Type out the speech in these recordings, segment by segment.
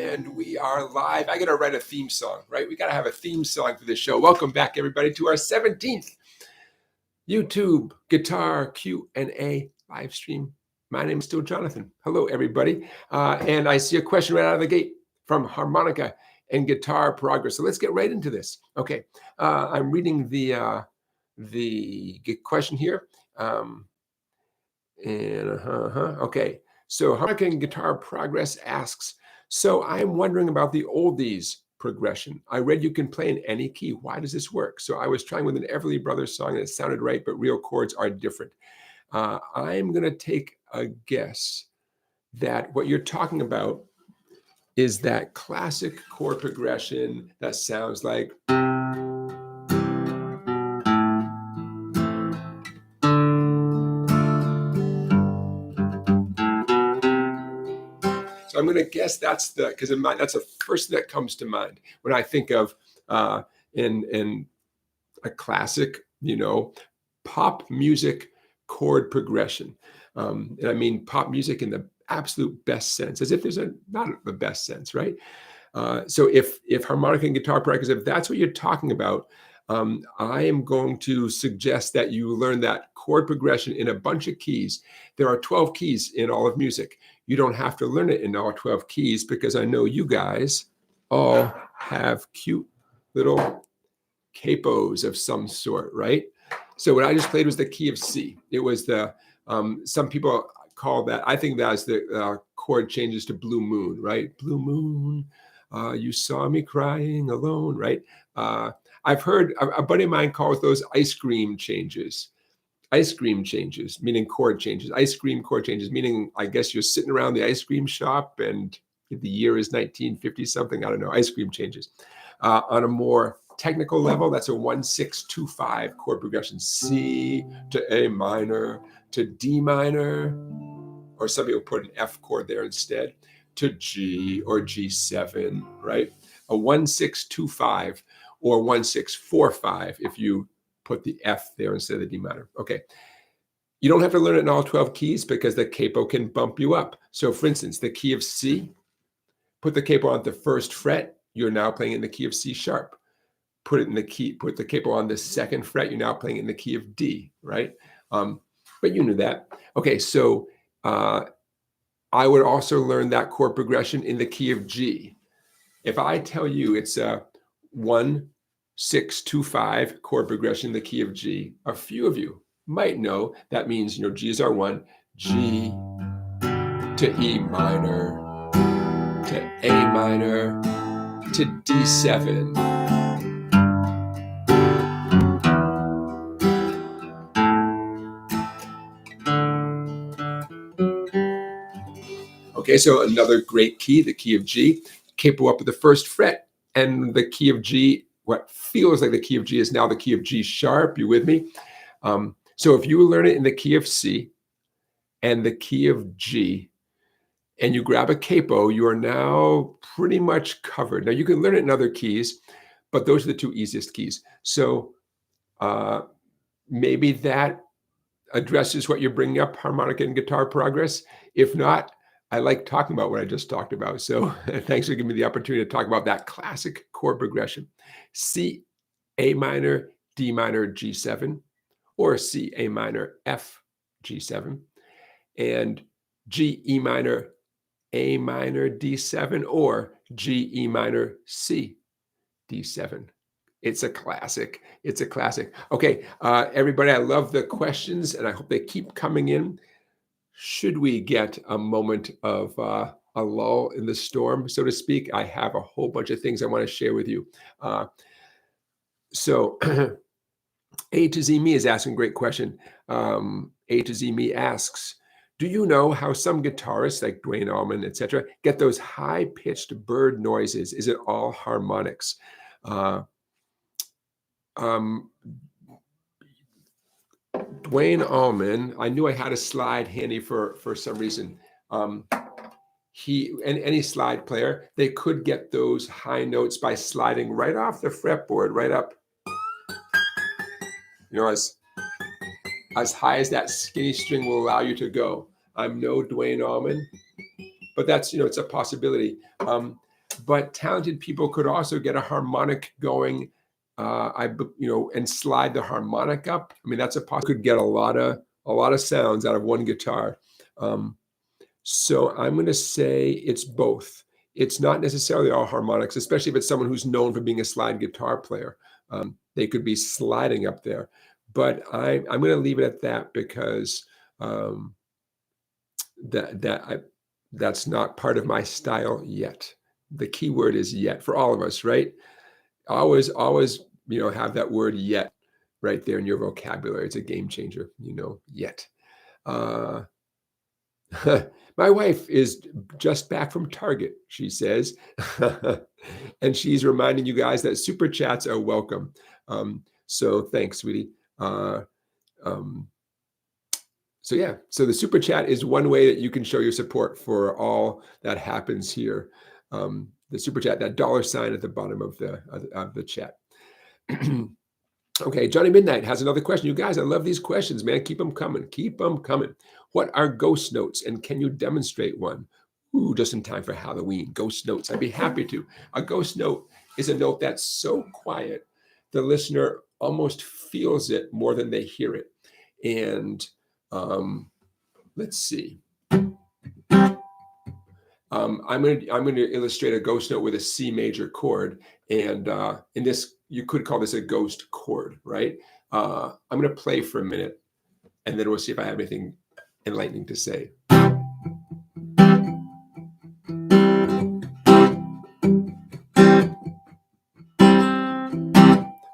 And we are live. I got to write a theme song, right? We got to have a theme song for this show. Welcome back, everybody, to our 17th YouTube Guitar Q&A live stream. My name is still Jonathan. Hello, everybody. And I see a question right out of the gate from Harmonica and Guitar Progress. So let's get right into this. Okay, I'm reading the question here. Okay, so Harmonica and Guitar Progress asks, so I'm wondering about the oldies progression. I read you can play in any key. Why does this work? So I was trying with an Everly Brothers song and it sounded right, but real chords are different. I'm going to take a guess that what you're talking about is that classic chord progression that sounds like. So I'm going to guess that's because that's the first thing that comes to mind when I think of in a classic, pop music chord progression. And I mean pop music in the absolute best sense, as if there's not the best sense, right? So if harmonica and guitar practice, if that's what you're talking about, I am going to suggest that you learn that chord progression in a bunch of keys. There are 12 keys in all of music. You don't have to learn it in all 12 keys because I know you guys all have cute little capos of some sort, right? So what I just played was the key of C. It was the, some people call that, I think that's the chord changes to Blue Moon, right? Blue Moon, you saw me crying alone, right? I've heard a buddy of mine calls those ice cream changes. Ice cream changes, meaning chord changes. Ice cream chord changes, meaning I guess you're sitting around the ice cream shop and the year is 1950 something. I don't know. Ice cream changes. On a more technical level, that's a 1-6-2-5 chord progression. C to A minor to D minor, or some people put an F chord there instead, to G or G7, right? A 1-6-2-5 or 1-6-4-5 if you put the F there instead of the D minor. Okay. You don't have to learn it in all 12 keys because the capo can bump you up. So for instance, the key of C, put the capo on the first fret, you're now playing in the key of C sharp. Put the capo on the second fret, you're now playing in the key of D, right? But you knew that. Okay, so I would also learn that chord progression in the key of G. If I tell you it's a 1-6-2-5 chord progression in the key of G, a few of you might know that means G's are 1, G to E minor to A minor to D7. Okay, so another great key, the key of G, capo up at the first fret, and the key of G, what feels like the key of G is now the key of G sharp. You with me? So if you learn it in the key of C and the key of G, and you grab a capo, you are now pretty much covered. Now you can learn it in other keys, but those are the two easiest keys. So maybe that addresses what you're bringing up, harmonica and guitar progress. If not, I like talking about what I just talked about. So thanks for giving me the opportunity to talk about that classic chord progression. C, A minor, D minor, G7, or C, A minor, F, G7, and G, E minor, A minor, D7, or G, E minor, C, D7. It's a classic. It's a classic. Okay, everybody, I love the questions, and I hope they keep coming in. Should we get a moment of a lull in the storm, so to speak, I have a whole bunch of things I want to share with you. So A to Z Me is asking a great question. A to Z Me asks, do you know how some guitarists like Duane Allman, etc., get those high-pitched bird noises? Is it all harmonics? Duane Allman, I knew I had a slide handy for some reason. Any slide player, they could get those high notes by sliding right off the fretboard, right up, as high as that skinny string will allow you to go. I'm no Duane Allman, but that's, it's a possibility. but talented people could also get a harmonic going, and slide the harmonic up. I mean, that's a possibility. Could get a lot of sounds out of one guitar. So I'm going to say it's both. It's not necessarily all harmonics, especially if it's someone who's known for being a slide guitar player. They could be sliding up there. But I'm going to leave it at that because that's not part of my style yet. The key word is yet for all of us, right? Always, have that word yet right there in your vocabulary. It's a game changer, yet. My wife is just back from Target, she says. And she's reminding you guys that super chats are welcome. So thanks, sweetie. So the super chat is one way that you can show your support for all that happens here. The super chat, that $sign at the bottom of the chat. Okay, Johnny Midnight has another question. You guys, I love these questions, man. Keep them coming. Keep them coming. What are ghost notes, and can you demonstrate one? Ooh, just in time for Halloween. Ghost notes. I'd be happy to. A ghost note is a note that's so quiet, the listener almost feels it more than they hear it. And let's see. I'm going to illustrate a ghost note with a C major chord, and in this, you could call this a ghost chord, right? I'm going to play for a minute, and then we'll see if I have anything enlightening to say.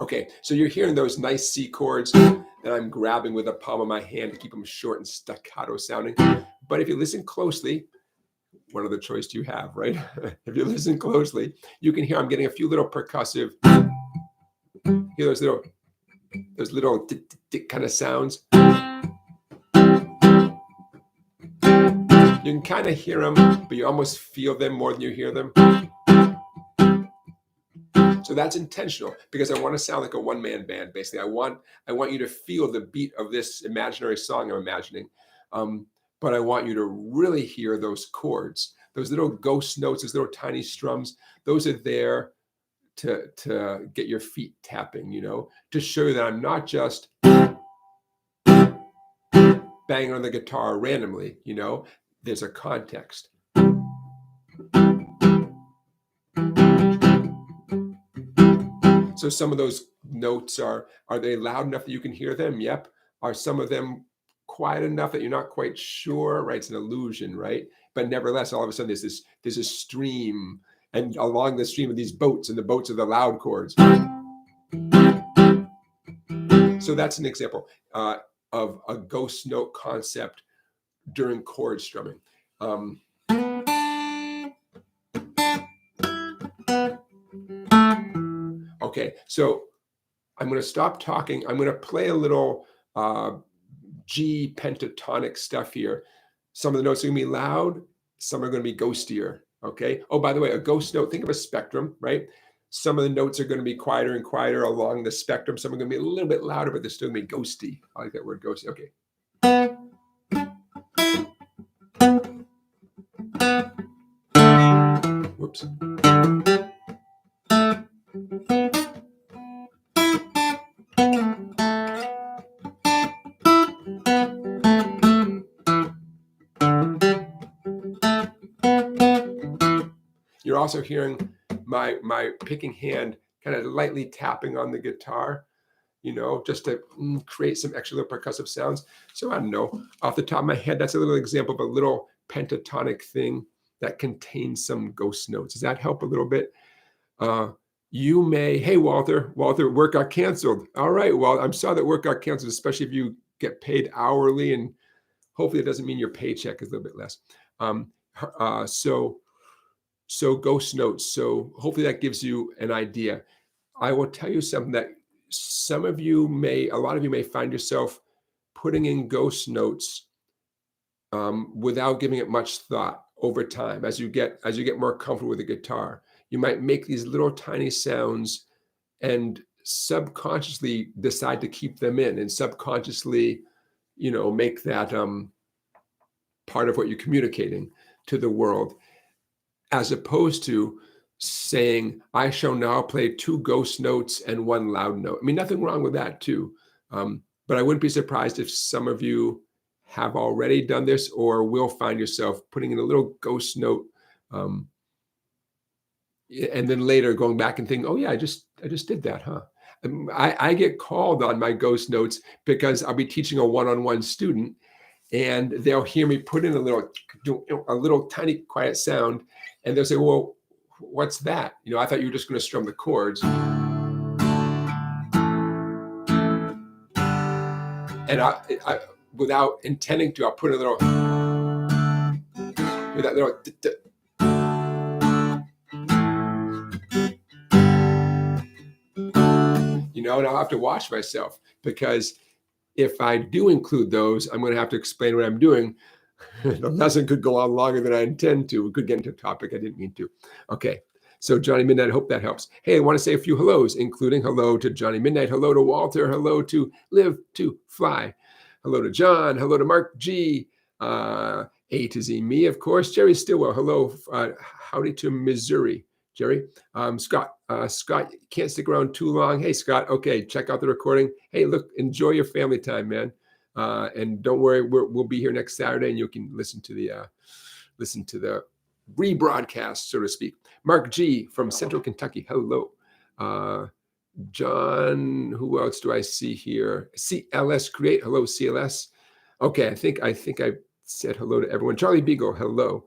Okay, so you're hearing those nice C chords that I'm grabbing with the palm of my hand to keep them short and staccato sounding. But if you listen closely, what other choice do you have, right? If you listen closely, you can hear I'm getting a few little percussive, hear those little tick kind of sounds. You can kind of hear them, but you almost feel them more than you hear them. So that's intentional because I want to sound like a one-man band. Basically, I want you to feel the beat of this imaginary song I'm imagining. But I want you to really hear those chords, those little ghost notes, those little tiny strums. Those are there to get your feet tapping, to show you that I'm not just banging on the guitar randomly, there's a context. So some of those notes are they loud enough that you can hear them? Yep. Are some of them quiet enough that you're not quite sure? Right. It's an illusion, right? But nevertheless, all of a sudden there's a stream, and along the stream of these boats, and the boats are the loud chords. So that's an example of a ghost note concept during chord strumming. Okay, so I'm going to stop talking. I'm going to play a little G pentatonic stuff here. Some of the notes are going to be loud. Some are going to be ghostier. Okay. Oh, by the way, a ghost note, think of a spectrum, right? Some of the notes are going to be quieter and quieter along the spectrum. Some are going to be a little bit louder, but they're still going to be ghosty. I like that word, ghosty. Okay. Whoops. You're also hearing my picking hand kind of lightly tapping on the guitar, just to create some extra little percussive sounds. So I don't know, off the top of my head, that's a little example of a little pentatonic thing that contains some ghost notes. Does that help a little bit? You may, hey, Walter, work got canceled. All right, well, I'm sorry that work got canceled, especially if you get paid hourly, and hopefully it doesn't mean your paycheck is a little bit less. So ghost notes. So hopefully that gives you an idea. I will tell you something that a lot of you may find yourself putting in ghost notes without giving it much thought over time. As you get more comfortable with the guitar, you might make these little tiny sounds and subconsciously decide to keep them in, and subconsciously, make that part of what you're communicating to the world, as opposed to saying, I shall now play 2 ghost notes and 1 loud note. I mean, nothing wrong with that too. But I wouldn't be surprised if some of you have already done this or will find yourself putting in a little ghost note, and then later going back and thinking, oh yeah, I just did that, huh? I get called on my ghost notes because I'll be teaching a one-on-one student, and they'll hear me put in a little tiny quiet sound, and they'll say, well, what's that? I thought you were just going to strum the chords. And I without intending to, I'll put a little, with that little, and I'll have to watch myself, because if I do include those, I'm going to have to explain what I'm doing. The lesson could go on longer than I intend to. We could get into a topic I didn't mean to. Okay. So Johnny Midnight, I hope that helps. Hey, I want to say a few hellos, including hello to Johnny Midnight, hello to Walter, hello to Live to Fly, hello to John, hello to Mark G, A to Z me, of course, Jerry Stillwell, hello, howdy to Missouri, Jerry, Scott, you can't stick around too long. Hey, Scott, okay, check out the recording. Hey, look, enjoy your family time, man, and don't worry, we'll be here next Saturday, and you can listen to the rebroadcast, so to speak. Mark G from Central Kentucky, hello. John, who else do I see here? CLS Create, hello, CLS. Okay, I think I said hello to everyone. Charlie Beagle, hello.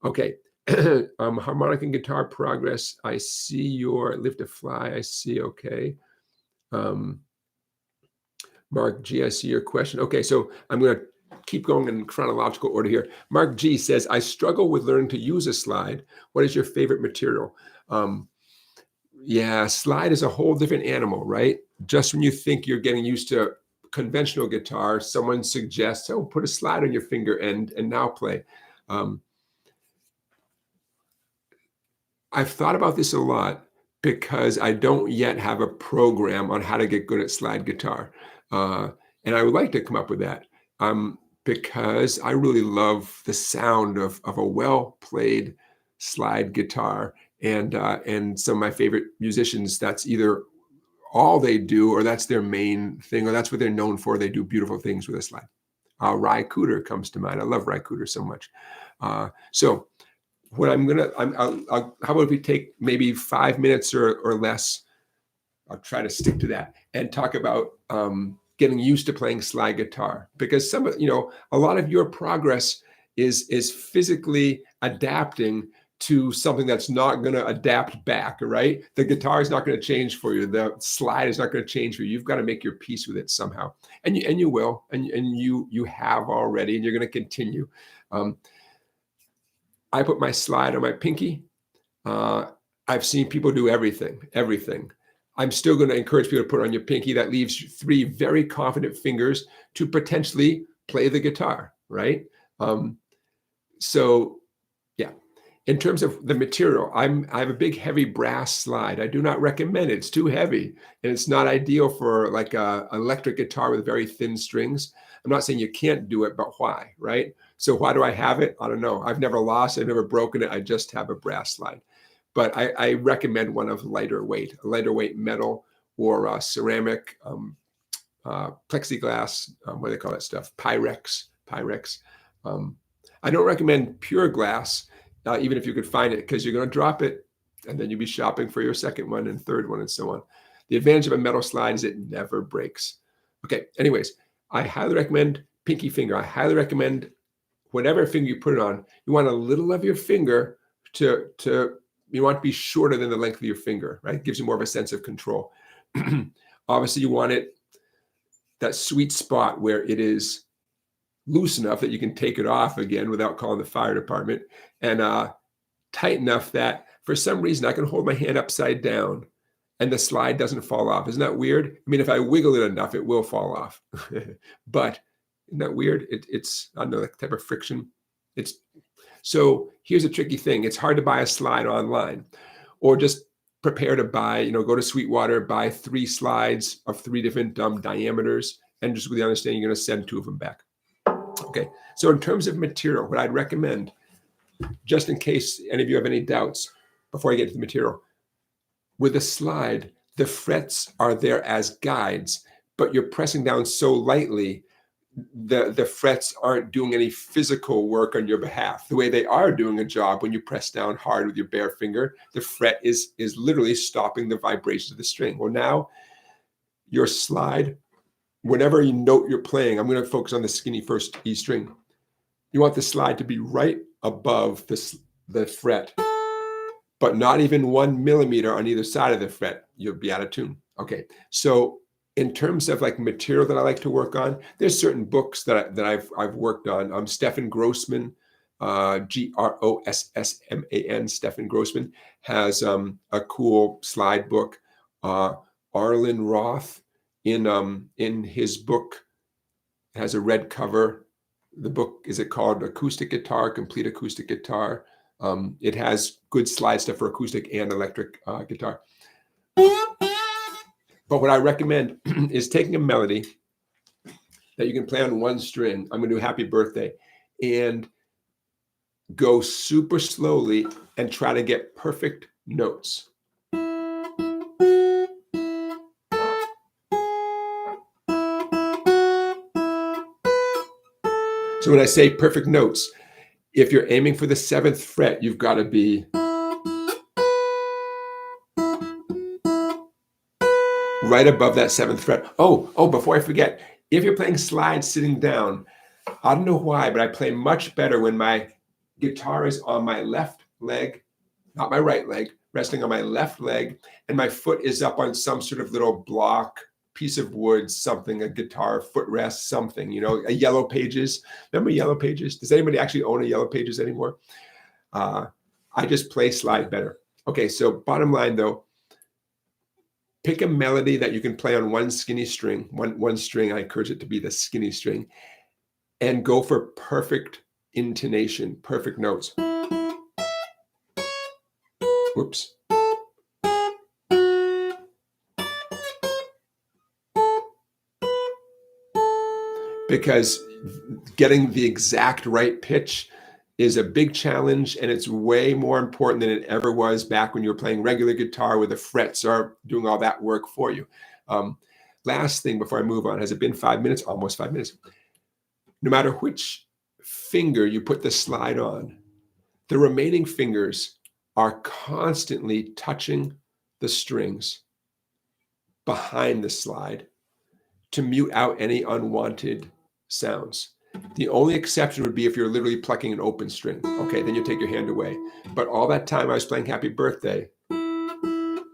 Okay, harmonic and guitar progress. I see your Live to Fly. I see. Okay. Mark G, I see your question. Okay, so I'm going to keep going in chronological order here. Mark G says, I struggle with learning to use a slide. What is your favorite material? Yeah, slide is a whole different animal, right? Just when you think you're getting used to conventional guitar, someone suggests, oh, put a slide on your finger and now play. I've thought about this a lot because I don't yet have a program on how to get good at slide guitar. And I would like to come up with that. Because I really love the sound of a well-played slide guitar, and some of my favorite musicians, that's either all they do, or that's their main thing, or that's what they're known for. They do beautiful things with a slide. Ry Cooder comes to mind. I love Ry Cooder so much. So what how about if we take maybe 5 minutes or less? I'll try to stick to that and talk about getting used to playing slide guitar, because a lot of your progress is physically adapting to something that's not going to adapt back, right? The guitar is not going to change for you. The slide is not going to change for you. You've got to make your peace with it somehow, and you will, and you have already, and you're going to continue. I put my slide on my pinky. I've seen people do everything. I'm still going to encourage people to put it on your pinky. That leaves you 3 very confident fingers to potentially play the guitar, right? So yeah, in terms of the material, I have a big heavy brass slide. I do not recommend it. It's too heavy, and it's not ideal for like a electric guitar with very thin strings. I'm not saying you can't do it, but why, right? So why do I have it? I don't know. I've never lost, I've never broken it. I just have a brass slide. But I recommend one of lighter weight metal or ceramic, plexiglass, what do they call that stuff? Pyrex. I don't recommend pure glass, even if you could find it, because you're going to drop it, and then you'll be shopping for your second one and third one and so on. The advantage of a metal slide is it never breaks. Okay, anyways, I highly recommend pinky finger. I highly recommend whatever finger you put it on. You want a little of your finger you want to be shorter than the length of your finger, right? It gives you more of a sense of control. Obviously, you want that sweet spot where it is loose enough that you can take it off again without calling the fire department, and tight enough that for some reason I can hold my hand upside down and the slide doesn't fall off. Isn't that weird? I mean, if I wiggle it enough, it will fall off. But isn't that weird? It's, I don't know, that type of friction. So here's a tricky thing. It's hard to buy a slide online, or just prepare to buy, go to Sweetwater, buy 3 slides of 3 different diameters, and just with the understanding you're going to send 2 of them back. Okay. So in terms of material, what I'd recommend, just in case any of you have any doubts, before I get to the material. With a slide, the frets are there as guides, but you're pressing down so lightly, the frets aren't doing any physical work on your behalf. The way they are doing a job when you press down hard with your bare finger, the fret is literally stopping the vibrations of the string. Well, now your slide, whatever note you're playing, I'm going to focus on the skinny first E string. You want the slide to be right above the fret, but not even 1 millimeter on either side of the fret. You'll be out of tune. Okay, so in terms of like material that I like to work on, there's certain books that I've worked on. Stefan Grossman, Grossman, Stefan Grossman has a cool slide book. Arlen Roth in his book has a red cover. The book is called Acoustic Guitar, Complete Acoustic Guitar. It has good slide stuff for acoustic and electric guitar. But what I recommend is taking a melody that you can play on one string. I'm going to do Happy Birthday, and go super slowly and try to get perfect notes. So when I say perfect notes, if you're aiming for the 7th fret, you've got to be right above that 7th fret. Oh, before I forget, if you're playing slides sitting down, I don't know why, but I play much better when my guitar is on my left leg, not my right leg, resting on my left leg, and my foot is up on some sort of little block, piece of wood, something, a guitar footrest, something, a Yellow Pages. Remember Yellow Pages? Does anybody actually own a Yellow Pages anymore? I just play slide better. Okay, so bottom line though, pick a melody that you can play on one skinny string, one string. I encourage it to be the skinny string, and go for perfect intonation, perfect notes. Whoops. Because getting the exact right pitch is a big challenge, and it's way more important than it ever was back when you were playing regular guitar where the frets are doing all that work for you. Last thing before I move on, has it been 5 minutes? Almost 5 minutes. No matter which finger you put the slide on, the remaining fingers are constantly touching the strings behind the slide to mute out any unwanted sounds. The only exception would be if you're literally plucking an open string. Okay, then you take your hand away. But all that time I was playing Happy Birthday,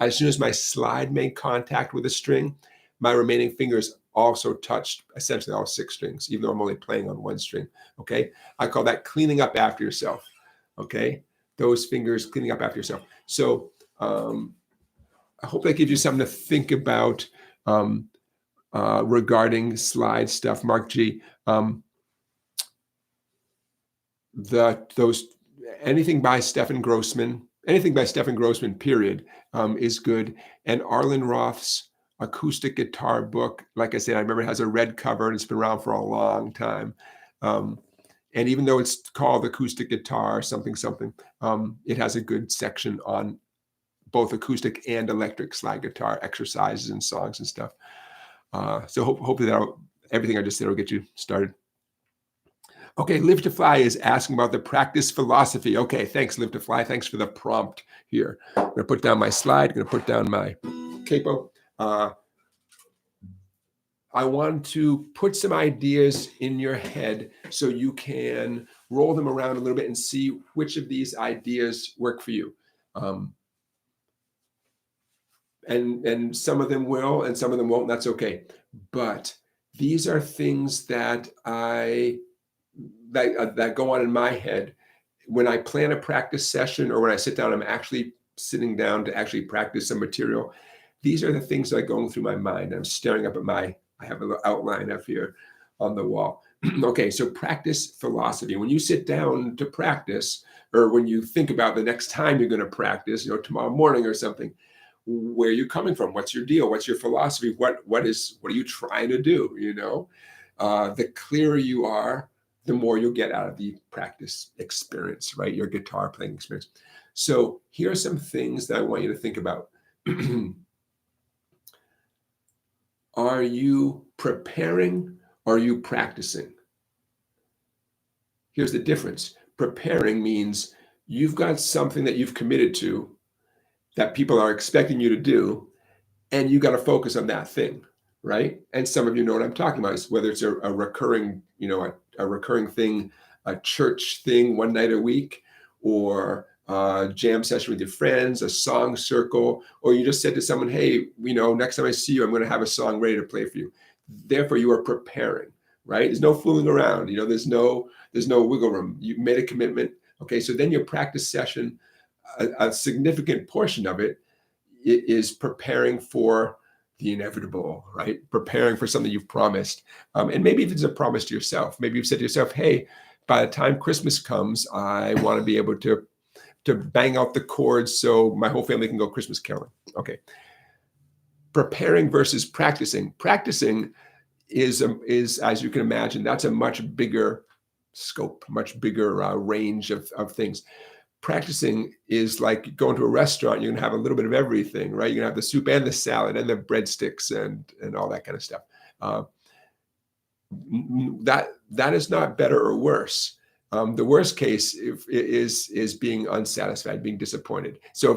as soon as my slide made contact with a string, my remaining fingers also touched essentially all 6 strings, even though I'm only playing on one string. Okay, I call that cleaning up after yourself. Okay, those fingers cleaning up after yourself. So I hope that gives you something to think about regarding slide stuff. Mark G. Anything by Stefan Grossman, period, is good. And Arlen Roth's acoustic guitar book, like I said, I remember it has a red cover and it's been around for a long time. And even though it's called acoustic guitar, something, it has a good section on both acoustic and electric slide guitar exercises and songs and stuff. So hopefully everything I just said will get you started. Okay, Live to Fly is asking about the practice philosophy. Okay, thanks, Live to Fly. Thanks for the prompt here. I'm going to put down my slide. I'm going to put down my capo. I want to put some ideas in your head so you can roll them around a little bit and see which of these ideas work for you. And some of them will and some of them won't. That's okay. But these are things that that go on in my head when I plan a practice session, or when I sit down, I'm actually sitting down to actually practice some material. These are the things that are going through my mind. I'm staring up at I have a little outline up here on the wall. Okay, so practice philosophy. When you sit down to practice, or when you think about the next time you're going to practice, tomorrow morning or something, where are you coming from? What's your deal? What's your philosophy? What are you trying to do? The clearer you are, the more you'll get out of the practice experience, right? Your guitar playing experience. So here are some things that I want you to think about. Are you preparing or are you practicing? Here's the difference. Preparing means you've got something that you've committed to that people are expecting you to do, and you got to focus on that thing, right? And some of you know what I'm talking about, is whether it's a recurring, a recurring thing, a church thing one night a week, or a jam session with your friends, a song circle, or you just said to someone, hey, next time I see you, I'm going to have a song ready to play for you. Therefore, you are preparing, right? There's no fooling around. There's no wiggle room. You made a commitment. Okay, so then your practice session, a significant portion of it is preparing for the inevitable, right? Preparing for something you've promised. And maybe if it's a promise to yourself, maybe you've said to yourself, hey, by the time Christmas comes, I want to be able to bang out the chords so my whole family can go Christmas caroling. Okay. Preparing versus practicing. Practicing is, as you can imagine, that's a much bigger scope, much bigger range of things. Practicing is like going to a restaurant. You're gonna have a little bit of everything, right? You're gonna have the soup and the salad and the breadsticks and all that kind of stuff. That is not better or worse. The worst case is being unsatisfied, being disappointed. So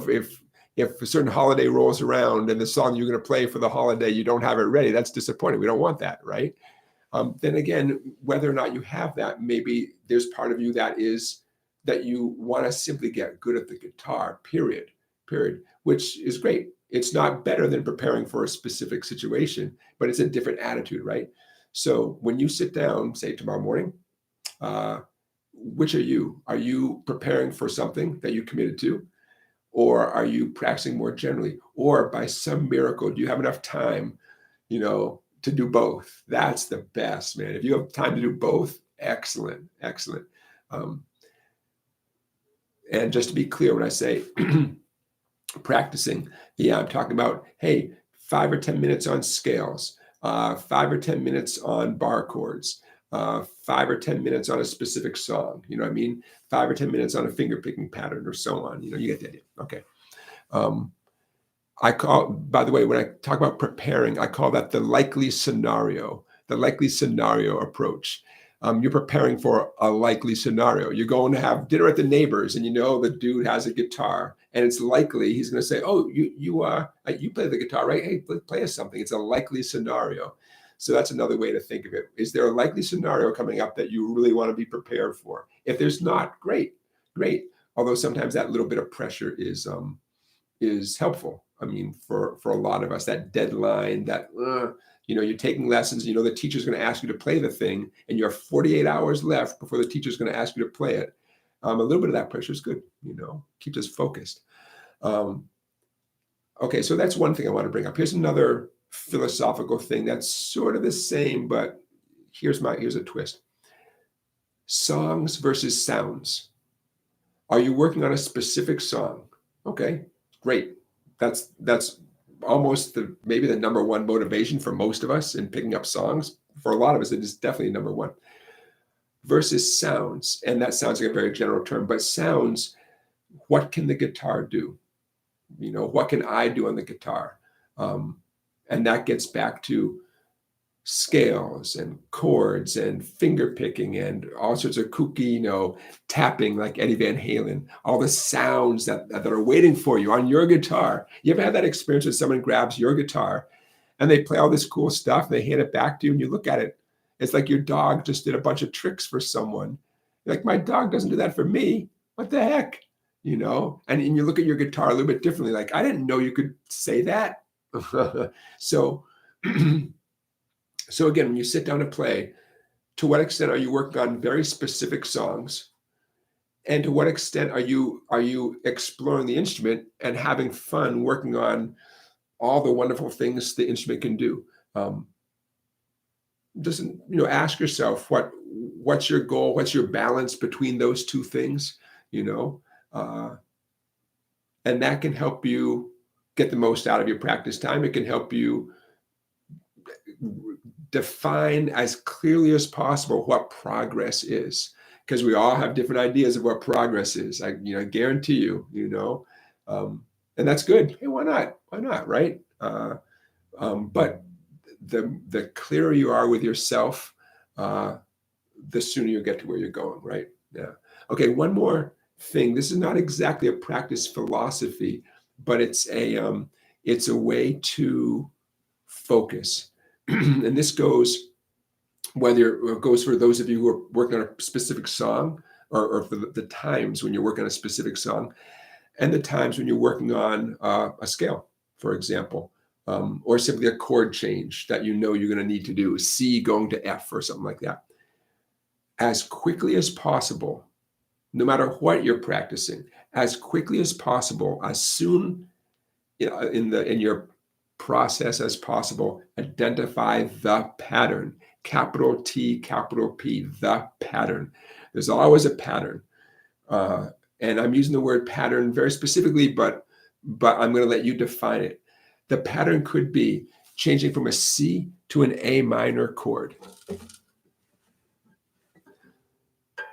if a certain holiday rolls around and the song you're going to play for the holiday, you don't have it ready, that's disappointing. We don't want that, right? Then again, whether or not you have that, maybe there's part of you that you want to simply get good at the guitar, period, which is great. It's not better than preparing for a specific situation, but it's a different attitude, right? So when you sit down, say tomorrow morning, which are you? Are you preparing for something that you committed to? Or are you practicing more generally? Or by some miracle, do you have enough time, to do both? That's the best, man. If you have time to do both, excellent. And just to be clear, when I say practicing, I'm talking about, hey, 5 or 10 minutes on scales, 5 or 10 minutes on bar chords, 5 or 10 minutes on a specific song. You know what I mean? 5 or 10 minutes on a finger picking pattern or so on. You get the idea. Okay. By the way, when I talk about preparing, I call that the likely scenario approach. You're preparing for a likely scenario. You're going to have dinner at the neighbor's, and the dude has a guitar, and it's likely he's going to say, "Oh, you play the guitar, right? Hey, play us something." It's a likely scenario. So that's another way to think of it. Is there a likely scenario coming up that you really want to be prepared for? If there's not, great. Although sometimes that little bit of pressure is helpful. I mean, for a lot of us, that deadline, that you're taking lessons, the teacher's going to ask you to play the thing, and you have 48 hours left before the teacher's going to ask you to play it. A little bit of that pressure is good, keeps us focused. Okay, so that's one thing I want to bring up. Here's another philosophical thing that's sort of the same, but here's a twist. Songs versus sounds. Are you working on a specific song? Okay, great. That's almost maybe the number one motivation for most of us in picking up songs. For a lot of us, it is definitely number one. Versus sounds, and that sounds like a very general term, but sounds, what can the guitar do? What can I do on the guitar? And that gets back to scales and chords and finger picking and all sorts of kooky, tapping like Eddie Van Halen, all the sounds that are waiting for you on your guitar. You ever had that experience when someone grabs your guitar and they play all this cool stuff and they hand it back to you and you look at it, it's like your dog just did a bunch of tricks for someone. You're like, my dog doesn't do that for me. What the heck? And you look at your guitar a little bit differently, like, I didn't know you could say that. So again, when you sit down to play, to what extent are you working on very specific songs? And to what extent are you exploring the instrument and having fun working on all the wonderful things the instrument can do? Ask yourself what's your goal, what's your balance between those two things, and that can help you get the most out of your practice time. It can help you define as clearly as possible what progress is, because we all have different ideas of what progress is. I guarantee you, and that's good. Hey, why not? Why not? Right? But the clearer you are with yourself, the sooner you get to where you're going. Right? Yeah. Okay. One more thing. This is not exactly a practice philosophy, but it's a way to focus. And this goes, whether it goes for those of you who are working on a specific song, or for the times when you're working on a specific song, and the times when you're working on a scale, for example, or simply a chord change that you're going to need to do, C going to F or something like that. As quickly as possible, no matter what you're practicing, as quickly as possible, as soon in your process as possible, identify the pattern. Capital T, capital P, the pattern. There's always a pattern. And I'm using the word pattern very specifically, but I'm going to let you define it. The pattern could be changing from a C to an A minor chord.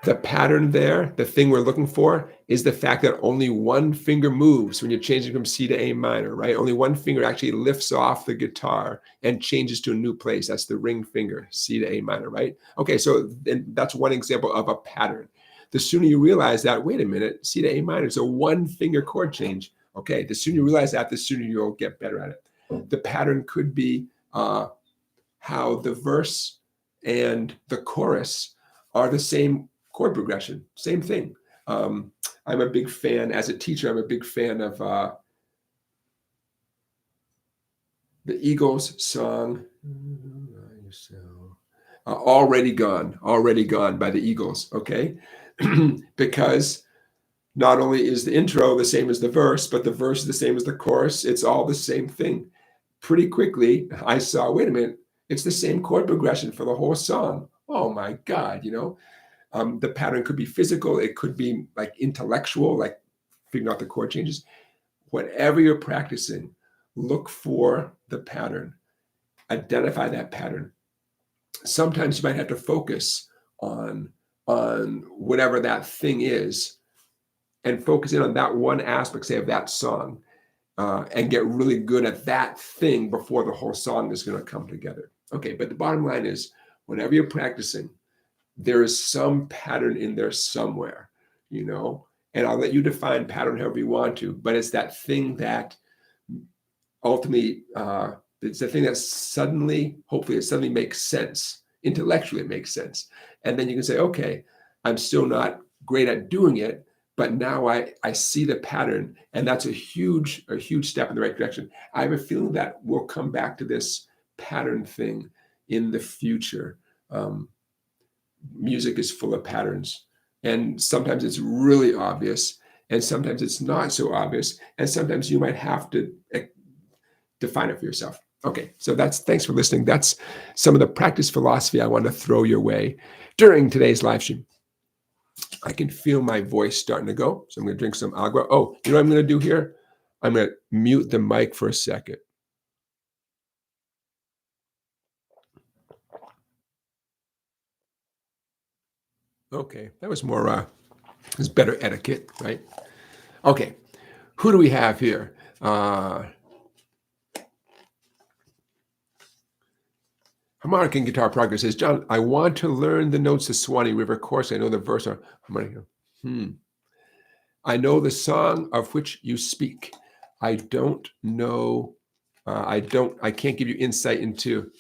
The pattern there, the thing we're looking for, is the fact that only one finger moves when you're changing from C to A minor, right? Only one finger actually lifts off the guitar and changes to a new place. That's the ring finger, C to A minor, right? Okay, so that's one example of a pattern. The sooner you realize that, wait a minute, C to A minor is a one finger chord change. Okay, the sooner you realize that, the sooner you'll get better at it. The pattern could be how the verse and the chorus are the same chord progression, same thing. I'm a big fan, as a teacher, I'm a big fan of the Eagles song, Already Gone by the Eagles, okay? Because not only is the intro the same as the verse, but the verse is the same as the chorus. It's all the same thing. Pretty quickly, I saw, wait a minute, it's the same chord progression for the whole song. Oh my God, the pattern could be physical. It could be like intellectual, like figuring out the chord changes. Whatever you're practicing, look for the pattern. Identify that pattern. Sometimes you might have to focus on whatever that thing is and focus in on that one aspect, say, of that song, and get really good at that thing before the whole song is going to come together. Okay, but the bottom line is, whenever you're practicing, there is some pattern in there somewhere, and I'll let you define pattern however you want to, but it's that thing that ultimately, it's the thing that hopefully it suddenly makes sense. Intellectually, it makes sense. And then you can say, okay, I'm still not great at doing it, but now I see the pattern, and that's a huge step in the right direction. I have a feeling that we'll come back to this pattern thing in the future. Music is full of patterns, and sometimes it's really obvious, and sometimes it's not so obvious, and sometimes you might have to define it for yourself. Okay, so thanks for listening. That's some of the practice philosophy I want to throw your way during today's live stream. I can feel my voice starting to go, so I'm going to drink some agua. Oh, you know what I'm going to do here? I'm going to mute the mic for a second. Okay, that was more, it's better etiquette, right? Okay, who do we have here? Harmonic and Guitar Progress says, John, I want to learn the notes of Swanee River Chorus. I know the verse on harmonic. I know the song of which you speak. I don't know. I can't give you insight into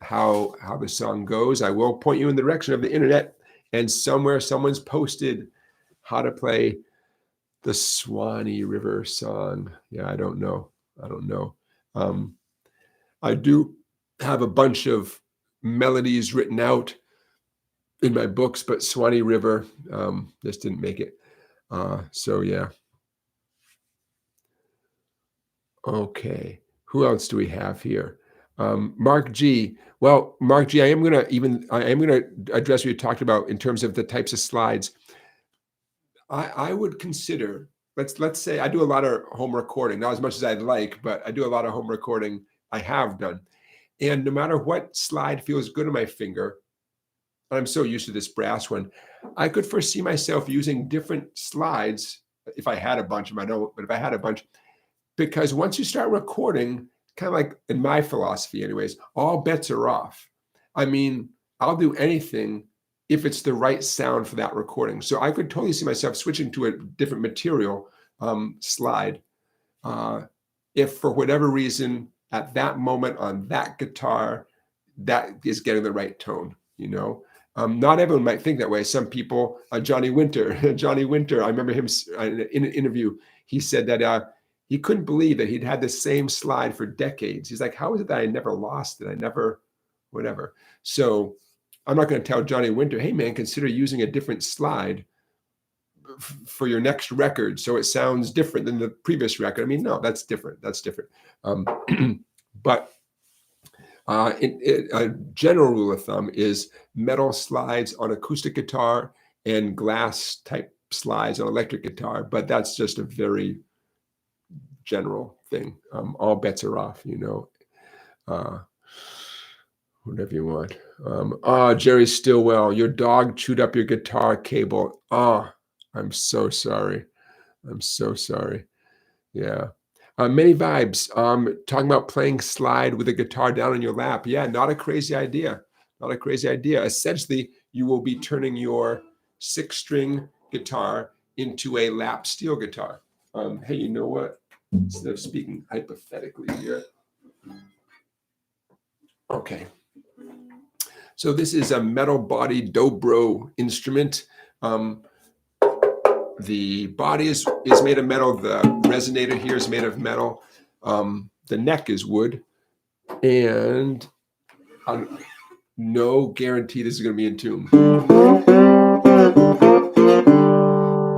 how the song goes. I will point you in the direction of the internet, and somewhere someone's posted how to play the Swanee River song. Yeah, I don't know. I do have a bunch of melodies written out in my books, but Swanee River just didn't make it. So yeah. Okay. Who else do we have here? Mark G. Well, Mark G, I am going to address what you talked about in terms of the types of slides. I would consider, let's say I do a lot of home recording, not as much as I'd like, but I do a lot of home recording. I have done. And no matter what slide feels good on my finger, I'm so used to this brass one, I could foresee myself using different slides if I had a bunch of them. I don't, but if I had a bunch, because once you start recording, kind of like in my philosophy anyways, all bets are off. I mean, I'll do anything if it's the right sound for that recording. So I could totally see myself switching to a different material slide if for whatever reason at that moment on that guitar, that is getting the right tone, you know. Not everyone might think that way. Some people, Johnny Winter, I remember him in an interview, he said that he couldn't believe that he'd had the same slide for decades. He's like, how is it that I never lost it? I never, whatever. So I'm not going to tell Johnny Winter, hey man, consider using a different slide for your next record so it sounds different than the previous record. I mean, no, that's different. That's different. But a general rule of thumb is metal slides on acoustic guitar and glass type slides on electric guitar. But that's just a very general thing. All bets are off, you know. Whatever you want. Jerry Stillwell, your dog chewed up your guitar cable. I'm so sorry. I'm so sorry. Yeah. Many vibes. Talking about playing slide with a guitar down in your lap. Yeah, not a crazy idea. Not a crazy idea. Essentially, you will be turning your 6-string guitar into a lap steel guitar. Hey, you know what? Instead of speaking hypothetically here. Okay. So this is a metal-bodied Dobro instrument. The body is made of metal. The resonator here is made of metal. The neck is wood. And no guarantee this is going to be in tune.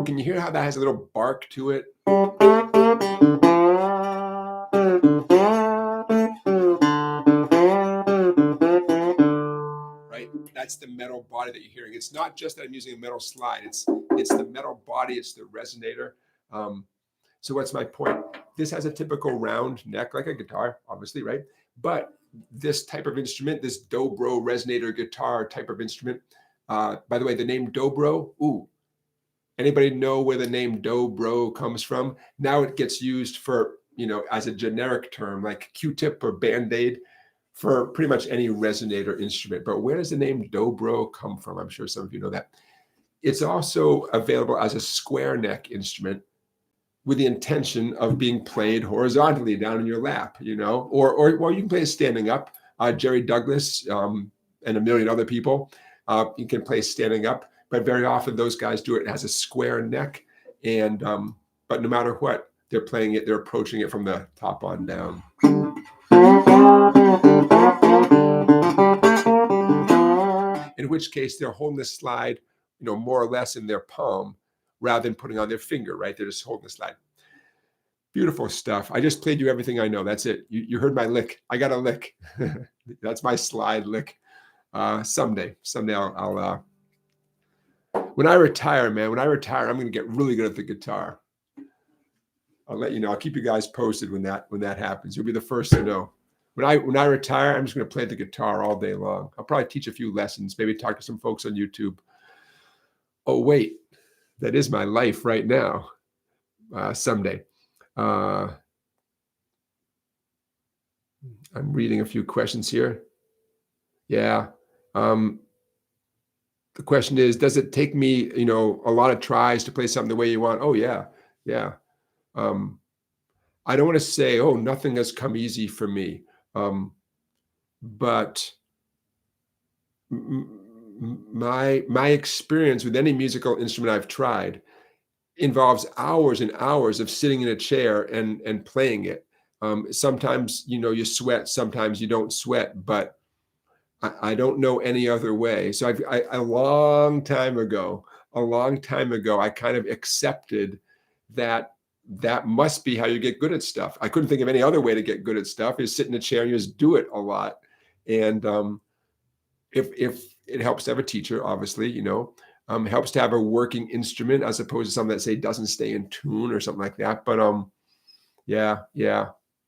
Can you hear how that has a little bark to it? Right? That's the metal body that you're hearing. It's not just that I'm using a metal slide. It's the metal body. It's the resonator. So what's my point? This has a typical round neck like a guitar, obviously, right? But this type of instrument, this Dobro resonator guitar type of instrument, by the way, the name Dobro, anybody know where the name Dobro comes from? Now it gets used for, you know, as a generic term like Q-tip or Band-Aid for pretty much any resonator instrument. But where does the name Dobro come from? I'm sure some of you know that. It's also available as a square neck instrument with the intention of being played horizontally down in your lap, you know, or you can play it standing up. Jerry Douglas and a million other people, you can play standing up, but very often those guys do it as a square neck. And but no matter what, they're playing it, they're approaching it from the top on down. In which case they're holding the slide, you know, more or less in their palm rather than putting on their finger, right? They're just holding the slide. Beautiful stuff. I just played you everything I know. That's it. You heard my lick. I got a lick. That's my slide lick. Someday I'll when I retire, man, I'm going to get really good at the guitar. I'll let you know. I'll keep you guys posted when that happens. You'll be the first to know. When I retire, I'm just going to play the guitar all day long. I'll probably teach a few lessons, maybe talk to some folks on YouTube. Oh, wait, that is my life right now. Someday. I'm reading a few questions here. Yeah. The question is, does it take me, you know, a lot of tries to play something the way you want? Oh, yeah. Yeah. I don't want to say, oh, nothing has come easy for me. But my experience with any musical instrument I've tried involves hours and hours of sitting in a chair and playing it. Sometimes, you know, you sweat, sometimes you don't sweat, but I don't know any other way. So a long time ago, I kind of accepted that must be how you get good at stuff. I couldn't think of any other way to get good at stuff. You sit in a chair and you just do it a lot. And if it helps to have a teacher, obviously, you know, helps to have a working instrument as opposed to something that say doesn't stay in tune or something like that. But yeah.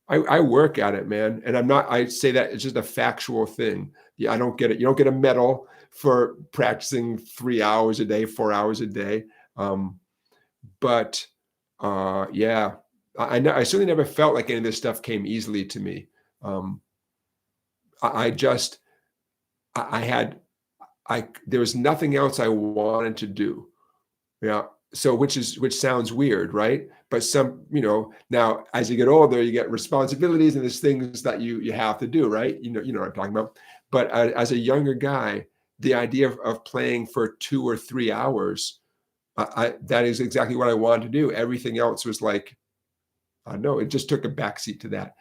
I work at it, man. And I say that it's just a factual thing. Yeah, I don't get it. You don't get a medal for practicing 3 hours a day, 4 hours a day. But yeah, I certainly never felt like any of this stuff came easily to me. Um, I just, I had, there was nothing else I wanted to do. Yeah. So which sounds weird, right? But now as you get older, you get responsibilities and there's things that you have to do, right? You know what I'm talking about. But as a younger guy, the idea of playing for 2 or 3 hours, that is exactly what I wanted to do. Everything else was like, I don't know, it just took a backseat to that.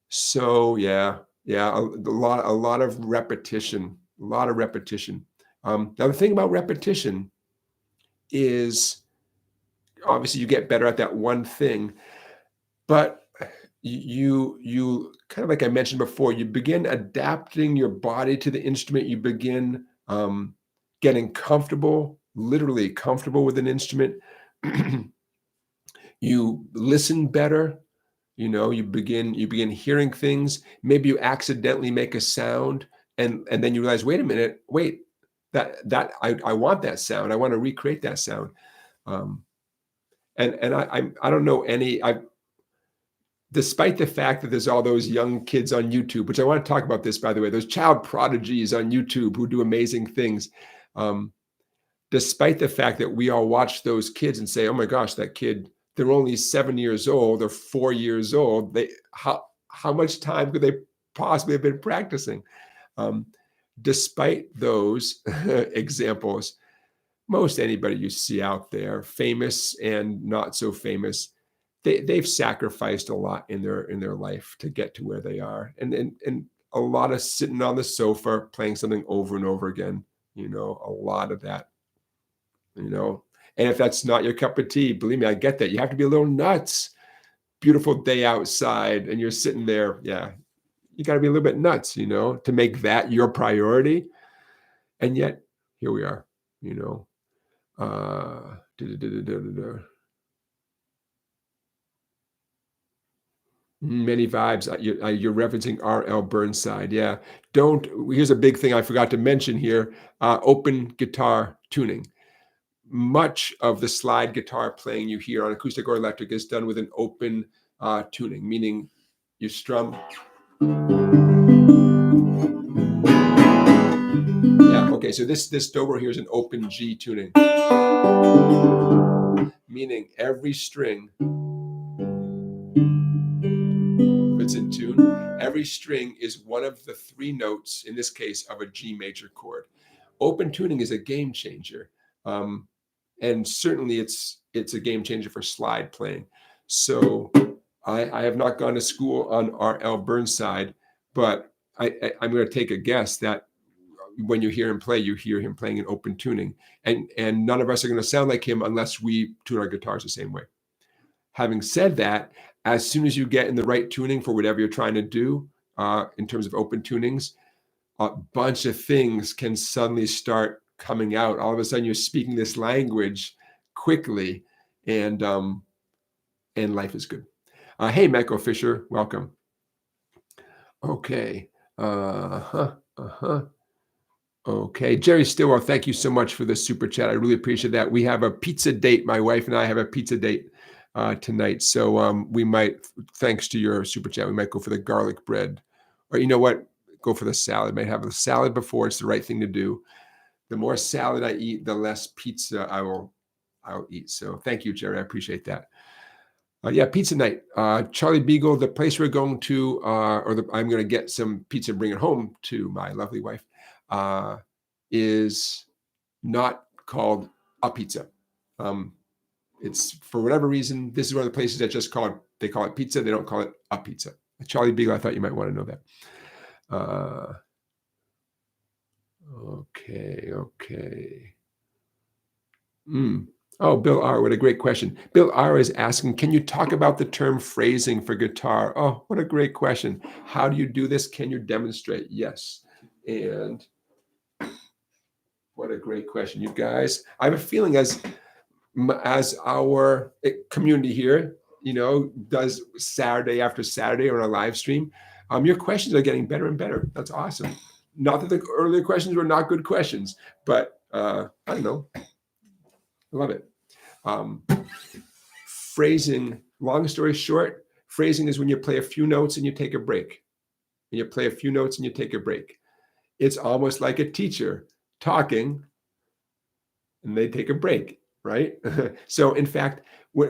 So yeah, a lot of repetition, a lot of repetition. Now the thing about repetition is obviously you get better at that one thing, but you kind of, like I mentioned before, you begin adapting your body to the instrument. You begin getting comfortable, literally comfortable with an instrument. You listen better. You begin hearing things. Maybe you accidentally make a sound, and then you realize, wait, that I want that sound. I want to recreate that sound. And I don't know despite the fact that there's all those young kids on YouTube, which I want to talk about this, by the way, those child prodigies on YouTube who do amazing things. Despite the fact that we all watch those kids and say, oh my gosh, that kid, they're only 7 years old or 4 years old. How much time could they possibly have been practicing? Despite those examples, most anybody you see out there, famous and not so famous, they've sacrificed a lot in their life to get to where they are, and a lot of sitting on the sofa playing something over and over again. A lot of that. And if that's not your cup of tea, believe me, I get that. You have to be a little nuts. Beautiful day outside, and you're sitting there. Yeah, you got to be a little bit nuts, to make that your priority. And yet, here we are. Uh, Many vibes. You're referencing R.L. Burnside. Yeah. Here's a big thing I forgot to mention here. Open guitar tuning. Much of the slide guitar playing you hear on acoustic or electric is done with an open tuning, meaning you strum. Yeah. Okay. So this Dobro here is an open G tuning, meaning every string, if it's in tune, every string is one of the 3 notes, in this case, of a G major chord. Open tuning is a game changer. And certainly it's a game changer for slide playing. So I have not gone to school on R.L. Burnside, but I'm going to take a guess that when you hear him play, you hear him playing in open tuning. And none of us are going to sound like him unless we tune our guitars the same way. Having said that, as soon as you get in the right tuning for whatever you're trying to do, in terms of open tunings, a bunch of things can suddenly start coming out. All of a sudden, you're speaking this language quickly, and life is good. Hey, Michael Fisher, welcome. Okay. Okay, Jerry Stillwell, thank you so much for the super chat. I really appreciate that. We have a pizza date. My wife and I have a pizza date tonight. So we might, thanks to your super chat, we might go for the garlic bread. Or you know what? Go for the salad. Might have the salad before. It's the right thing to do. The more salad I eat, the less pizza I'll eat. So thank you, Jerry. I appreciate that. Yeah, pizza night. Charlie Beagle, the place we're going to, I'm going to get some pizza and bring it home to my lovely wife, is not called a pizza. It's, for whatever reason, this is one of the places that just they call it pizza. They don't call it a pizza. Charlie Beagle, I thought you might want to know that. Okay. Oh, Bill R., what a great question. Bill R. is asking, can you talk about the term phrasing for guitar? Oh, what a great question. How do you do this? Can you demonstrate? Yes. And what a great question, you guys. I have a feeling as our community here does Saturday after Saturday on a live stream. Your questions are getting better and better. That's awesome. Not that the earlier questions were not good questions, but I don't know. I love it. Phrasing, long story short, phrasing is when you play a few notes and you take a break. And you play a few notes and you take a break. It's almost like a teacher talking and they take a break, right? So in fact,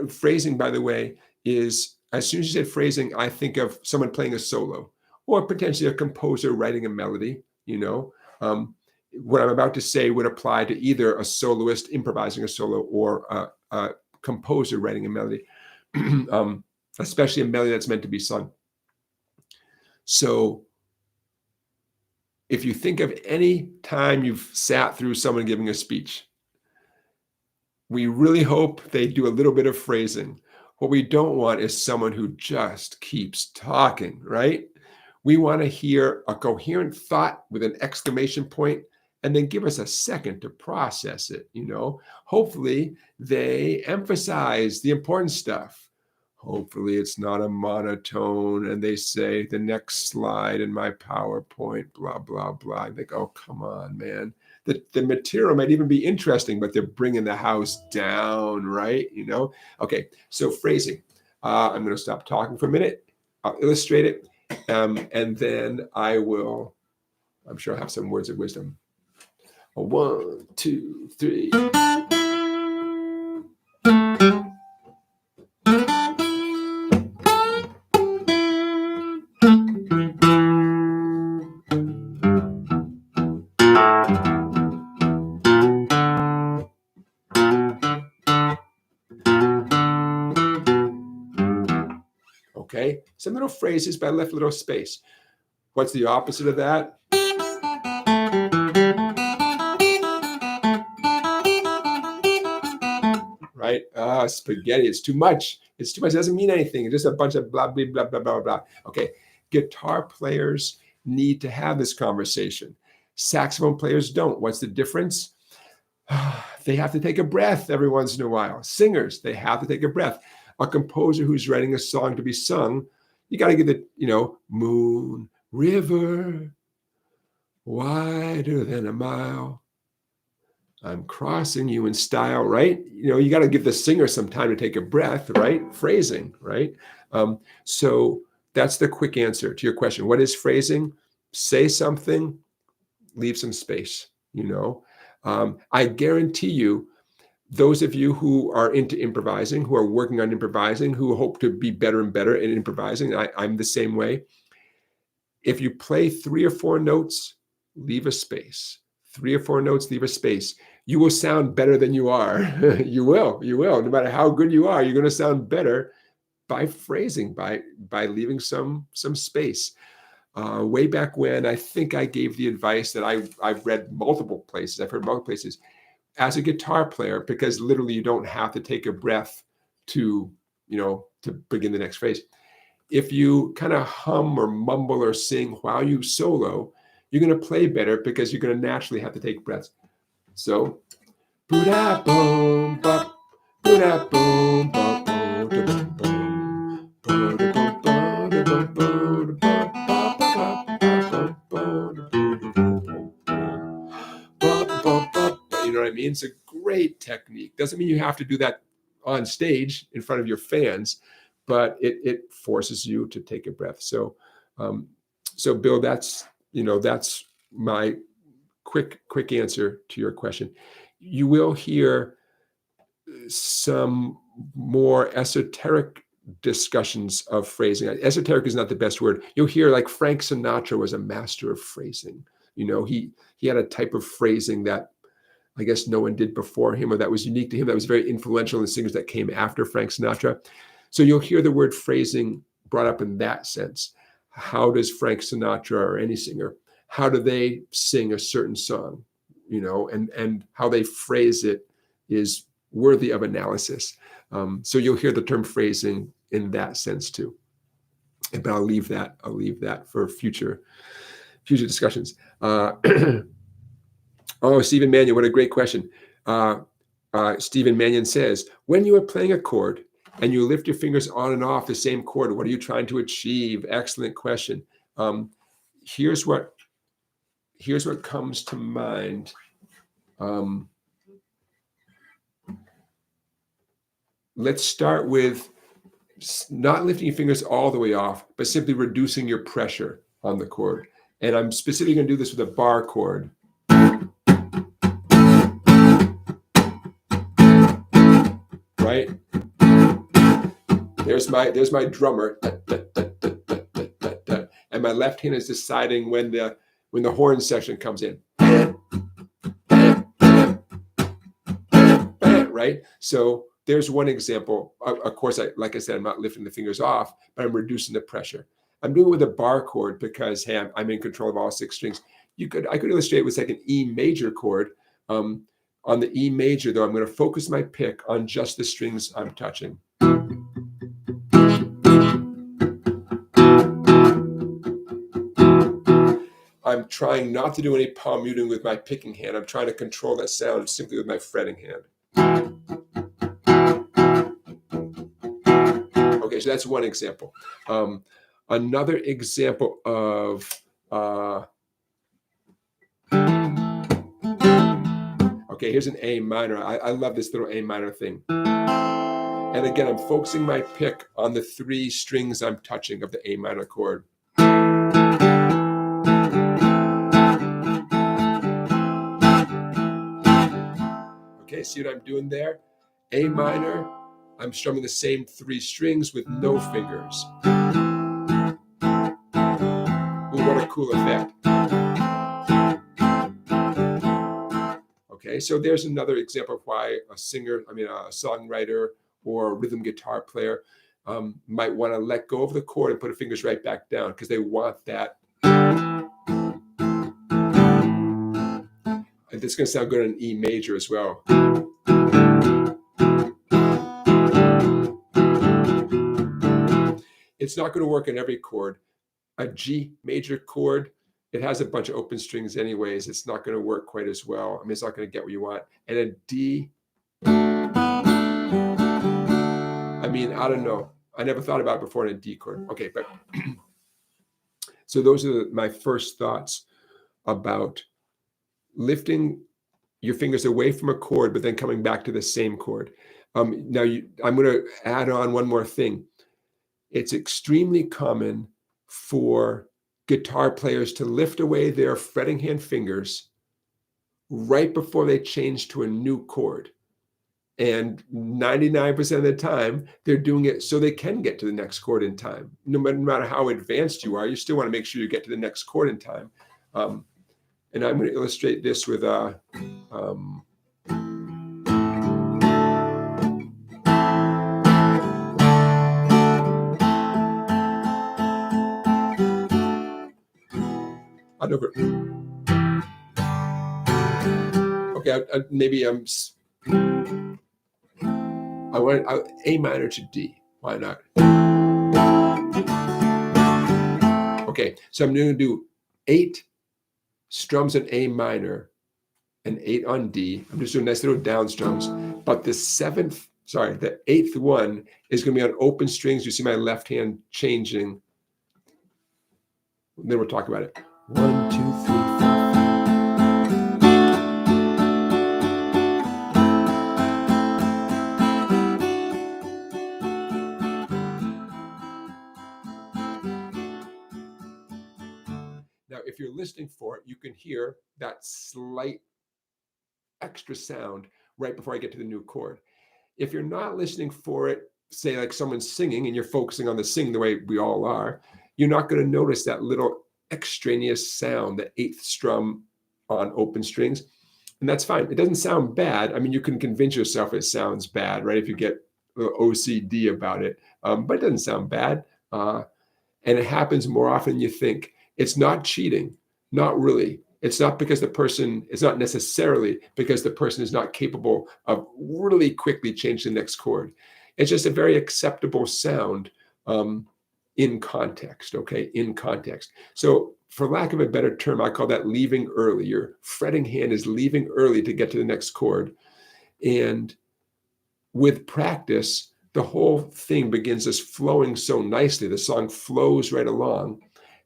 phrasing, by the way, is, as soon as you said phrasing, I think of someone playing a solo or potentially a composer writing a melody. What I'm about to say would apply to either a soloist improvising a solo or a composer writing a melody, especially a melody that's meant to be sung. So if you think of any time you've sat through someone giving a speech, we really hope they do a little bit of phrasing. What we don't want is someone who just keeps talking, right? We want to hear a coherent thought with an exclamation point and then give us a second to process it, Hopefully they emphasize the important stuff. Hopefully it's not a monotone and they say the next slide in my PowerPoint, blah, blah, blah. I think, oh, come on, man. The material might even be interesting, but they're bringing the house down, right? Okay, so phrasing. I'm going to stop talking for a minute. I'll illustrate it. And then I'm sure I'll have some words of wisdom. 1, 2, 3. Okay, some little phrases, but I left a little space. What's the opposite of that? Right? Spaghetti. It's too much. It's too much. It doesn't mean anything. It's just a bunch of blah, blah, blah, blah, blah, blah. Okay, guitar players need to have this conversation. Saxophone players don't. What's the difference? They have to take a breath every once in a while. Singers, they have to take a breath. A composer who's writing a song to be sung, you got to give it, moon, river, wider than a mile. I'm crossing you in style, right? You got to give the singer some time to take a breath, right? Phrasing, right? So that's the quick answer to your question. What is phrasing? Say something, leave some space, I guarantee you, those of you who are into improvising, who are working on improvising, who hope to be better and better at improvising, I'm the same way. If you play 3 or 4 notes, leave a space. 3 or 4 notes, leave a space. You will sound better than you are. You will. No matter how good you are, you're going to sound better by phrasing, by leaving some space. Way back when, I think I gave the advice that I've read multiple places. I've heard multiple places. As a guitar player, because literally you don't have to take a breath to begin the next phrase. If you kind of hum or mumble or sing while you solo, you're going to play better because you're going to naturally have to take breaths. So, boom, bop, boom, bop, you know what I mean? It's a great technique. Doesn't mean you have to do that on stage in front of your fans, but it forces you to take a breath. So Bill, that's my quick answer to your question. You will hear some more esoteric discussions of phrasing. Esoteric is not the best word. You'll hear like Frank Sinatra was a master of phrasing. He had a type of phrasing that I guess no one did before him, or that was unique to him, that was very influential in the singers that came after Frank Sinatra. So you'll hear the word phrasing brought up in that sense. How does Frank Sinatra or any singer, how do they sing a certain song? And how they phrase it is worthy of analysis. So you'll hear the term phrasing in that sense too. But I'll leave that for future discussions. Oh, Stephen Mannion, what a great question. Stephen Mannion says, when you are playing a chord, and you lift your fingers on and off the same chord. What are you trying to achieve? Excellent question. Here's what comes to mind. Let's start with not lifting your fingers all the way off, but simply reducing your pressure on the chord. And I'm specifically going to do this with a bar chord. Right? There's my drummer. And my left hand is deciding when the horn section comes in. Right? So there's one example. Of course, like I said, I'm not lifting the fingers off, but I'm reducing the pressure. I'm doing it with a bar chord because, hey, I'm in control of all 6 strings. I could illustrate it with like an E major chord. On the E major, though, I'm going to focus my pick on just the strings I'm touching. I'm trying not to do any palm muting with my picking hand. I'm trying to control that sound simply with my fretting hand. Okay, so that's one example. Another example of okay, here's an A minor. I love this little A minor thing. And again, I'm focusing my pick on the 3 strings I'm touching of the A minor chord. Okay, see what I'm doing there? A minor, I'm strumming the same 3 strings with no fingers. Ooh, what a cool effect. Okay, so there's another example of why a songwriter or a rhythm guitar player might want to let go of the chord and put the fingers right back down because they want that. And this is going to sound good in E major as well. It's not going to work in every chord. A G major chord, it has a bunch of open strings anyways. It's not going to work quite as well. I mean, it's not going to get what you want. And a D, I mean, I don't know. I never thought about it before in a D chord. Okay, but so those are my first thoughts about lifting your fingers away from a chord, but then coming back to the same chord. Now, I'm going to add on one more thing. It's extremely common for guitar players to lift away their fretting hand fingers right before they change to a new chord. And 99% of the time, they're doing it so they can get to the next chord in time. No matter how advanced you are, you still want to make sure you get to the next chord in time. And I'm going to illustrate this with a okay, maybe I want A minor to D. Why not? Okay, so I'm going to do 8 strums in A minor and 8 on D. I'm just doing nice little down strums. But the 8th one is going to be on open strings. You see my left hand changing. And then we'll talk about it. 1, 2, 3, 4. Now, if you're listening for it, you can hear that slight extra sound right before I get to the new chord. If you're not listening for it, say like someone's singing and you're focusing on the sing the way we all are, you're not going to notice that little extraneous sound, the 8th strum on open strings. And that's fine. It doesn't sound bad. I mean, you can convince yourself it sounds bad, right? If you get a little OCD about it, but it doesn't sound bad. And it happens more often than you think. It's not cheating, not really. It's not necessarily because the person is not capable of really quickly changing the next chord. It's just a very acceptable sound in context, okay? In context. So for lack of a better term, I call that leaving early. Your fretting hand is leaving early to get to the next chord. And with practice, the whole thing begins just flowing so nicely. The song flows right along,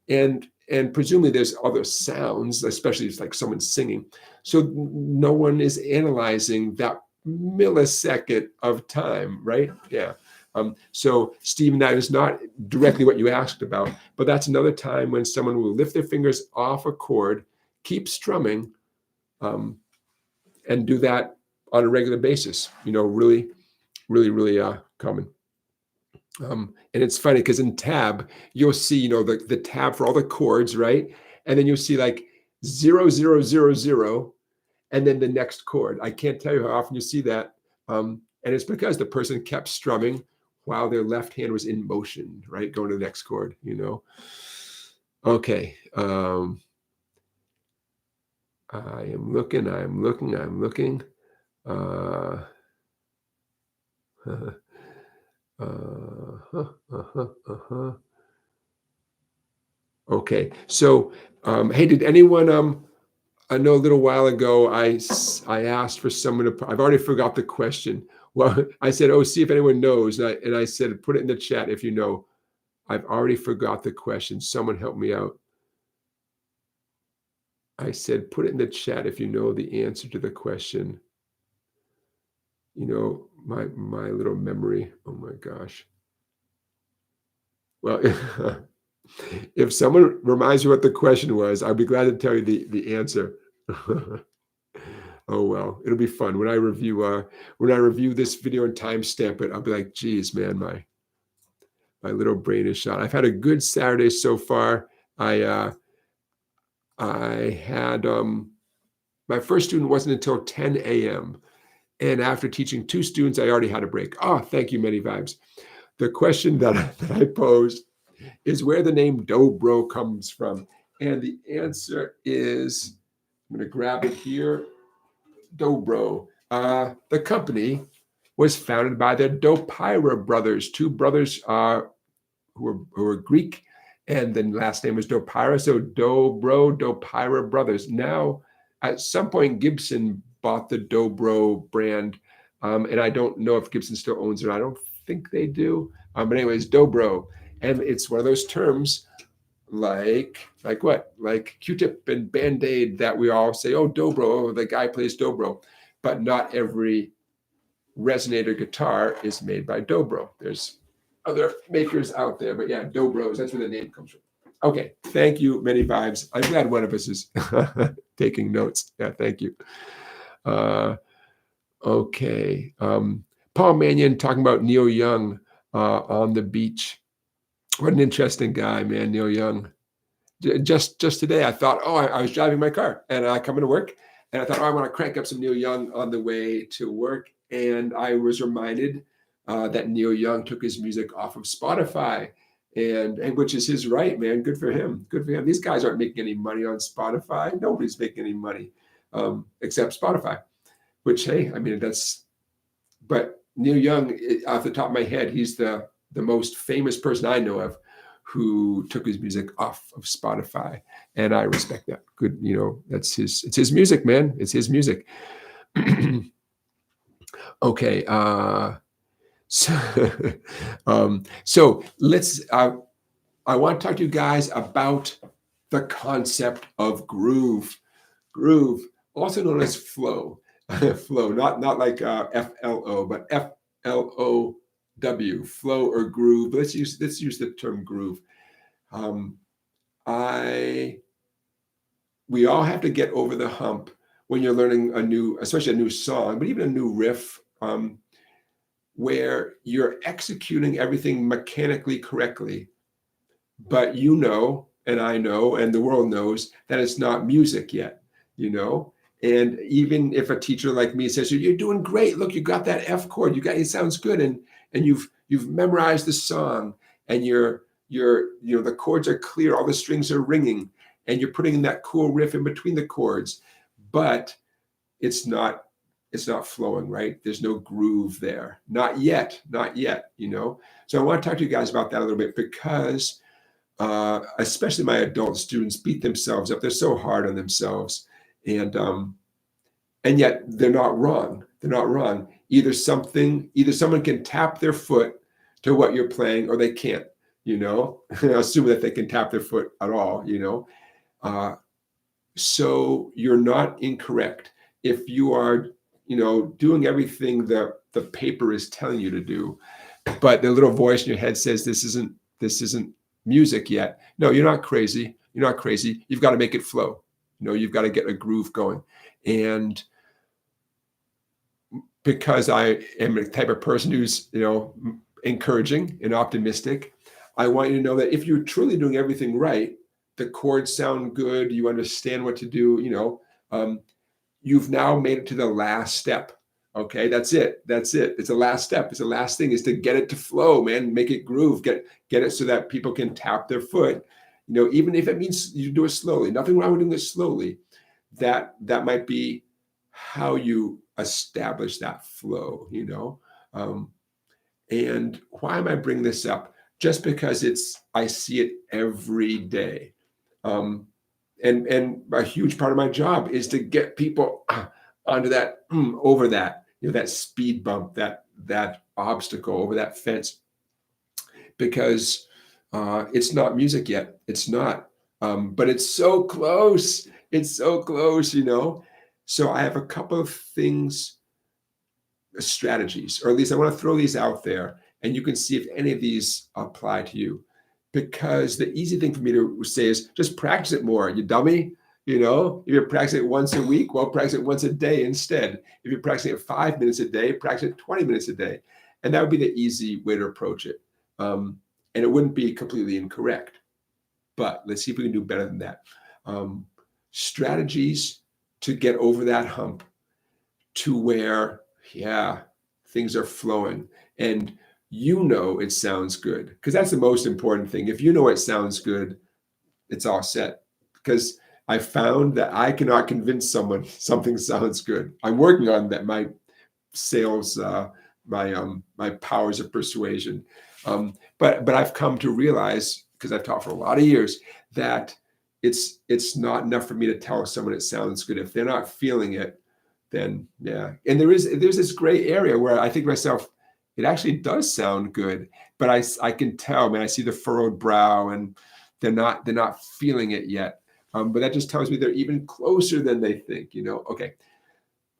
and presumably there's other sounds, especially if it's like someone singing. So no one is analyzing that millisecond of time, right? Yeah. So Stephen, that is not directly what you asked about, but that's another time when someone will lift their fingers off a chord, keep strumming, and do that on a regular basis. Really, really, really common. And it's funny because in tab, you'll see, the tab for all the chords, right? And then you'll see like 0, 0, 0, 0, and then the next chord. I can't tell you how often you see that. And it's because the person kept strumming while their left hand was in motion, right? Going to the next chord, Okay. I am looking. Okay. So, hey, did anyone, I know a little while ago, I asked for someone to, I've already forgot the question. Well, I said, oh, see if anyone knows. And I said, put it in the chat if you know. I've already forgot the question. Someone help me out. I said, put it in the chat if you know the answer to the question. My little memory. Oh my gosh. Well, if someone reminds you what the question was, I'll be glad to tell you the answer. Oh well, it'll be fun when I review this video and timestamp it. I'll be like, geez, man, my little brain is shot. I've had a good Saturday so far. I had my first student wasn't until 10 a.m. And after teaching 2 students, I already had a break. Oh, thank you, Many Vibes. The question that I posed is where the name Dobro comes from. And the answer is, I'm going to grab it here. Dobro. The company was founded by the Dopira brothers, 2 brothers who were Greek, and then last name was Dopira. So Dobro, Dopira brothers. Now, at some point, Gibson bought the Dobro brand, and I don't know if Gibson still owns it. I don't think they do. But anyways, Dobro, and it's one of those terms like what? Like Q-tip and Band-Aid that we all say, oh, Dobro, oh, the guy plays Dobro. But not every resonator guitar is made by Dobro. There's other makers out there, but yeah, Dobros, that's where the name comes from. Okay, thank you, Many Vibes. I'm glad one of us is taking notes. Yeah, thank you. Okay. Paul Mannion talking about Neil Young on the beach. What an interesting guy, man, Neil Young. Just today, I thought, I was driving my car and I come into work, and I thought, I want to crank up some Neil Young on the way to work. And I was reminded that Neil Young took his music off of Spotify, and which is his right, man. Good for him. Good for him. These guys aren't making any money on Spotify. Nobody's making any money except Spotify. Which, hey, I mean, but Neil Young, off the top of my head, he's the most famous person I know of who took his music off of Spotify, and I respect that. Good, it's his music, man. It's his music. Okay, so let's. I want to talk to you guys about the concept of groove, also known as flow. Flow, not like FLO, but FLOW, flow or groove. Let's use the term groove. We all have to get over the hump when you're learning especially a new song, but even a new riff, where you're executing everything mechanically correctly, but and I know, and the world knows that it's not music yet, And even if a teacher like me says, you're doing great, look, you got that F chord, it sounds good. And you've memorized the song, and the chords are clear, all the strings are ringing, and you're putting in that cool riff in between the chords, but it's not flowing, right? There's no groove there. Not yet. So I want to talk to you guys about that a little bit, because especially my adult students beat themselves up. They're so hard on themselves. And yet they're not wrong. either someone can tap their foot to what you're playing, or they can't, assuming that they can tap their foot at all, so you're not incorrect. If you are, doing everything the paper is telling you to do, but the little voice in your head says this isn't music yet. No, you're not crazy. You're not crazy. You've got to make it flow. You've got to get a groove going. And because I am the type of person who's, encouraging and optimistic, I want you to know that if you're truly doing everything right, the chords sound good, you understand what to do, you've now made it to the last step. Okay, that's it. It's the last step. It's the last thing, is to get it to flow, man. Make it groove. Get it so that people can tap their foot. Even if it means you do it slowly. Nothing wrong with doing it slowly. That might be how you establish that flow. And why am I bringing this up? Just because I see it every day. And a huge part of my job is to get people onto that, over that, that speed bump, that obstacle, over that fence, because it's not music yet. It's not, but it's so close. It's so close, So I have a couple of things, strategies, or at least I want to throw these out there, and you can see if any of these apply to you. Because the easy thing for me to say is just practice it more, you dummy. If you're practicing it once a week, well, practice it once a day instead. If you're practicing it 5 minutes a day, practice it 20 minutes a day. And that would be the easy way to approach it. And it wouldn't be completely incorrect. But let's see if we can do better than that. Strategies to get over that hump to where, things are flowing. And it sounds good, because that's the most important thing. If it sounds good, it's all set. Because I found that I cannot convince someone something sounds good. I'm working on that. My sales, my powers of persuasion. But I've come to realize, because I've taught for a lot of years, that it's not enough for me to tell someone it sounds good. If they're not feeling it, then And there's this gray area where I think to myself, it actually does sound good, but I can tell, man. I see the furrowed brow, and they're not feeling it yet. But that just tells me they're even closer than they think. Okay,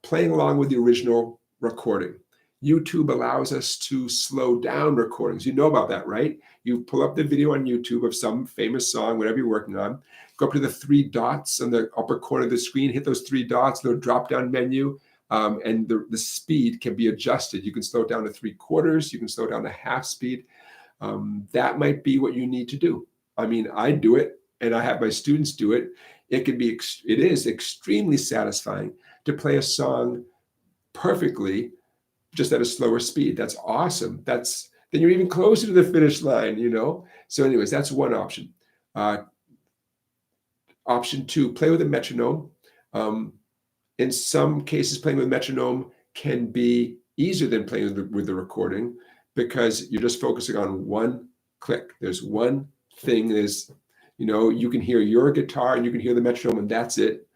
playing along with the original recording. YouTube allows us to slow down recordings. You know about that, right? You pull up the video on YouTube of some famous song, whatever you're working on. Go up to the 3 dots on the upper corner of the screen. Hit those 3 dots. Little drop-down menu. And the speed can be adjusted. You can slow it down to 3/4. You can slow it down to half speed. That might be what you need to do. I mean, I do it, and I have my students do it. It is extremely satisfying to play a song perfectly, just at a slower speed. That's awesome. Then you're even closer to the finish line, So anyways, that's one option. Option 2, play with a metronome. In some cases, playing with metronome can be easier than playing with the recording, because you're just focusing on one click. There's one thing. You can hear your guitar and you can hear the metronome, and that's it.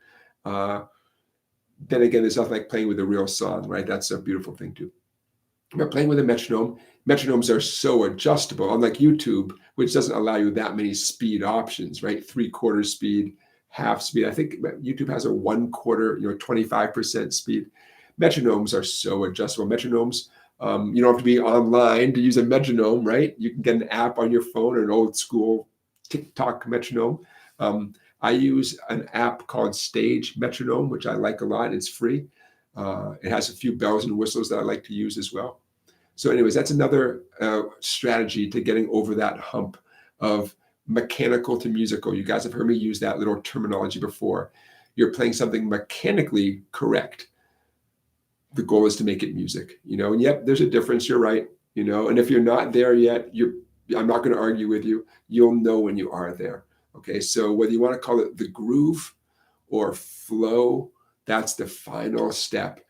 Then again, there's nothing like playing with a real song, right? That's a beautiful thing too. But playing with a metronome, metronomes are so adjustable, unlike YouTube, which doesn't allow you that many speed options, right? 3/4 speed, half speed. I think YouTube has a 1/4, 25% speed. Metronomes are so adjustable. Metronomes, you don't have to be online to use a metronome, right? You can get an app on your phone, or an old school TikTok metronome. I use an app called Stage Metronome, which I like a lot. It's free. It has a few bells and whistles that I like to use as well. So anyways, that's another strategy to getting over that hump of mechanical to musical. You guys have heard me use that little terminology before. You're playing something mechanically correct. The goal is to make it music, and yep, there's a difference. You're right, and if you're not there yet, I'm not going to argue with you. You'll know when you are there. Okay, so whether you want to call it the groove or flow, that's the final step.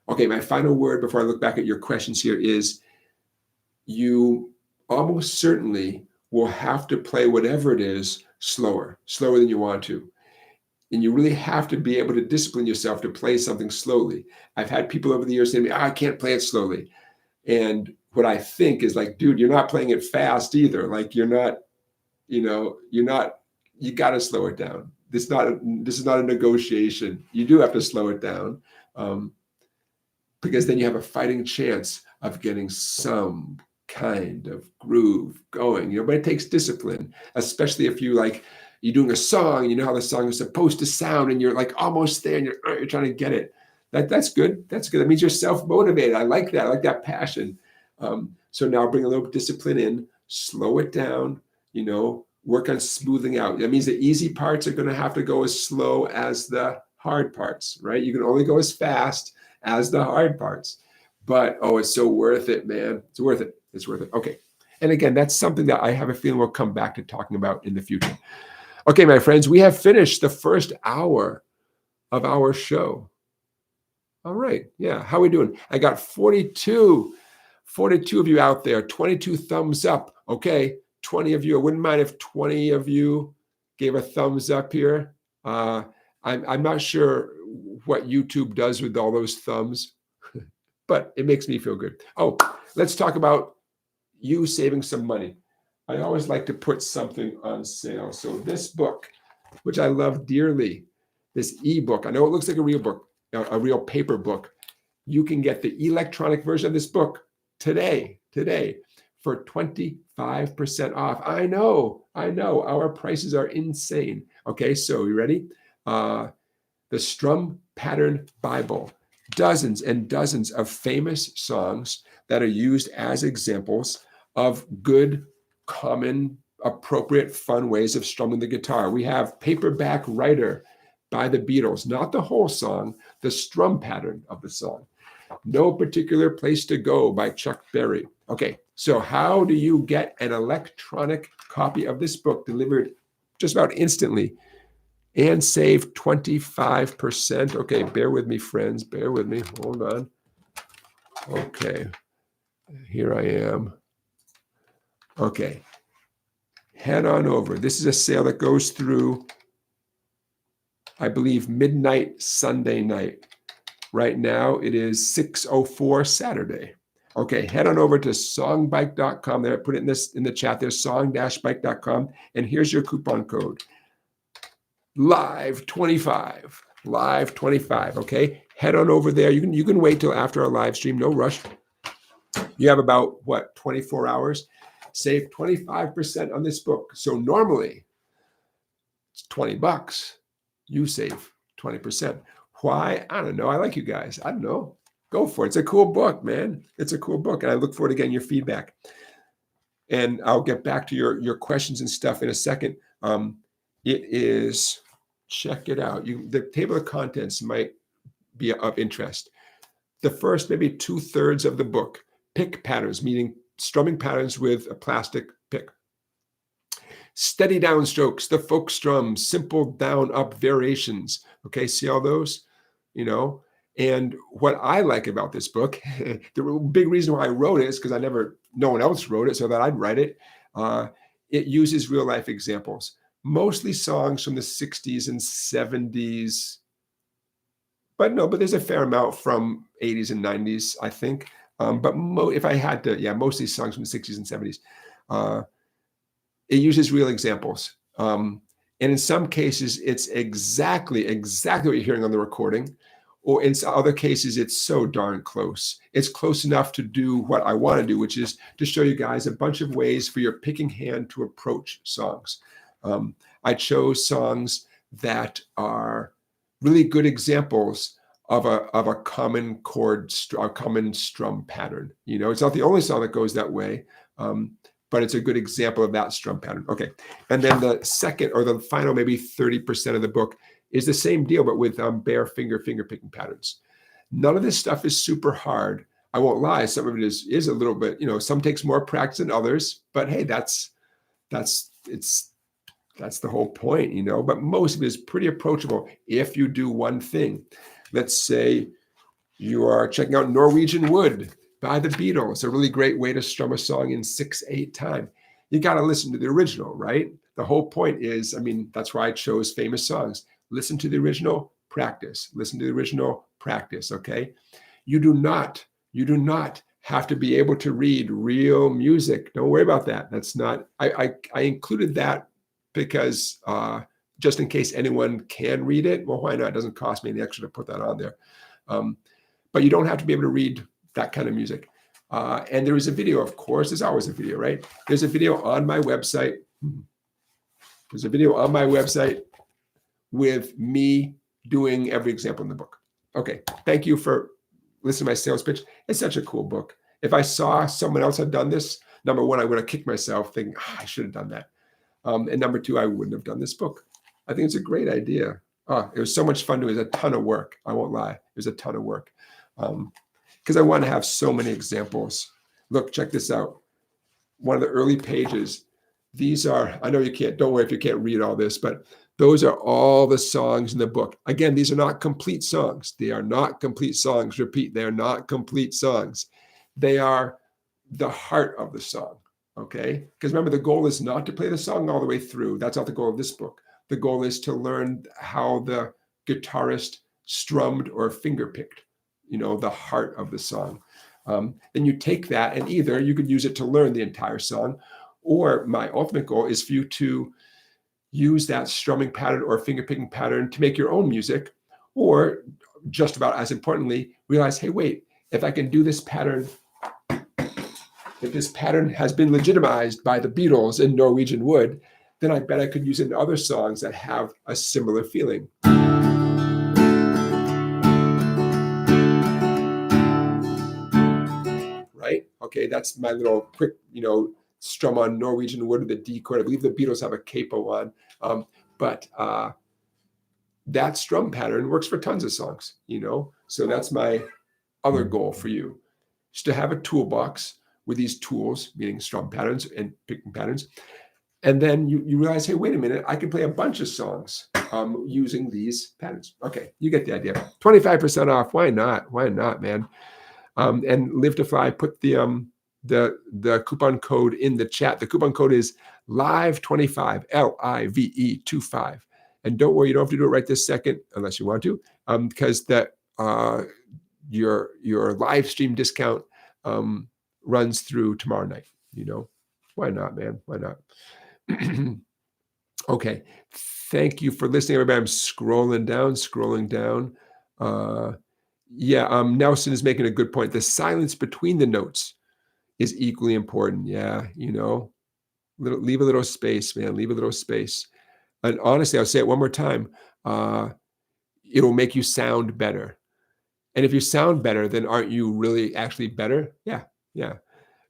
Okay, my final word before I look back at your questions here is, you almost certainly will have to play whatever it is slower than you want to. And you really have to be able to discipline yourself to play something slowly. I've had people over the years say to me, I can't play it slowly. And what I think is like, dude, you're not playing it fast either. Like you're not, you got to slow it down. This is not a negotiation. You do have to slow it down, because then you have a fighting chance of getting some kind of groove going, but it takes discipline, especially if you're doing a song, you know how the song is supposed to sound and you're like almost there and you're trying to get it. That's good. That's good. That means you're self-motivated. I like that. I like that passion. So now bring a little discipline in, slow it down, work on smoothing out. That means the easy parts are going to have to go as slow as the hard parts, right? You can only go as fast as the hard parts. But, it's so worth it, man. It's worth it. It's worth it. Okay. And again, that's something that I have a feeling we'll come back to talking about in the future. Okay, my friends, we have finished the first hour of our show. All right. Yeah. How are we doing? I got 42 of you out there, 22 thumbs up. Okay. 20 of you. I wouldn't mind if 20 of you gave a thumbs up here. I'm not sure what YouTube does with all those thumbs, but it makes me feel good. Oh, let's talk about you saving some money. I always like to put something on sale. So this book, which I love dearly, this ebook, I know it looks like a real book, a real paper book. You can get the electronic version of this book today for 25% off. I know, our prices are insane. Okay, so you ready? The Strum Pattern Bible, dozens and dozens of famous songs that are used as examples of good, common, appropriate, fun ways of strumming the guitar. We have Paperback Writer by the Beatles, not the whole song, the strum pattern of the song. No Particular Place to Go by Chuck Berry. Okay, so how do you get an electronic copy of this book delivered just about instantly and save 25%? Okay, bear with me, friends. Bear with me. Hold on. Okay, here I am. Okay, head on over. This is a sale that goes through, I believe, midnight Sunday night. Right now, it is 6:04 Saturday. Okay, head on over to songbike.com. There, put it in the chat there, song-bike.com, and here's your coupon code. Live25. Live25. Okay, head on over there. You can wait till after our live stream. No rush. You have about 24 hours. Save 25% on this book. So normally it's $20. You save 20%. Why? I don't know. I like you guys. I don't know. Go for it. It's a cool book, man. It's a cool book. And I look forward to getting your feedback. And I'll get back to your questions and stuff in a second. It is, check it out. The table of contents might be of interest. The first maybe 2/3 of the book, pick patterns, meaning strumming patterns with a plastic pick. Steady downstrokes, the folk strum, simple down-up variations. Okay, see all those? And what I like about this book, the big reason why I wrote it is because no one else wrote it, so that I'd write it. It uses real-life examples, mostly songs from the 60s and 70s. But there's a fair amount from 80s and 90s, I think. But if I had to, mostly songs from the 60s and 70s. It uses real examples. And in some cases, it's exactly what you're hearing on the recording. Or in other cases, it's so darn close. It's close enough to do what I want to do, which is to show you guys a bunch of ways for your picking hand to approach songs. I chose songs that are really good examples of a common chord, a common strum pattern. It's not the only song that goes that way, but it's a good example of that strum pattern. Okay, and then the second or the final maybe 30% of the book is the same deal, but with bare finger picking patterns. None of this stuff is super hard. I won't lie. Some of it is a little bit, some takes more practice than others, but hey, that's the whole point, but most of it is pretty approachable if you do one thing. Let's say you are checking out Norwegian Wood by the Beatles, a really great way to strum a song in 6/8 time. You got to listen to the original, right? The whole point is, that's why I chose famous songs. Listen to the original, practice. Listen to the original, practice, okay? You do not have to be able to read real music. Don't worry about that. That's not, I included that because just in case anyone can read it, well, why not? It doesn't cost me any extra to put that on there. But you don't have to be able to read that kind of music. And there is a video, of course, there's always a video, right? There's a video on my website. There's a video on my website with me doing every example in the book. Okay, thank you for listening to my sales pitch. It's such a cool book. If I saw someone else had done this, number one, I would have kicked myself thinking, I should have done that. And number two, I wouldn't have done this book. I think it's a great idea. It was so much fun. It was a ton of work. I won't lie. It was a ton of work. Because I want to have so many examples. Look, check this out. One of the early pages. These are, I know you can't, don't worry if you can't read all this, but those are all the songs in the book. Again, these are not complete songs. They are not complete songs. Repeat, they are not complete songs. They are the heart of the song, okay? Because remember, the goal is not to play the song all the way through. That's not the goal of this book. The goal is to learn how the guitarist strummed or finger-picked, the heart of the song. Then you take that and either you could use it to learn the entire song, or my ultimate goal is for you to use that strumming pattern or finger-picking pattern to make your own music, or just about as importantly, realize, hey, wait, if I can do this pattern, if this pattern has been legitimized by the Beatles in Norwegian Wood, then I bet I could use it in other songs that have a similar feeling. Right? Okay, that's my little quick, strum on Norwegian Wood with the D chord. I believe the Beatles have a capo on. But that strum pattern works for tons of songs, So that's my other goal for you, is to have a toolbox with these tools, meaning strum patterns and picking patterns. And then you realize, hey, wait a minute, I can play a bunch of songs using these patterns. Okay, you get the idea. 25% off. Why not? Why not, man? And Live to Fly, put the coupon code in the chat. The coupon code is LIVE25, LIVE 25. And don't worry, you don't have to do it right this second unless you want to, because your live stream discount runs through tomorrow night. Why not, man? Why not? Okay. Thank you for listening, everybody. I'm scrolling down. Nelson is making a good point. The silence between the notes is equally important. Yeah, leave a little space, man. Leave a little space. And honestly, I'll say it one more time. It'll make you sound better. And if you sound better, then aren't you really actually better? Yeah.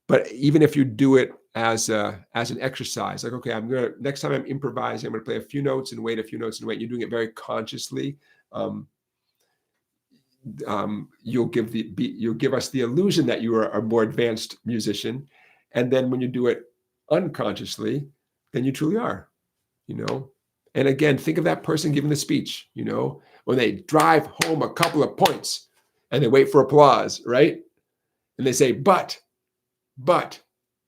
But even if you do it as an exercise, like, okay, next time I'm improvising, I'm gonna play a few notes and wait, you're doing it very consciously. You'll give us the illusion that you are a more advanced musician. And then when you do it unconsciously, then you truly are, And again, think of that person giving the speech, when they drive home a couple of points and they wait for applause, right? And they say, but,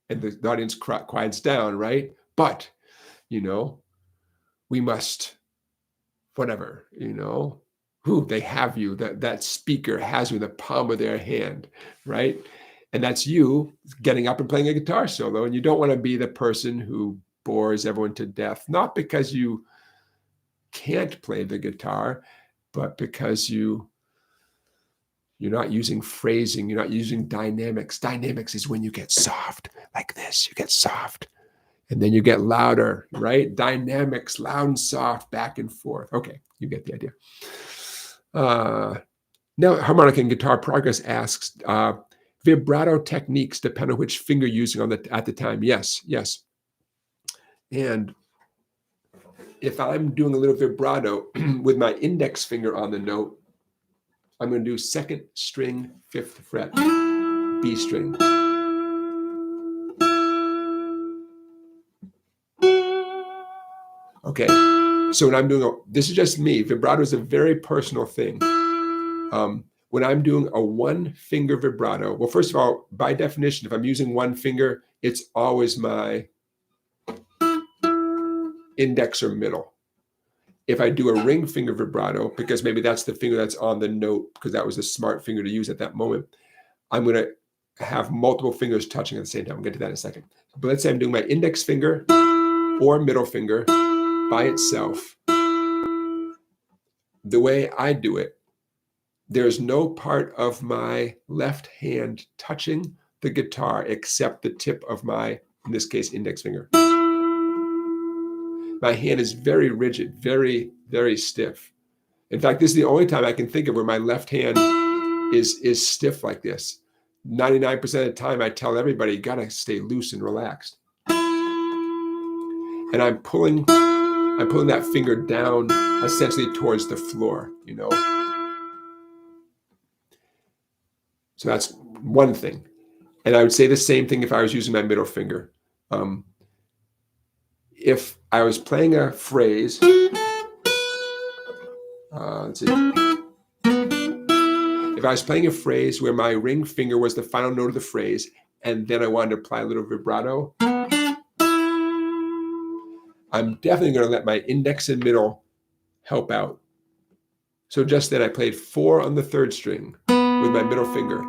and the audience quiets down, right? But, we must, whatever, they have you, that speaker has you in the palm of their hand, right? And that's you getting up and playing a guitar solo. And you don't want to be the person who bores everyone to death, not because you can't play the guitar, but because you're not using phrasing, you're not using dynamics. Dynamics is when you get soft, like this, you get soft. And then you get louder, right? Dynamics, loud and soft, back and forth. Okay, you get the idea. Now, Harmonica and Guitar Progress asks, vibrato techniques depend on which finger you're using at the time. Yes. And if I'm doing a little vibrato with my index finger on the note, I'm going to do second string, 5th fret, B string. Okay, so when I'm doing this is just me. Vibrato is a very personal thing. When I'm doing a one finger vibrato, well, first of all, by definition, if I'm using one finger, it's always my index or middle. If I do a ring finger vibrato, because maybe that's the finger that's on the note, because that was a smart finger to use at that moment, I'm going to have multiple fingers touching at the same time. I'll get to that in a second. But let's say I'm doing my index finger or middle finger by itself. The way I do it, there's no part of my left hand touching the guitar except the tip of my, in this case, index finger. My hand is very rigid, very, very stiff. In fact, this is the only time I can think of where my left hand is stiff like this. 99% of the time, I tell everybody, you gotta stay loose and relaxed. And I'm pulling that finger down essentially towards the floor, you know. So that's one thing. And I would say the same thing if I was using my middle finger. If I was playing a phrase, let's see. If I was playing a phrase where my ring finger was the final note of the phrase, and then I wanted to apply a little vibrato, I'm definitely going to let my index and middle help out. So just then I played 4 on the 3rd string with my middle finger,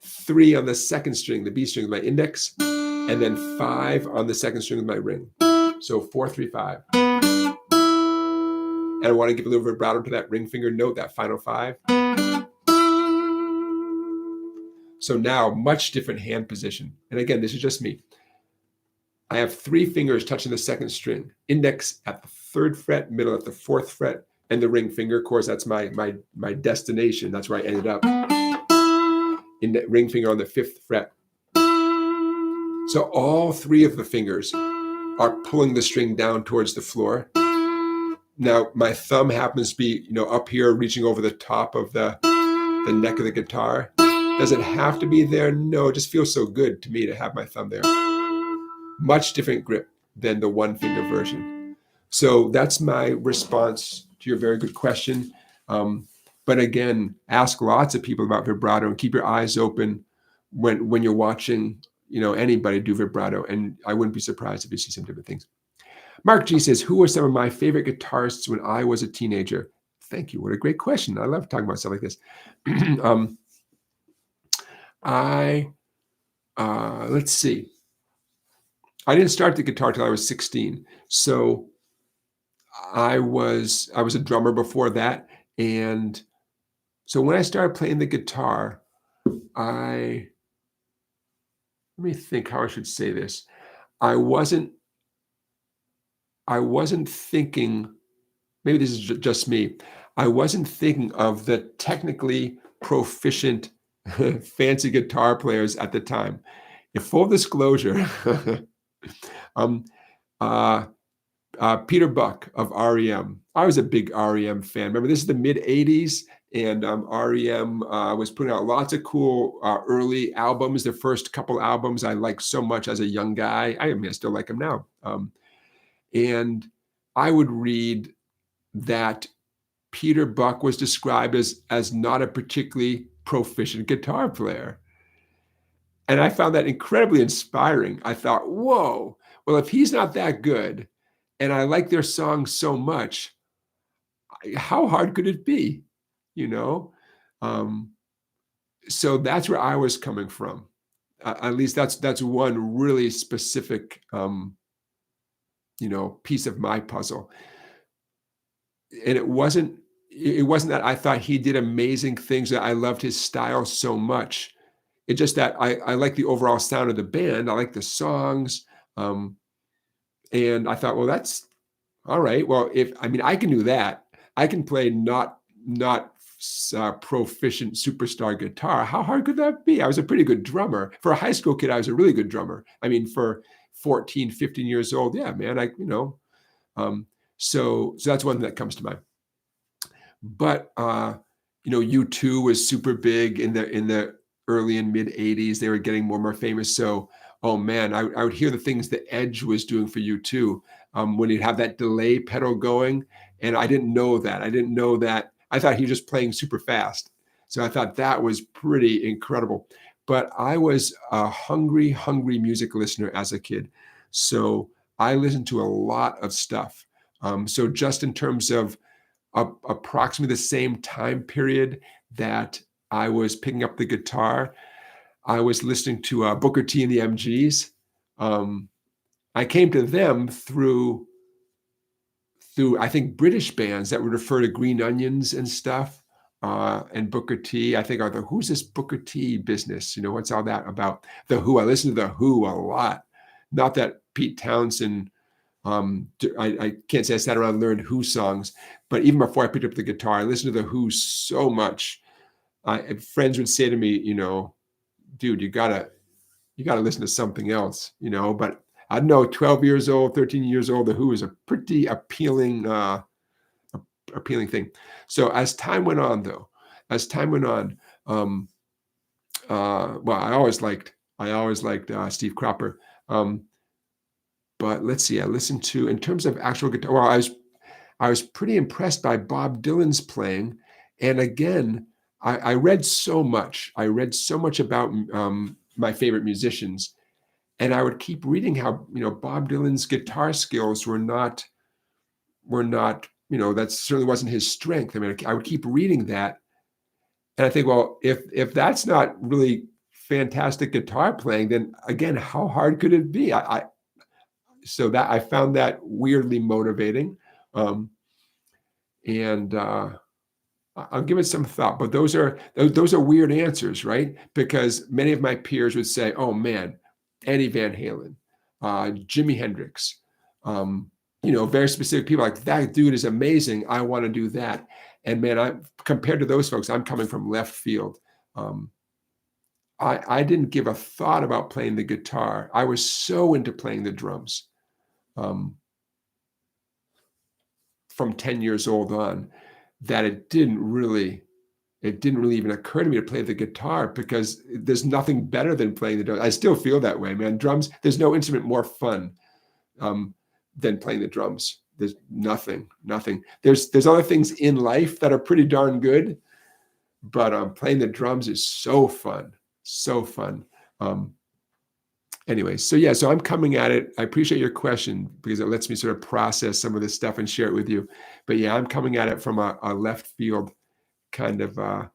3 on the 2nd string, the B string with my index, and then 5 on the 2nd string with my ring. So 4, 3, 5. And I want to give a little vibrato to that ring finger note, that final 5. So now, much different hand position. And again, this is just me. I have 3 fingers touching the 2nd string, index at the 3rd fret, middle at the 4th fret, and the ring finger. Of course, that's my destination. That's where I ended up. In the ring finger on the 5th fret. So all 3 of the fingers are pulling the string down towards the floor. Now, my thumb happens to be, up here, reaching over the top of the neck of the guitar. Does it have to be there? No, it just feels so good to me to have my thumb there. Much different grip than the 1-finger version. So that's my response to your very good question. But again, ask lots of people about vibrato and keep your eyes open when you're watching, anybody do vibrato. And I wouldn't be surprised if you see some different things. Mark G says, who were some of my favorite guitarists when I was a teenager? Thank you. What a great question. I love talking about stuff like this. Let's see. I didn't start the guitar till I was 16. So I was a drummer before that. And so when I started playing the guitar, let me think how I should say this. I wasn't thinking, maybe this is just me. I wasn't thinking of the technically proficient fancy guitar players at the time. In full disclosure, Peter Buck of REM. I was a big REM fan. Remember, this is the mid 80s, and REM was putting out lots of cool early albums. The first couple albums I liked so much as a young guy. I still like them now. And I would read that Peter Buck was described as not a particularly proficient guitar player. And I found that incredibly inspiring. I thought, whoa, well, if he's not that good, and I like their songs so much, how hard could it be? So that's where I was coming from. At least that's one really specific, piece of my puzzle. And it wasn't that I thought he did amazing things, that I loved his style so much. It's just that I like the overall sound of the band. I like the songs. And I thought, well, that's all right. Well, I can do that. I can play not proficient superstar guitar. How hard could that be? I was a pretty good drummer. For a high school kid, I was a really good drummer. For 14, 15 years old, yeah, man, so that's one that comes to mind. But U2 was super big in the early and mid 80s. They were getting more and more famous. So, oh man, I would hear the things that Edge was doing for U2 when he'd have that delay pedal going. And I didn't know that. I thought he was just playing super fast. So I thought that was pretty incredible. But I was a hungry music listener as a kid. So I listened to a lot of stuff. So just in terms of approximately the same time period that I was picking up the guitar, I was listening to Booker T and the MGs. I came to them through I think British bands that would refer to Green Onions and stuff, and Booker T. I think who's this Booker T business? What's all that about? The Who. I listen to the Who a lot. Not that Pete Townsend. I can't say I sat around and learned Who songs, but even before I picked up the guitar, I listened to the Who so much. Friends would say to me, dude, you gotta listen to something else, But I don't know, 12 years old, 13 years old, the Who is a pretty appealing thing. So as time went on, well, I always liked Steve Cropper. But let's see, I listened to, in terms of actual guitar, well, I was pretty impressed by Bob Dylan's playing. And again, I read so much. I read so much about my favorite musicians. And I would keep reading how, Bob Dylan's guitar skills were not, that certainly wasn't his strength. I mean, I would keep reading that. And I think, well, if that's not really fantastic guitar playing, then again, how hard could it be? So that I found that weirdly motivating. And I'll give it some thought, but those are weird answers, right? Because many of my peers would say, oh man, Eddie Van Halen, Jimi Hendrix, very specific people, like, that dude is amazing, I want to do that. And man, compared to those folks, I'm coming from left field. I didn't give a thought about playing the guitar. I was so into playing the drums from 10 years old on, that it didn't really even occur to me to play the guitar, because there's nothing better than playing the drums. I still feel that way, man. Drums, there's no instrument more fun than playing the drums. There's nothing. There's other things in life that are pretty darn good, but playing the drums is so fun. Anyway, so I'm coming at it. I appreciate your question, because it lets me sort of process some of this stuff and share it with you. But yeah, I'm coming at it from a left field kind of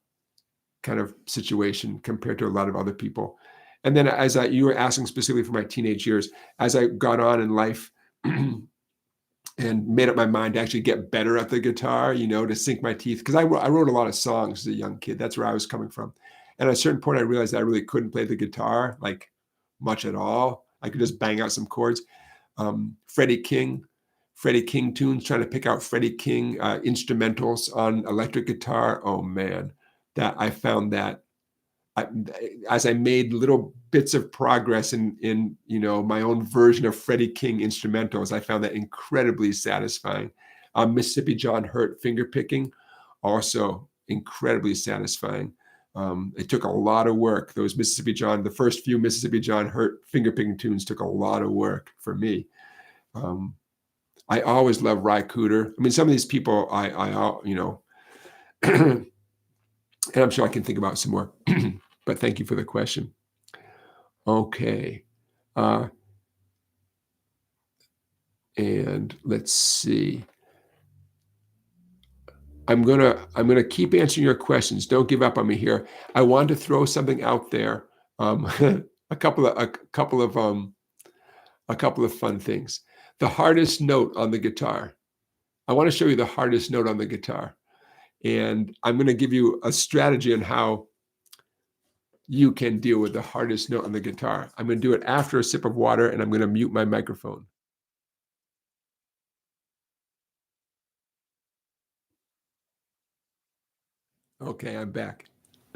situation compared to a lot of other people. And then you were asking specifically for my teenage years, as I got on in life and made up my mind to actually get better at the guitar, to sink my teeth. Because I wrote a lot of songs as a young kid. That's where I was coming from. And at a certain point, I realized that I really couldn't play the guitar like much at all. I could just bang out some chords. Freddie King tunes, trying to pick out Freddie King instrumentals on electric guitar. Oh man, that I found that as I made little bits of progress in my own version of Freddie King instrumentals, I found that incredibly satisfying. Mississippi John Hurt finger picking, also incredibly satisfying. It took a lot of work. The first few Mississippi John Hurt finger picking tunes took a lot of work for me. I always love Ry Cooder. I mean, some of these people, and I'm sure I can think about some more, but thank you for the question. Okay. And let's see. I'm gonna keep answering your questions. Don't give up on me here. I want to throw something out there. A couple of fun things. The hardest note on the guitar. I want to show you the hardest note on the guitar, and I'm going to give you a strategy on how you can deal with the hardest note on the guitar. I'm going to do it after a sip of water, and I'm going to mute my microphone. Okay, I'm back.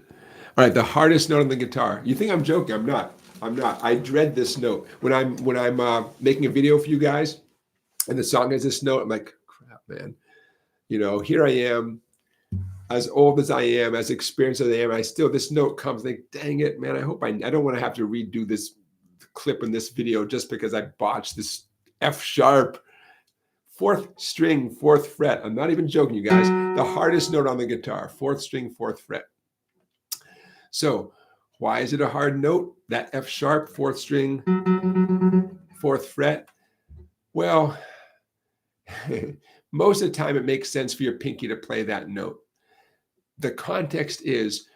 All right, the hardest note on the guitar. You think I'm joking? I'm not. I dread this note. When I'm making a video for you guys, and the song has this note, I'm like, crap, man. Here I am, as old as I am, as experienced as I am, this note comes, like, dang it, man, I don't want to have to redo this clip in this video just because I botched this F sharp, 4th string, 4th fret. I'm not even joking, you guys. The hardest note on the guitar, 4th string, 4th fret. So why is it a hard note? That F sharp, 4th string, 4th fret. Well, Most of the time, it makes sense for your pinky to play that note. The context is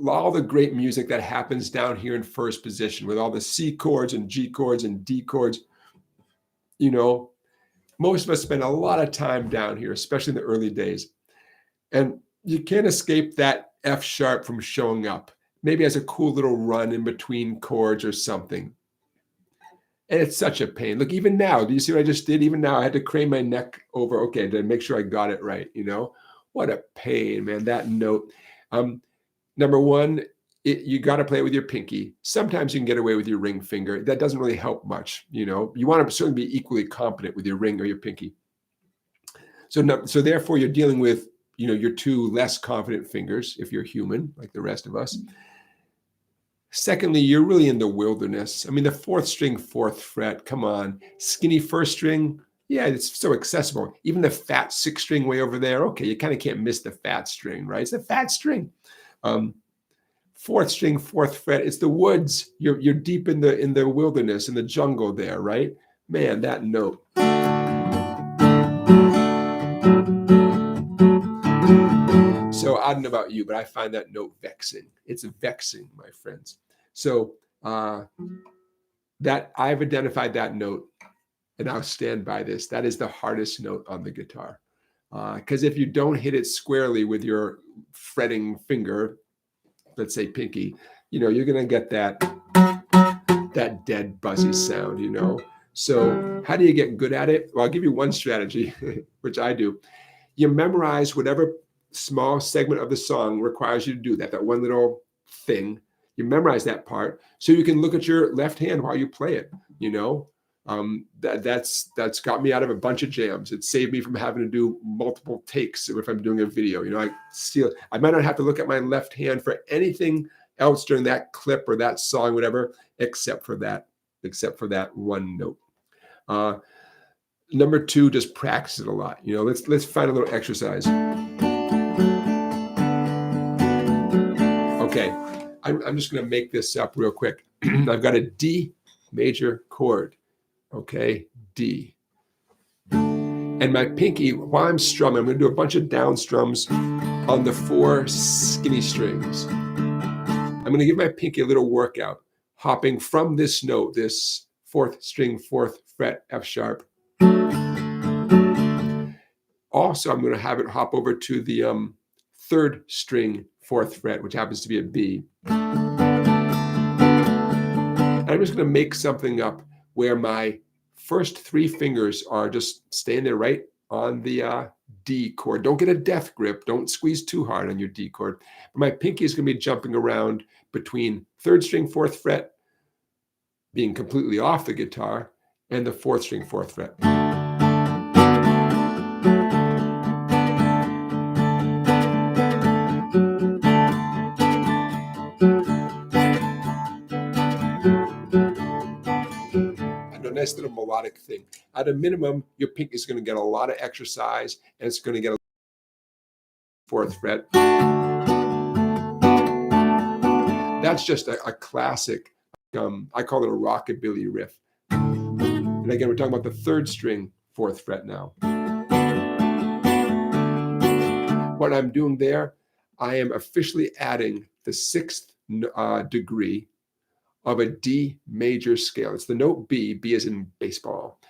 all the great music that happens down here in first position with all the C chords and G chords and D chords. You know, most of us spend a lot of time down here, especially in the early days. And you can't escape that F sharp from showing up, maybe as a cool little run in between chords or something. And it's such a pain. Look, even now, do you see what I just did? Even now, I had to crane my neck over, okay, to make sure I got it right, you know? What a pain, man, that note. Number one, you got to play it with your pinky. Sometimes you can get away with your ring finger. That doesn't really help much, you know? You want to certainly be equally competent with your ring or your pinky. So therefore, you're dealing with, you know, your two less confident fingers, if you're human, like the rest of us. Secondly, you're really in the wilderness. I mean, the fourth string, fourth fret, come on. Skinny first string, yeah, it's so accessible. Even the fat sixth string way over there, okay, you kind of can't miss the fat string, right? It's the fat string. Fourth string, fourth fret, it's the woods. You're deep in the wilderness, in the jungle there, right? Man, that note. So I don't know about you, but I find that note vexing. It's vexing, my friends. So that I've identified that note, and I'll stand by this. That is the hardest note on the guitar. Because if you don't hit it squarely with your fretting finger, let's say pinky, you know, you're gonna get that dead buzzy sound, you know. So how do you get good at it? Well, I'll give you one strategy, which I do. You memorize whatever small segment of the song requires you to do that one little thing. You memorize that part so you can look at your left hand while you play it, you know. That's got me out of a bunch of jams. It saved me from having to do multiple takes if I'm doing a video. You know, I might not have to look at my left hand for anything else during that clip or that song, whatever, except for that one note. Number two, just practice it a lot. You know, let's find a little exercise. Okay, I'm just going to make this up real quick. I've got a D major chord. Okay, D. And my pinky, while I'm strumming, I'm going to do a bunch of down strums on the four skinny strings. I'm going to give my pinky a little workout, hopping from this note, this fourth string, fourth fret, F sharp. Also, I'm going to have it hop over to the third string, fourth fret, which happens to be a B. And I'm just going to make something up where my first three fingers are just staying there right on the D chord. Don't get a death grip. Don't squeeze too hard on your D chord. But my pinky is going to be jumping around between third string, fourth fret, being completely off the guitar, and the fourth string, fourth fret. Nice little melodic thing. At a minimum, your pinky is going to get a lot of exercise, and it's going to get a fourth fret. That's just a classic. I call it a rockabilly riff. And again, we're talking about the third string, fourth fret now. What I'm doing there, I am officially adding the sixth degree of a D major scale. It's the note B, B as in baseball,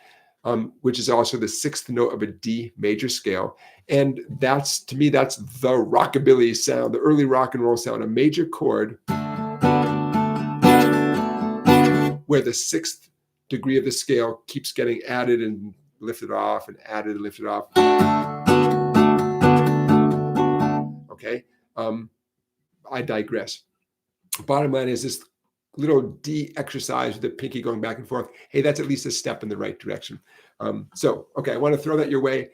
which is also the sixth note of a D major scale. And that's, to me, that's the rockabilly sound, the early rock and roll sound, a major chord where the sixth degree of the scale keeps getting added and lifted off and added and lifted off. Okay, I digress. Bottom line is this little D exercise with the pinky going back and forth. Hey, that's at least a step in the right direction. Okay, I want to throw that your way.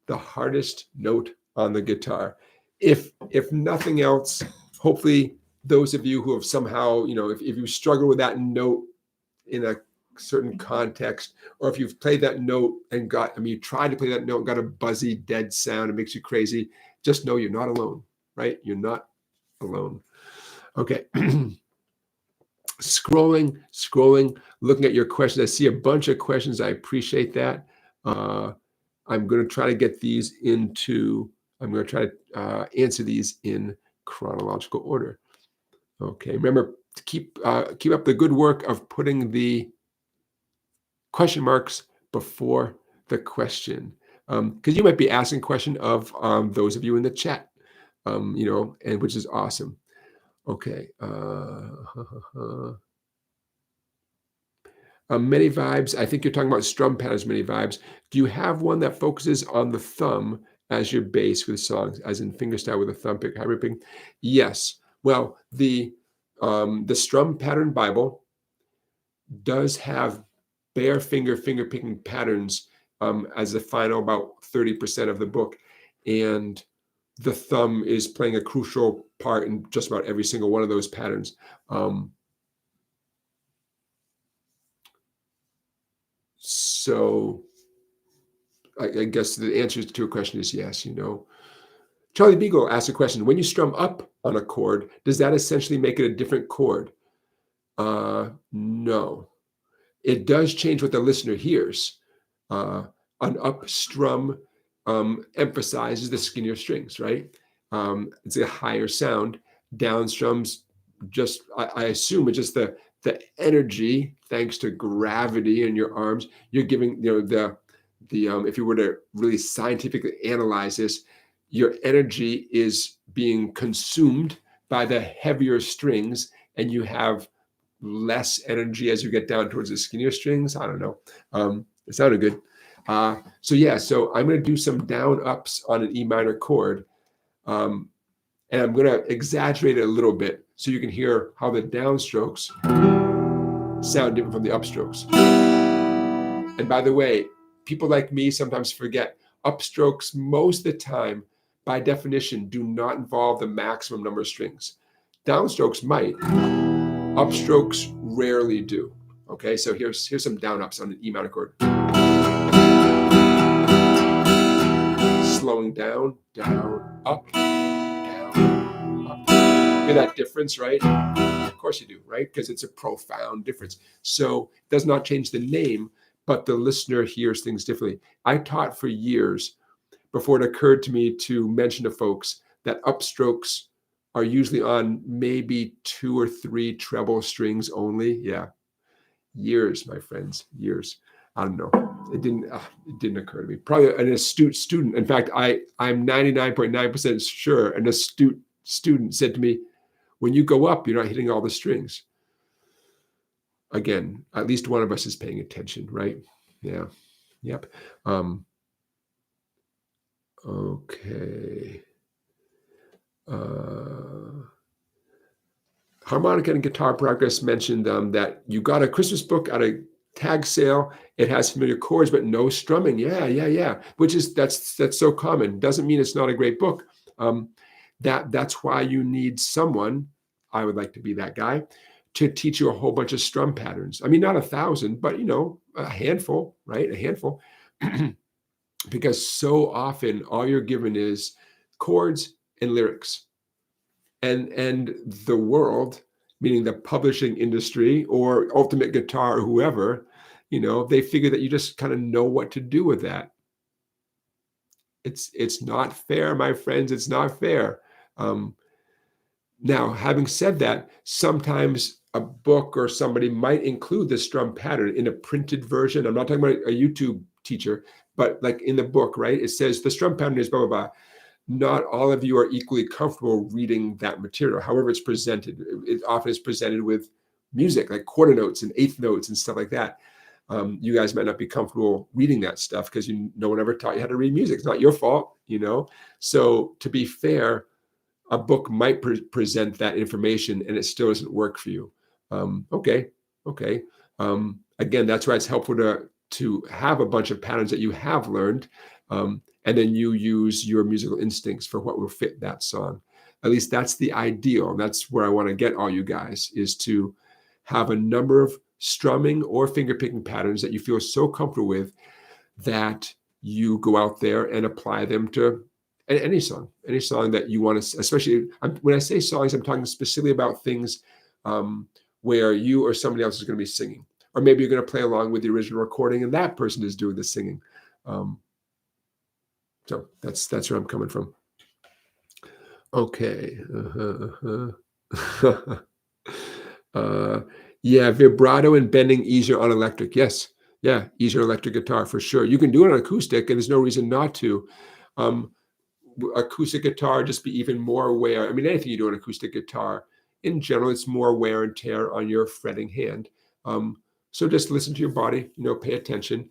The hardest note on the guitar. If nothing else, hopefully those of you who have somehow, you know, if you struggle with that note in a certain context, or if you've played that note and you tried to play that note and got a buzzy, dead sound, it makes you crazy, just know you're not alone, right? You're not alone. Okay. Scrolling, looking at your questions. I see a bunch of questions. I appreciate that. I'm going to try to get these into, I'm going to try to answer these in chronological order. Okay, remember to keep up the good work of putting the question marks before the question, because you might be asking a question of those of you in the chat, and which is awesome. Okay. Many vibes. I think you're talking about strum patterns, many vibes. Do you have one that focuses on the thumb as your bass with songs, as in fingerstyle with a thumb pick, hybrid pick? Yes. Well, the Strum Pattern Bible does have bare finger picking patterns as the final about 30% of the book, and the thumb is playing a crucial part in just about every single one of those patterns. So I guess the answer to your question is yes. Charlie Beagle asked a question: when you strum up on a chord, does that essentially make it a different chord? No. It does change what the listener hears. An up strum emphasizes the skinnier strings, right? It's a higher sound. Down strums, just I assume it's just the energy, thanks to gravity in your arms. You're giving the if you were to really scientifically analyze this, your energy is being consumed by the heavier strings, and you have less energy as you get down towards the skinnier strings. I don't know. It sounded good. So I'm going to do some down ups on an E minor chord. And I'm going to exaggerate it a little bit so you can hear how the downstrokes sound different from the upstrokes. And by the way, people like me sometimes forget upstrokes most of the time, by definition, do not involve the maximum number of strings. Downstrokes might. Upstrokes rarely do. Okay, so here's some down ups on an E minor chord. Slowing down, up, down, up. Hear that difference, right? Of course you do, right? Because it's a profound difference. So it does not change the name, but the listener hears things differently. I taught for years before it occurred to me to mention to folks that upstrokes are usually on maybe 2 or 3 treble strings only. Yeah, years, my friends, years. I don't know. It didn't occur to me. Probably an astute student. In fact, I'm 99.9% sure an astute student said to me, when you go up, you're not hitting all the strings. Again, at least one of us is paying attention, right? Yeah. Yep. Okay. Harmonica and Guitar Progress mentioned that you got a Christmas book at a tag sale. It has familiar chords, but no strumming. Yeah. Which is that's so common. Doesn't mean it's not a great book. That's why you need someone. I would like to be that guy to teach you a whole bunch of strum patterns. I mean, not 1,000, but a handful, right? A handful. Because so often all you're given is chords and lyrics. And the world, meaning the publishing industry or Ultimate Guitar or whoever, they figure that you just kind of know what to do with that. It's not fair, my friends. It's not fair. Now, having said that, sometimes a book or somebody might include the strum pattern in a printed version. I'm not talking about a YouTube teacher, but like in the book, right? It says the strum pattern is blah, blah, blah. Not all of you are equally comfortable reading that material. However it's presented, it often is presented with music, like quarter notes and eighth notes and stuff like that. You guys might not be comfortable reading that stuff because no one ever taught you how to read music. It's not your fault, So to be fair, a book might present that information and it still doesn't work for you. Okay. Again, that's why it's helpful to have a bunch of patterns that you have learned, and then you use your musical instincts for what will fit that song. At least that's the ideal. And that's where I want to get all you guys, is to have a number of strumming or finger picking patterns that you feel so comfortable with that you go out there and apply them to any song that you want to, especially when I say songs, I'm talking specifically about things where you or somebody else is going to be singing, or maybe you're going to play along with the original recording and that person is doing the singing. So that's where I'm coming from. Okay. Yeah, vibrato and bending easier on electric. Yes. Yeah, easier electric guitar for sure. You can do it on acoustic, and there's no reason not to. Acoustic guitar, just be even more wear. I mean, anything you do on acoustic guitar, in general, it's more wear and tear on your fretting hand. So just listen to your body, pay attention.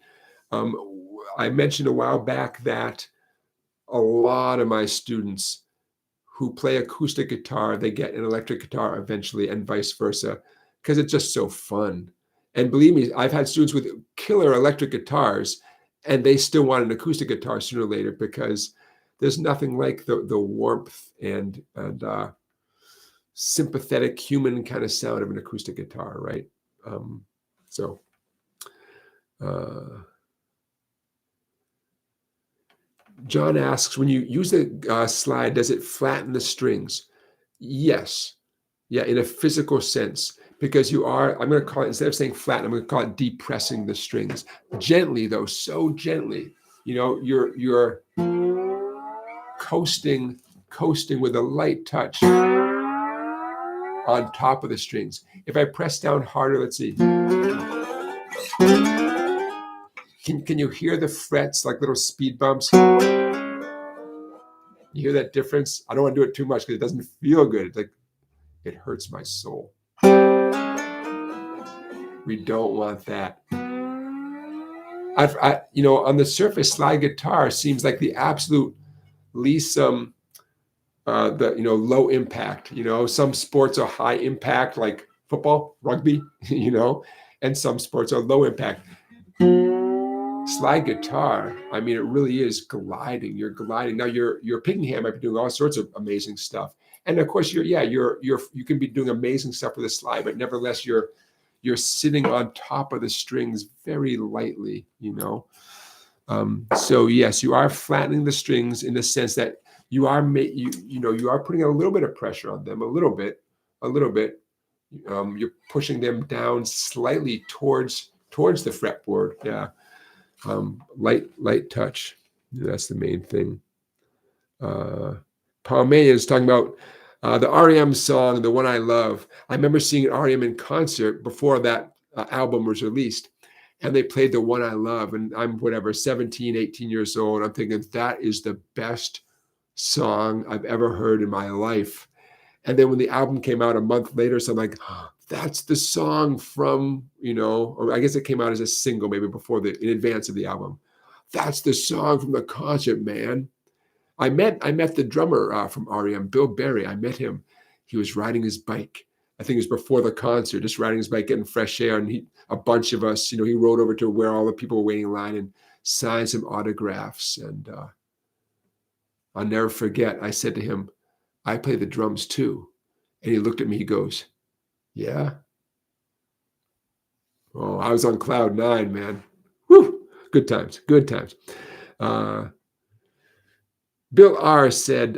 I mentioned a while back that a lot of my students who play acoustic guitar, they get an electric guitar eventually, and vice versa, because it's just so fun. And believe me, I've had students with killer electric guitars, and they still want an acoustic guitar sooner or later, because there's nothing like the warmth and sympathetic human kind of sound of an acoustic guitar, right? So. John asks, when you use the slide, does it flatten the strings? Yes. Yeah, in a physical sense, because I'm going to call it, instead of saying flatten, I'm going to call it depressing the strings. Gently, though, so gently. You're coasting with a light touch on top of the strings. If I press down harder, let's see. Can you hear the frets like little speed bumps? You hear that difference? I don't want to do it too much because it doesn't feel good. It's like it hurts my soul. We don't want that. On the surface, slide guitar seems like the absolute least low impact. Some sports are high impact, like football, rugby, and some sports are low impact. Slide guitar, I mean, it really is gliding. You're gliding. Now your picking hand might be doing all sorts of amazing stuff. And of course you can be doing amazing stuff with a slide, but nevertheless you're sitting on top of the strings very lightly, So yes, you are flattening the strings in the sense that you are putting a little bit of pressure on them, a little bit. You're pushing them down slightly towards the fretboard. Yeah. Light touch. That's the main thing. Paul Mania is talking about the REM song, The One I Love. I remember seeing REM in concert before that album was released, and they played The One I Love, and I'm 17, 18 years old. I'm thinking that is the best song I've ever heard in my life. And then when the album came out a month later, so I'm like, that's the song from, or I guess it came out as a single maybe in advance of the album. That's the song from the concert, man. I met the drummer from REM, Bill Berry. I met him. He was riding his bike. I think it was before the concert, just riding his bike, getting fresh air. And a bunch of us, he rode over to where all the people were waiting in line and signed some autographs. And I'll never forget, I said to him, I play the drums too. And he looked at me, he goes, yeah? Oh, I was on cloud 9, man. Whew, good times. Bill R. said,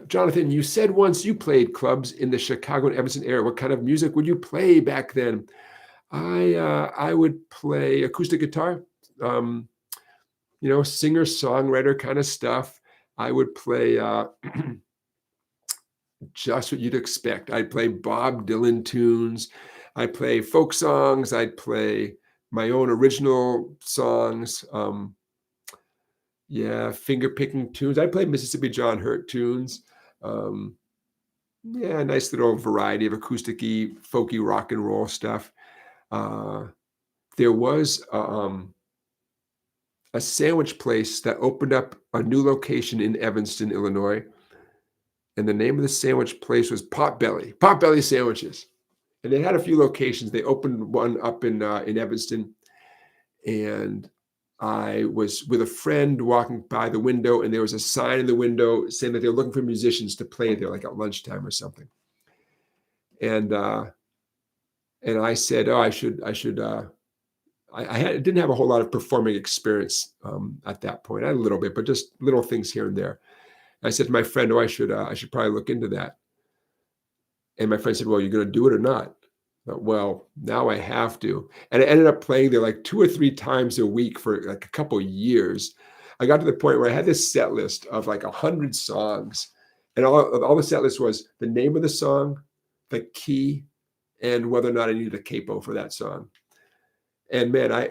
Jonathan, you said once you played clubs in the Chicago and Evanston area. What kind of music would you play back then? I would play acoustic guitar, singer-songwriter kind of stuff. I would play just what you'd expect. I'd play Bob Dylan tunes. I'd play folk songs. I'd play my own original songs. Finger-picking tunes. I'd play Mississippi John Hurt tunes. Nice little variety of acoustic-y, folky rock and roll stuff. There was a sandwich place that opened up a new location in Evanston, Illinois. And the name of the sandwich place was Potbelly Sandwiches. And they had a few locations. They opened one up in Evanston. And I was with a friend walking by the window, and there was a sign in the window saying that they were looking for musicians to play there, like at lunchtime or something. And I said, I didn't have a whole lot of performing experience at that point. I had a little bit, but just little things here and there. I said to my friend, I should probably look into that. And my friend said, well, you're going to do it or not? Well, now I have to. And I ended up playing there like 2 or 3 times a week for like a couple of years. I got to the point where I had this set list of like 100 songs. And all the set list was the name of the song, the key, and whether or not I needed a capo for that song. And man, I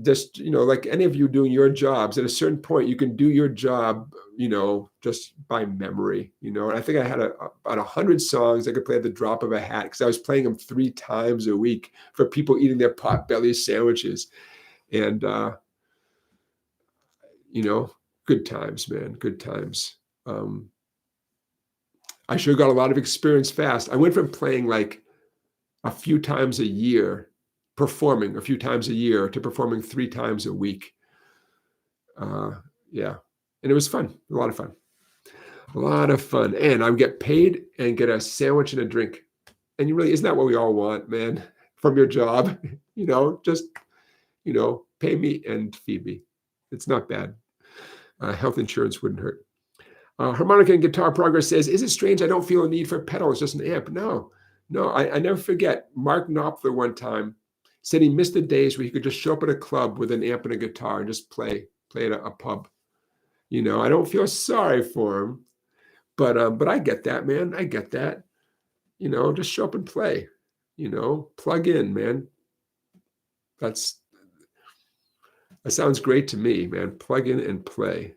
just, like any of you doing your jobs, at a certain point, you can do your job, just by memory, and I think I had about 100 songs I could play at the drop of a hat because I was playing them 3 times a week for people eating their potbelly sandwiches. And, good times, man, good times. I sure got a lot of experience fast. I went from playing like a few times a year, performing a few times a year, to performing 3 times a week. Yeah. And it was fun, a lot of fun. And I would get paid and get a sandwich and a drink. And isn't that what we all want, man, from your job? Just, pay me and feed me. It's not bad. Health insurance wouldn't hurt. Harmonica and Guitar Progress says, is it strange I don't feel a need for pedals, just an amp? No, I never forget. Mark Knopfler one time said he missed the days where he could just show up at a club with an amp and a guitar and just play at a pub. I don't feel sorry for him, but I get that, man. I get that. Just show up and play. Plug in, man. That sounds great to me, man. Plug in and play.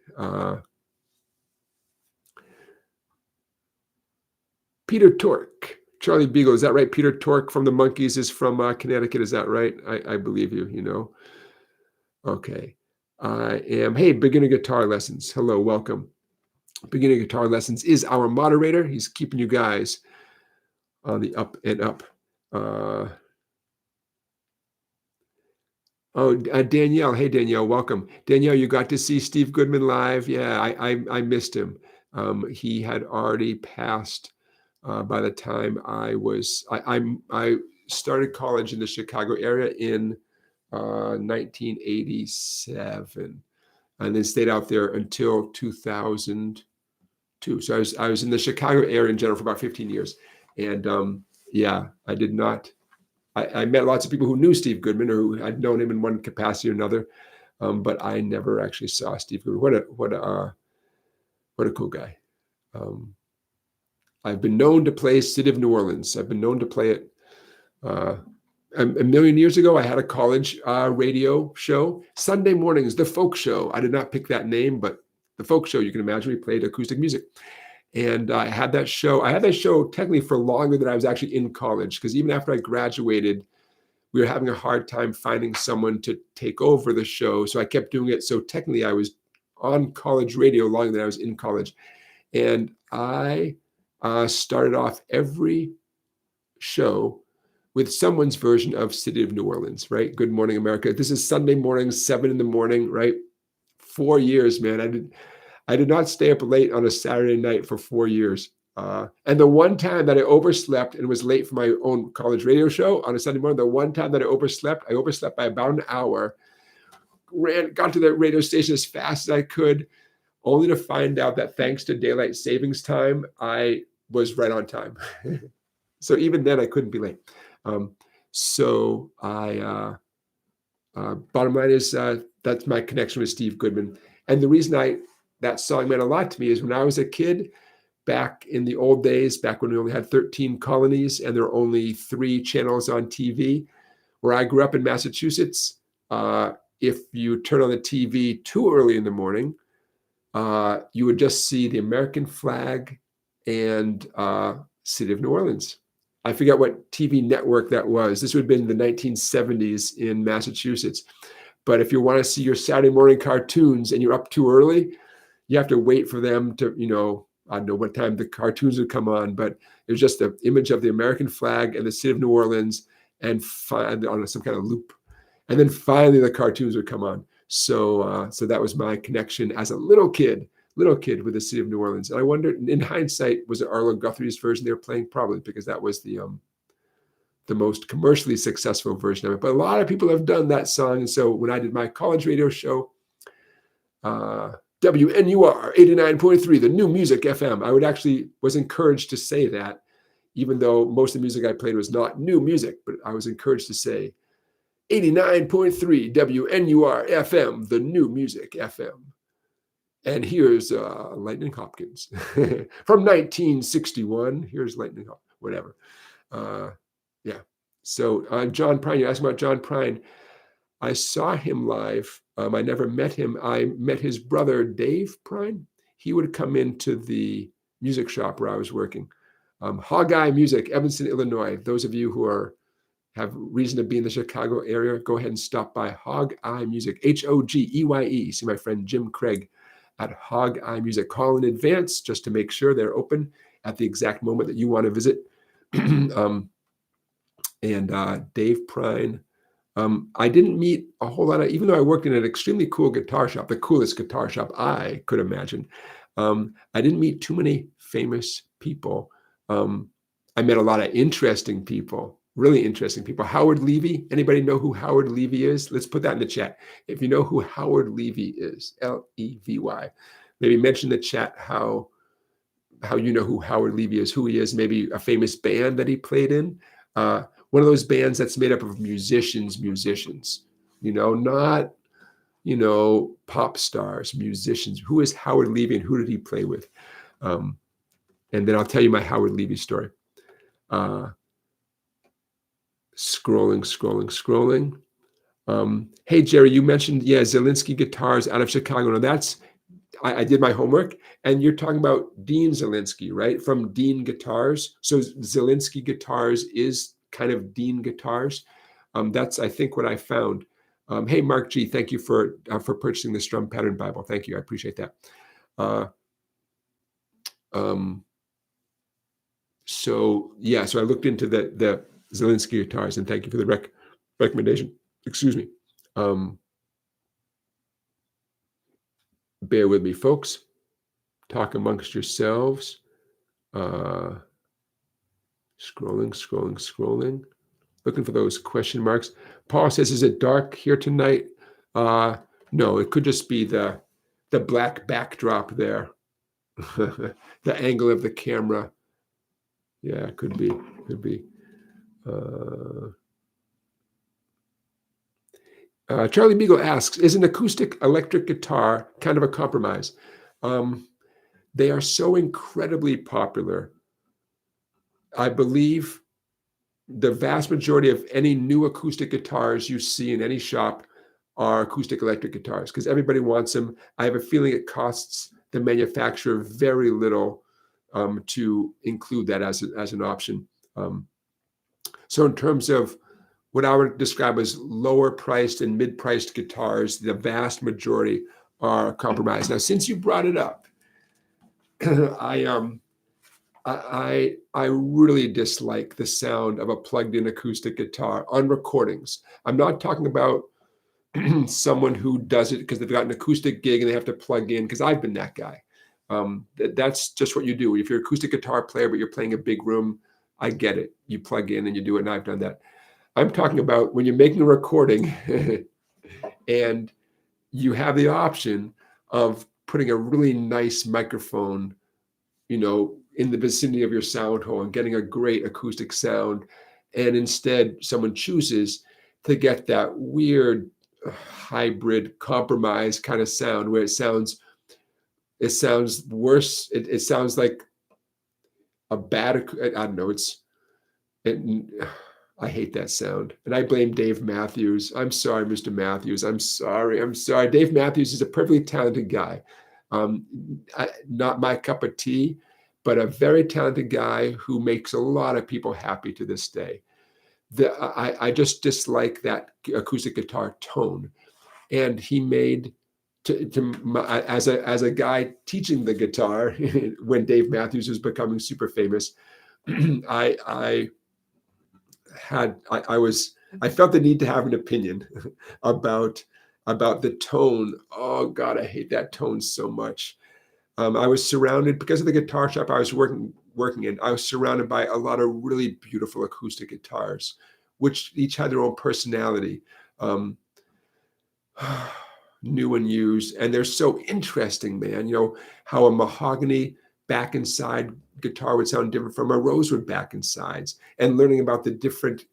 Peter Tork, Charlie Beagle, is that right? Peter Tork from the Monkees is from Connecticut, is that right? I believe you, Okay. I am, hey, beginner guitar lessons. Hello, welcome. Beginner guitar lessons is our moderator. He's keeping you guys on the up and up. Danielle. Hey, Danielle, welcome. Danielle, you got to see Steve Goodman live? Yeah, I missed him. He had already passed by the time I started college in the Chicago area in 1987, and then stayed out there until 2002. So I was in the Chicago area in general for about 15 years. And yeah, I did not. I met lots of people who knew Steve Goodman or who had known him in one capacity or another, but I never actually saw Steve Goodman. What a cool guy. I've been known to play City of New Orleans. I've been known to play it. A million years ago, I had a college radio show. Sunday mornings, the folk show. I did not pick that name, but the folk show, you can imagine, we played acoustic music. And I had that show. I had that show technically for longer than I was actually in college, because even after I graduated, we were having a hard time finding someone to take over the show. So I kept doing it. So technically, I was on college radio longer than I was in college. And I started off every show with someone's version of City of New Orleans, right? Good Morning America. This is Sunday mornings, 7 a.m, right? 4 years, man. I did not stay up late on a Saturday night for 4 years. And the one time that I overslept and was late for my own college radio show on a Sunday morning, the one time that I overslept by about an hour, got to the radio station as fast as I could, only to find out that thanks to daylight savings time, I was right on time. So even then I couldn't be late. So bottom line is that's my connection with Steve Goodman. And the reason that song meant a lot to me is when I was a kid, back in the old days, back when we only had 13 colonies and there were only 3 channels on TV, where I grew up in Massachusetts, if you turn on the TV too early in the morning, you would just see the American flag and City of New Orleans. I forget what TV network that was. This would have been the 1970s in Massachusetts. But if you want to see your Saturday morning cartoons and you're up too early, you have to wait for them to, I don't know what time the cartoons would come on, but it was just the image of the American flag and the City of New Orleans and on some kind of loop. And then finally the cartoons would come on. So that was my connection as a little kid with the City of New Orleans. And I wondered, in hindsight, was it Arlen Guthrie's version they were playing? Probably, because that was the most commercially successful version of it. But a lot of people have done that song. And so when I did my college radio show, WNUR 89.3, the New Music FM, I was encouraged to say that even though most of the music I played was not new music, but I was encouraged to say 89.3 WNUR FM, the new music FM. And here's Lightning Hopkins from 1961. Here's Lightning Hopkins, whatever. Yeah. So John Prine, you asked about John Prine. I saw him live. I never met him. I met his brother, Dave Prine. He would come into the music shop where I was working. Hog Eye Music, Evanston, Illinois. Those of you who have reason to be in the Chicago area, go ahead and stop by Hog Eye Music, Hogeye. See my friend Jim Craig at Hog Eye Music. Call in advance just to make sure they're open at the exact moment that you want to visit. Dave Prine. I didn't meet a whole lot of, even though I worked in an extremely cool guitar shop, the coolest guitar shop I could imagine. I didn't meet too many famous people. I met a lot of interesting people, really interesting people. Howard Levy, anybody know who Howard Levy is? Let's put that in the chat. If you know who Howard Levy is, Levy, maybe mention in the chat how you know who Howard Levy is, who he is, maybe a famous band that he played in. One of those bands that's made up of musicians, not, pop stars, musicians. Who is Howard Levy and who did he play with? And then I'll tell you my Howard Levy story. Scrolling. Hey, Jerry, you mentioned, Zielinski Guitars out of Chicago. Now I did my homework, and you're talking about Dean Zielinski, right? From Dean Guitars. So Zielinski Guitars is kind of Dean Guitars. That's, I think, what I found. Hey, Mark G, thank you for purchasing the Strum Pattern Bible. Thank you. I appreciate that. So I looked into the Zielinski Guitars, and thank you for the recommendation. Excuse me. Bear with me, folks. Talk amongst yourselves. Scrolling. Looking for those question marks. Paul says, is it dark here tonight? No, it could just be the black backdrop there. The angle of the camera. Yeah, it could be. Charlie Beagle asks, is an acoustic electric guitar kind of a compromise? They are so incredibly popular. I believe the vast majority of any new acoustic guitars you see in any shop are acoustic electric guitars because everybody wants them. I have a feeling it costs the manufacturer very little to include that as an option. So in terms of what I would describe as lower priced and mid-priced guitars, the vast majority are compromised. Now, since you brought it up, I really dislike the sound of a plugged-in acoustic guitar on recordings. I'm not talking about someone who does it because they've got an acoustic gig and they have to plug in, because I've been that guy. That's just what you do. If you're an acoustic guitar player, but you're playing a big room, I get it. You plug in and you do it, and I've done that. I'm talking about when you're making a recording and you have the option of putting a really nice microphone, in the vicinity of your sound hole and getting a great acoustic sound. And instead someone chooses to get that weird hybrid compromise kind of sound where it sounds worse. It sounds like a bad, I don't know. I hate that sound. And I blame Dave Matthews. I'm sorry, Mr. Matthews. I'm sorry. Dave Matthews is a perfectly talented guy. Not my cup of tea, but a very talented guy who makes a lot of people happy to this day. I just dislike that acoustic guitar tone. And he made, as a guy teaching the guitar when Dave Matthews was becoming super famous, I felt the need to have an opinion about the tone. Oh God, I hate that tone so much. I was surrounded, because of the guitar shop I was working in, I was surrounded by a lot of really beautiful acoustic guitars, which each had their own personality, new and used. And they're so interesting, man. How a mahogany back and side guitar would sound different from a rosewood back and sides, and learning about the different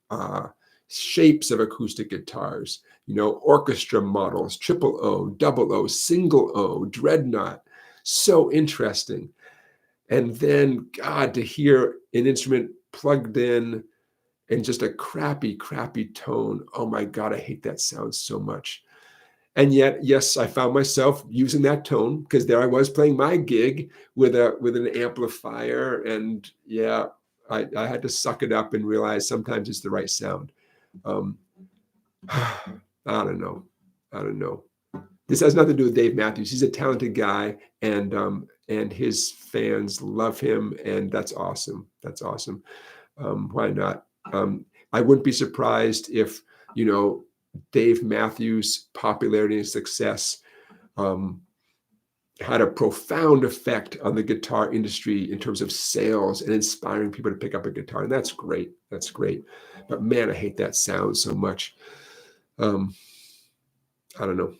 shapes of acoustic guitars, orchestra models, triple O, double O, single O, dreadnought. So interesting. And then, God, to hear an instrument plugged in and just a crappy tone. Oh my God, I hate that sound so much. And yet, yes, I found myself using that tone because there I was playing my gig with an amplifier. And yeah, I had to suck it up and realize sometimes it's the right sound. I don't know. This has nothing to do with Dave Matthews. He's a talented guy, and his fans love him, and that's awesome. That's awesome. Why not? I wouldn't be surprised if, Dave Matthews' popularity and success had a profound effect on the guitar industry in terms of sales and inspiring people to pick up a guitar. And that's great. That's great. But man, I hate that sound so much. I don't know.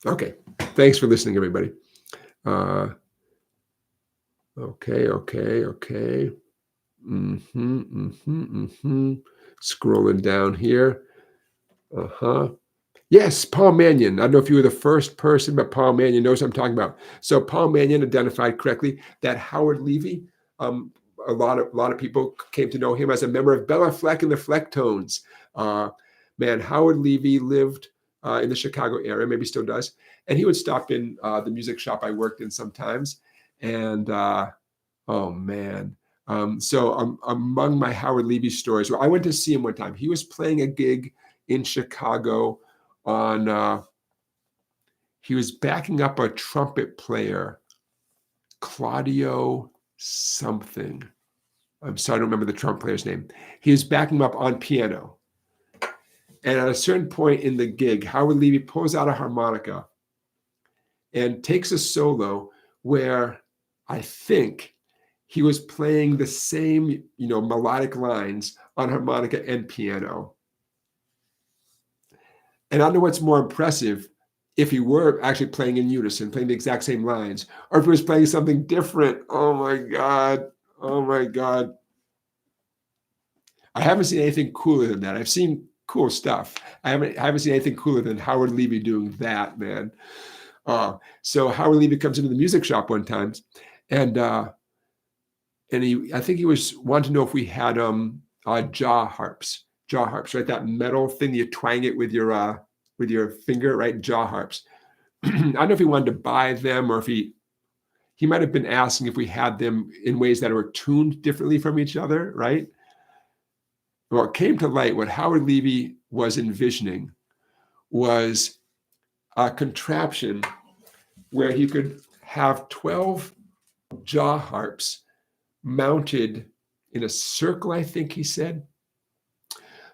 Okay. Thanks for listening, everybody. Okay. Scrolling down here. Yes, Paul Mannion. I don't know if you were the first person, but Paul Mannion knows what I'm talking about. So Paul Mannion identified correctly that Howard Levy, a lot of people came to know him as a member of Bella Fleck and the Flecktones. Howard Levy lived in the Chicago area, maybe still does, and he would stop in the music shop I worked in sometimes. And so among my Howard Levy stories, I went to see him one time. He was playing a gig in Chicago he was backing up a trumpet player, Claudio something. I'm sorry, I don't remember the trumpet player's name. He was backing him up on piano. And at a certain point in the gig, Howard Levy pulls out a harmonica and takes a solo where I think he was playing the same, melodic lines on harmonica and piano. And I don't know what's more impressive, if he were actually playing in unison, playing the exact same lines, or if he was playing something different. Oh my God. I haven't seen anything cooler than that. I've seen cool stuff. I haven't seen anything cooler than Howard Levy doing that, man. So Howard Levy comes into the music shop one time, and I think he was wanting to know if we had jaw harps, right? That metal thing you twang it with your finger, right? Jaw harps. I don't know if he wanted to buy them or if he might have been asking if we had them in ways that were tuned differently from each other, right? Well, it came to light what Howard Levy was envisioning was a contraption where he could have 12 jaw harps mounted in a circle, I think he said,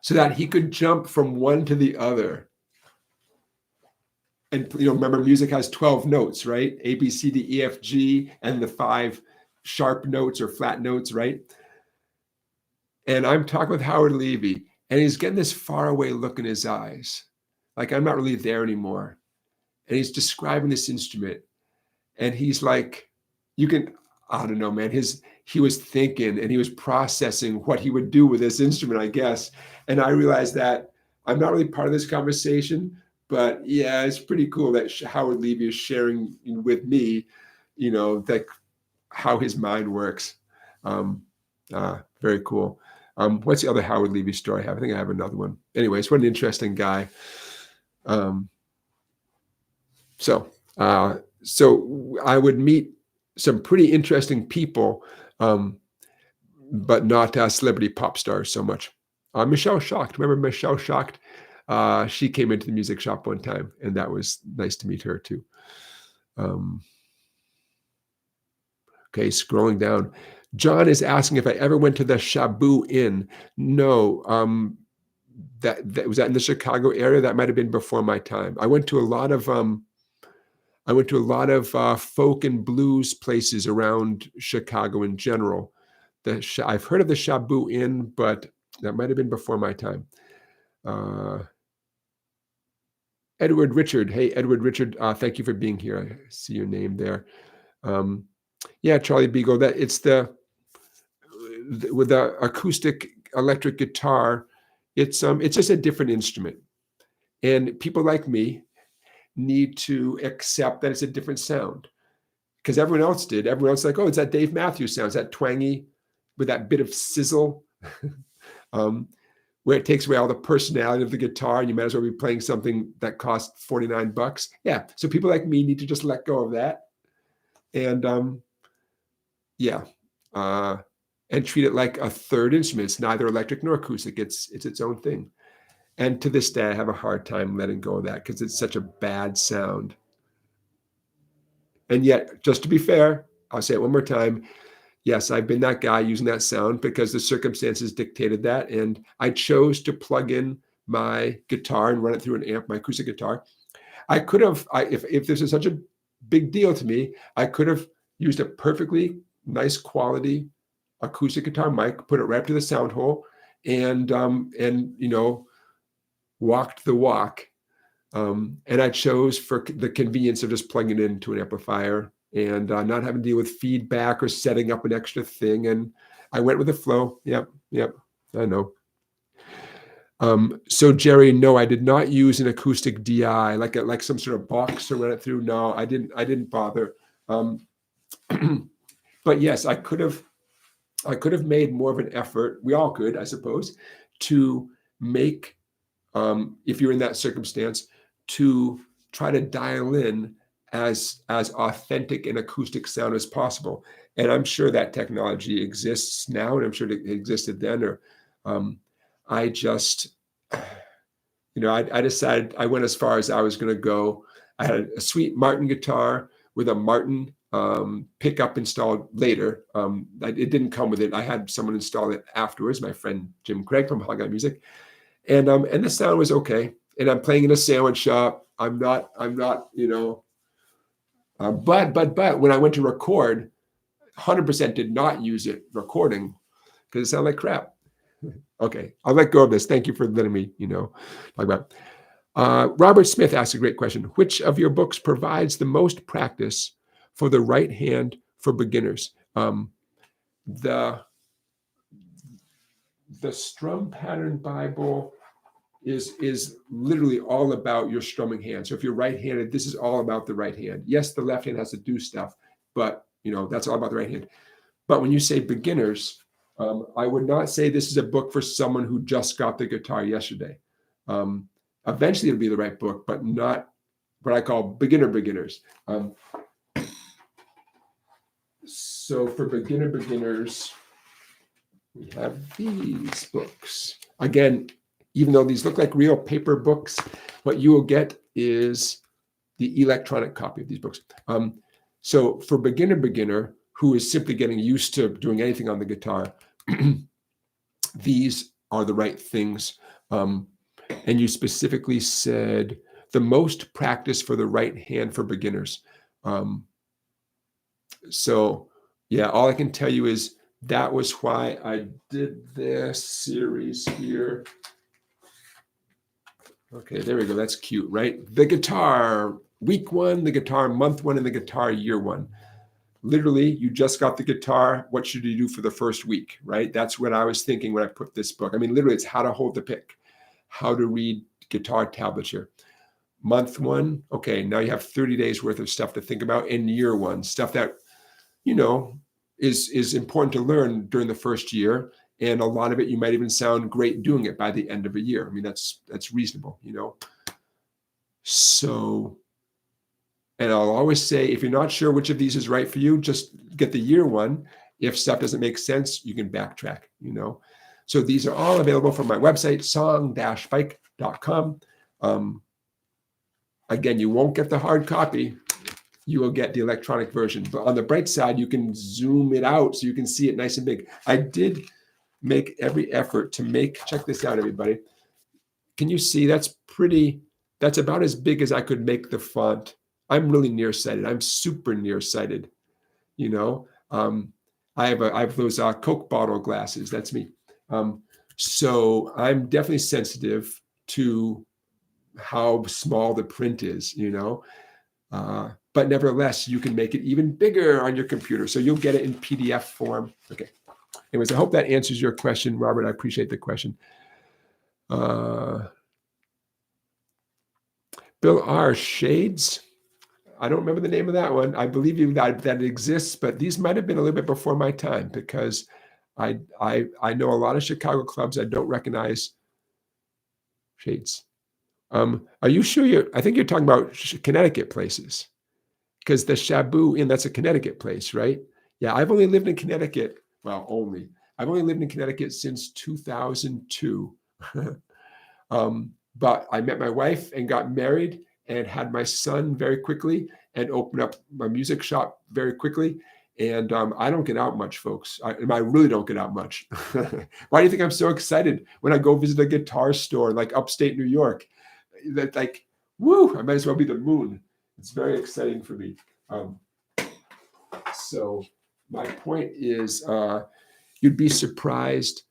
so that he could jump from one to the other. And remember, music has 12 notes, right? A, B, C, D, E, F, G, and the 5 sharp notes or flat notes, right? And I'm talking with Howard Levy, and he's getting this faraway look in his eyes, like I'm not really there anymore. And he's describing this instrument, and he's like, I don't know, man. He was thinking and he was processing what he would do with this instrument, I guess. And I realized that I'm not really part of this conversation, but yeah, it's pretty cool that Howard Levy is sharing with me, that how his mind works. Very cool. What's the other Howard Levy story I have? I think I have another one. Anyways, what an interesting guy. So I would meet some pretty interesting people, but not celebrity pop stars so much. Michelle Schacht, remember Michelle Schacht? She came into the music shop one time, and that was nice to meet her too. Okay, scrolling down. John is asking if I ever went to the Shabu Inn. No, that was in the Chicago area. That might have been before my time. I went to a lot of folk and blues places around Chicago in general. I've heard of the Shabu Inn, but that might have been before my time. Edward Richard. Hey, Edward Richard, thank you for being here. I see your name there. Yeah, Charlie Beagle. That it's with the acoustic electric guitar. It's just a different instrument, and people like me need to accept that it's a different sound because everyone else did. Everyone else like, oh, it's that Dave Matthews sound. It's that twangy with that bit of sizzle. Where it takes away all the personality of the guitar, and you might as well be playing something that costs $49. Yeah, so people like me need to just let go of that, and yeah, and treat it like a third instrument. It's neither electric nor acoustic. It's its own thing. And to this day, I have a hard time letting go of that because it's such a bad sound. And yet, just to be fair, I'll say it one more time. Yes, I've been that guy using that sound because the circumstances dictated that. And I chose to plug in my guitar and run it through an amp, my acoustic guitar. I could have, if this is such a big deal to me, I could have used a perfectly nice quality acoustic guitar mic, put it right up to the sound hole, and walked the walk. And I chose for the convenience of just plugging it into an amplifier and not having to deal with feedback or setting up an extra thing. And I went with the flow. Yep, I know. So Jerry, no, I did not use an acoustic DI like some sort of box to run it through. No, I didn't bother. But yes, I could have made more of an effort. We all could, I suppose, to make, if you're in that circumstance, to try to dial in as authentic an acoustic sound as possible. And I'm sure that technology exists now, and I'm sure it existed then. Or I just, I decided, I went as far as I was going to go. I had a sweet Martin guitar with a Martin pickup installed later. It didn't come with it. I had someone install it afterwards, my friend Jim Craig from Hog Eye Music. And the sound was okay. And I'm playing in a sandwich shop. I'm not, but when I went to record, 100% did not use it recording because it sounded like crap. Okay, I'll let go of this. Thank you for letting me, talk about. Robert Smith asked a great question. Which of your books provides the most practice for the right hand for beginners? The Strum Pattern Bible is literally all about your strumming hand. So if you're right-handed, this is all about the right hand. Yes, the left hand has to do stuff, but that's all about the right hand. But when you say beginners, I would not say this is a book for someone who just got the guitar yesterday. Eventually it'll be the right book, but not what I call beginners. So for beginners, we have these books. Again, even though these look like real paper books, what you will get is the electronic copy of these books. So for beginner who is simply getting used to doing anything on the guitar, these are the right things. And you specifically said the most practice for the right hand for beginners. So yeah, all I can tell you is that was why I did this series here. Okay, there we go. That's cute, right? The guitar week 1, the guitar month 1, and the guitar year 1. Literally, you just got the guitar. What should you do for the first week, right? That's what I was thinking when I put this book. I mean, literally, it's how to hold the pick, how to read guitar tablature. Month 1, okay, now you have 30 days worth of stuff to think about. And year 1, stuff that, is important to learn during the first year. And a lot of it, you might even sound great doing it by the end of a year. I mean, that's reasonable, So, and I'll always say, if you're not sure which of these is right for you, just get the year 1. If stuff doesn't make sense, you can backtrack, So these are all available from my website, song-bike.com. Again, you won't get the hard copy. You will get the electronic version. But on the bright side, you can zoom it out so you can see it nice and big. I did make every effort to check this out, everybody. Can you see that's about as big as I could make the font. I'm really nearsighted. I'm super nearsighted. I have those Coke bottle glasses. That's me. So I'm definitely sensitive to how small the print is, But nevertheless, you can make it even bigger on your computer. So you'll get it in PDF form. Okay. Anyways, I hope that answers your question, Robert. I appreciate the question. Bill R. Shades. I don't remember the name of that one. I believe you that it exists, but these might have been a little bit before my time because I know a lot of Chicago clubs I don't recognize. Shades. Are you sure I think you're talking about Connecticut places because the Shabu Inn, that's a Connecticut place, right? Yeah, I've only lived in Connecticut. Well, I've only lived in Connecticut since 2002. But I met my wife and got married and had my son very quickly and opened up my music shop very quickly. And I don't get out much, folks. I really don't get out much. Why do you think I'm so excited when I go visit a guitar store like upstate New York? That like, woo, I might as well be the moon. It's very exciting for me. So my point is, you'd be surprised.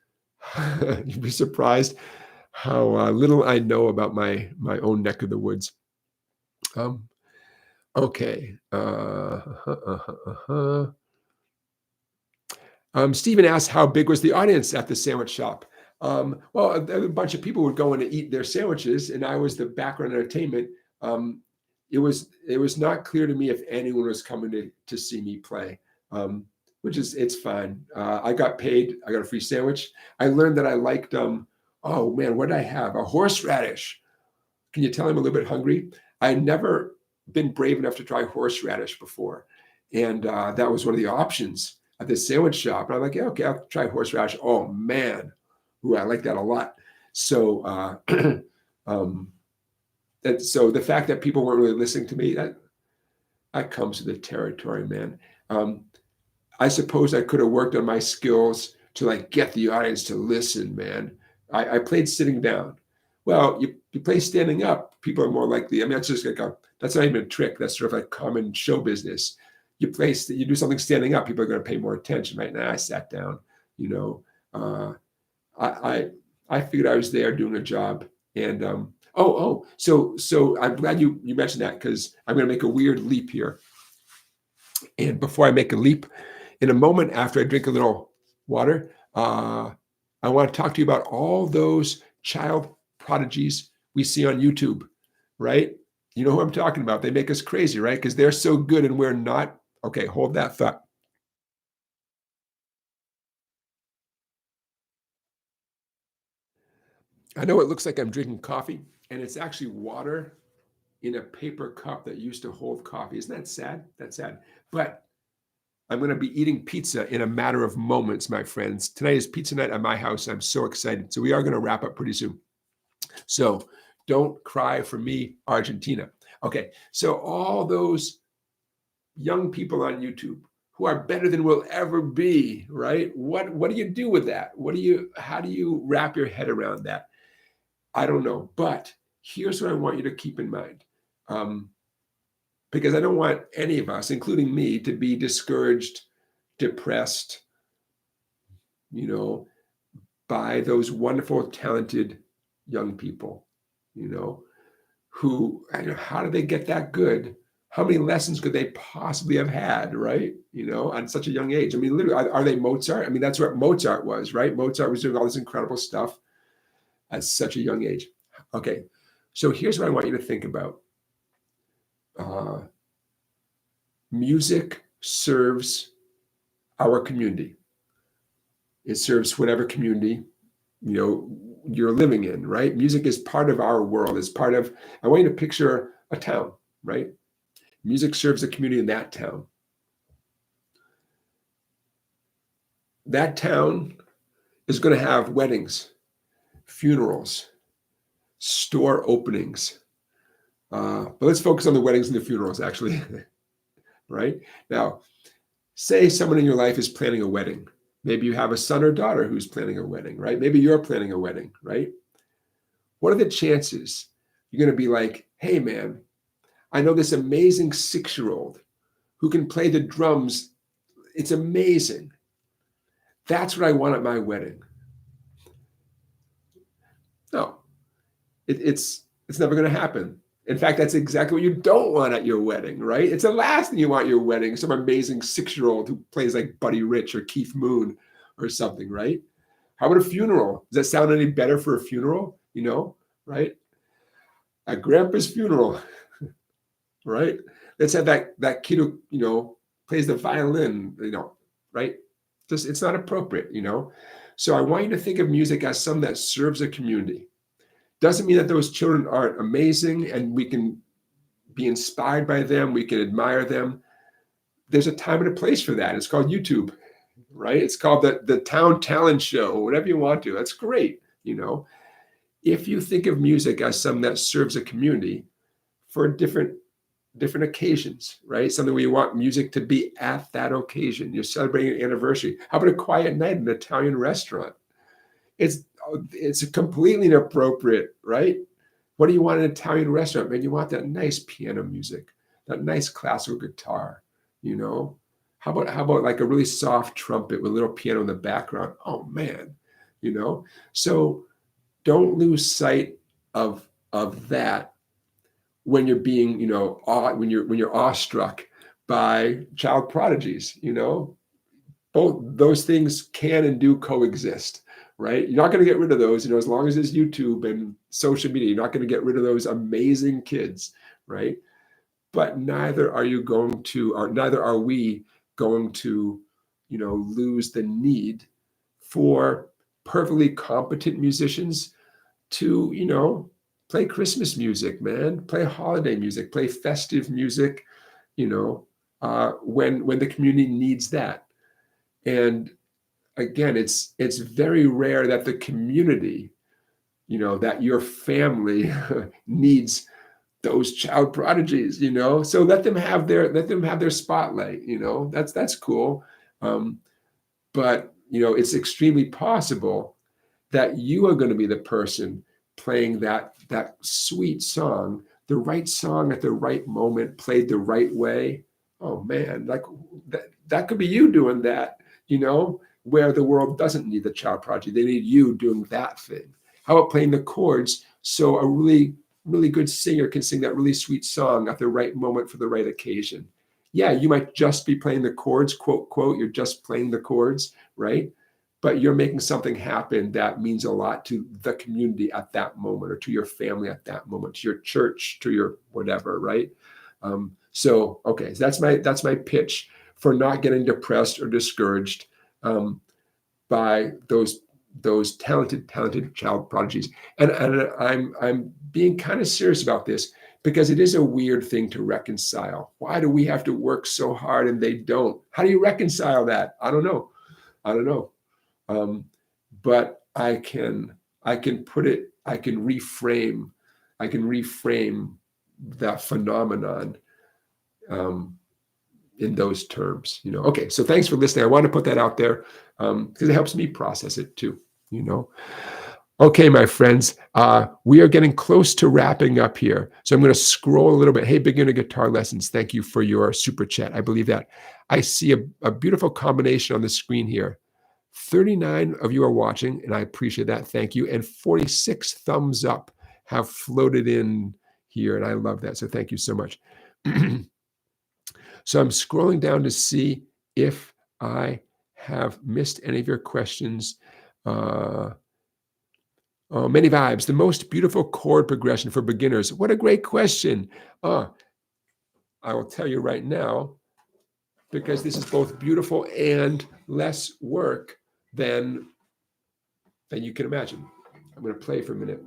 You'd be surprised how little I know about my own neck of the woods. Okay. Stephen asked, how big was the audience at the sandwich shop? Well, a bunch of people would go in to eat their sandwiches, and I was the background entertainment. It was not clear to me if anyone was coming to see me play, which is, it's fine. I got paid. I got a free sandwich. I learned that I liked, oh man, what did I have? A horseradish. Can you tell I'm a little bit hungry? I had never been brave enough to try horseradish before. And that was one of the options at this sandwich shop. And I'm like, yeah, okay, I'll try horseradish. Oh man, ooh, I like that a lot. So so the fact that people weren't really listening to me, that comes to the territory, man. I suppose I could have worked on my skills to like get the audience to listen, man. I played sitting down. Well, you play standing up, people are more likely. I mean, that's just like that's not even a trick. That's sort of like common show business. You do something standing up, people are going to pay more attention. Right now, I sat down. You know, I figured I was there doing a job. And so I'm glad you mentioned that because I'm going to make a weird leap here. And before I make a leap, in a moment after I drink a little water, I want to talk to you about all those child prodigies we see on YouTube, right? You know who I'm talking about. They make us crazy, right? Because they're so good and we're not. Okay, hold that thought. I know it looks like I'm drinking coffee, and it's actually water in a paper cup that used to hold coffee. Isn't that sad? That's sad. But I'm going to be eating pizza in a matter of moments, my friends. Tonight is pizza night at my house. I'm so excited. So we are going to wrap up pretty soon. So don't cry for me, Argentina. Okay, so all those young people on YouTube who are better than we'll ever be, right? What do you do with that? How do you wrap your head around that? I don't know, but here's what I want you to keep in mind. Because I don't want any of us, including me, to be discouraged, depressed, by those wonderful, talented young people, who, how did they get that good? How many lessons could they possibly have had, right? At such a young age. I mean, literally, are they Mozart? I mean, that's what Mozart was, right? Mozart was doing all this incredible stuff at such a young age. Okay, so here's what I want you to think about. Music serves our community. It serves whatever community, you're living in, right? Music is part of our world. It's part of, I want you to picture a town, right? Music serves the community in that town. That town is going to have weddings, funerals, store openings. But let's focus on the weddings and the funerals, actually. Right? Now, say someone in your life is planning a wedding. Maybe you have a son or daughter who's planning a wedding, right? Maybe you're planning a wedding, right? What are the chances you're going to be like, hey, man, I know this amazing 6-year-old who can play the drums. It's amazing. That's what I want at my wedding. No, it's never going to happen. In fact, that's exactly what you don't want at your wedding, right? It's the last thing you want at your wedding, some amazing 6-year-old who plays like Buddy Rich or Keith Moon or something, right? How about a funeral? Does that sound any better for a funeral? Right? At grandpa's funeral, right? Let's have that kid who, plays the violin, right? Just, it's not appropriate, So I want you to think of music as something that serves a community. Doesn't mean that those children aren't amazing and we can be inspired by them, we can admire them. There's a time and a place for that. It's called YouTube, right? It's called the town talent show, whatever you want to. That's great, If you think of music as something that serves a community for different occasions, right? Something where you want music to be at that occasion. You're celebrating an anniversary. How about a quiet night in an Italian restaurant? It's completely inappropriate, right? What do you want in an Italian restaurant? Man, you want that nice piano music, that nice classical guitar, How about like a really soft trumpet with a little piano in the background? Oh man, So don't lose sight of that when you're being, when you're awestruck by child prodigies, Both those things can and do coexist. Right? You're not going to get rid of those, as long as there's YouTube and social media, you're not going to get rid of those amazing kids, right? But neither are we going to, lose the need for perfectly competent musicians to, play Christmas music, man, play holiday music, play festive music, when the community needs that. And again, it's very rare that the community, that your family needs those child prodigies, So let them have their spotlight, That's cool. But it's extremely possible that you are going to be the person playing that sweet song, the right song at the right moment, played the right way. Oh man, like that could be you doing that, where the world doesn't need the child prodigy. They need you doing that thing. How about playing the chords so a really, really good singer can sing that really sweet song at the right moment for the right occasion? Yeah, you might just be playing the chords, quote, quote, you're just playing the chords, right? But you're making something happen that means a lot to the community at that moment, or to your family at that moment, to your church, to your whatever, right? So that's my pitch for not getting depressed or discouraged by those talented child prodigies. And I'm being kind of serious about this because it is a weird thing to reconcile. Why do we have to work so hard and they don't? How do you reconcile that? I don't know. But I can reframe that phenomenon in those terms, Okay, so thanks for listening. I want to put that out there because it helps me process it too, Okay, my friends, we are getting close to wrapping up here. So I'm going to scroll a little bit. Hey, Beginner Guitar Lessons, thank you for your super chat. I believe that. I see a beautiful combination on the screen here. 39 of you are watching, and I appreciate that. Thank you. And 46 thumbs up have floated in here, and I love that. So thank you so much. So I'm scrolling down to see if I have missed any of your questions. Many vibes. The most beautiful chord progression for beginners. What a great question. I will tell you right now, because this is both beautiful and less work than you can imagine. I'm going to play for a minute.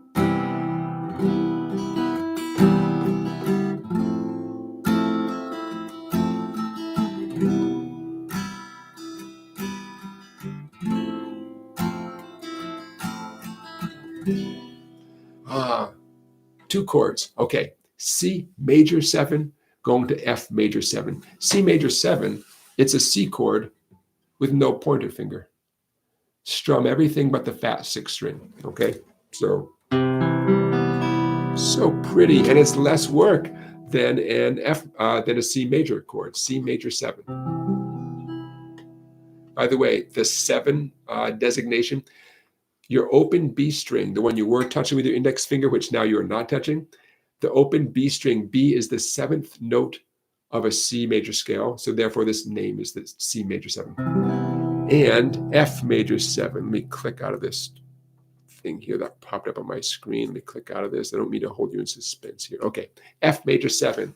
Two chords. Okay. C major 7 going to F major 7. C major 7, it's a C chord with no pointer finger. Strum everything but the fat 6th string. Okay. So pretty, and it's less work than than a C major chord. C major 7. By the way, the 7 designation, your open B string, the one you were touching with your index finger, which now you are not touching, the open B string. B is the 7th note of a C major scale. So therefore this name is the C major 7. And F major 7. Let me click out of this thing here that popped up on my screen. Let me click out of this. I don't mean to hold you in suspense here. Okay, F major 7.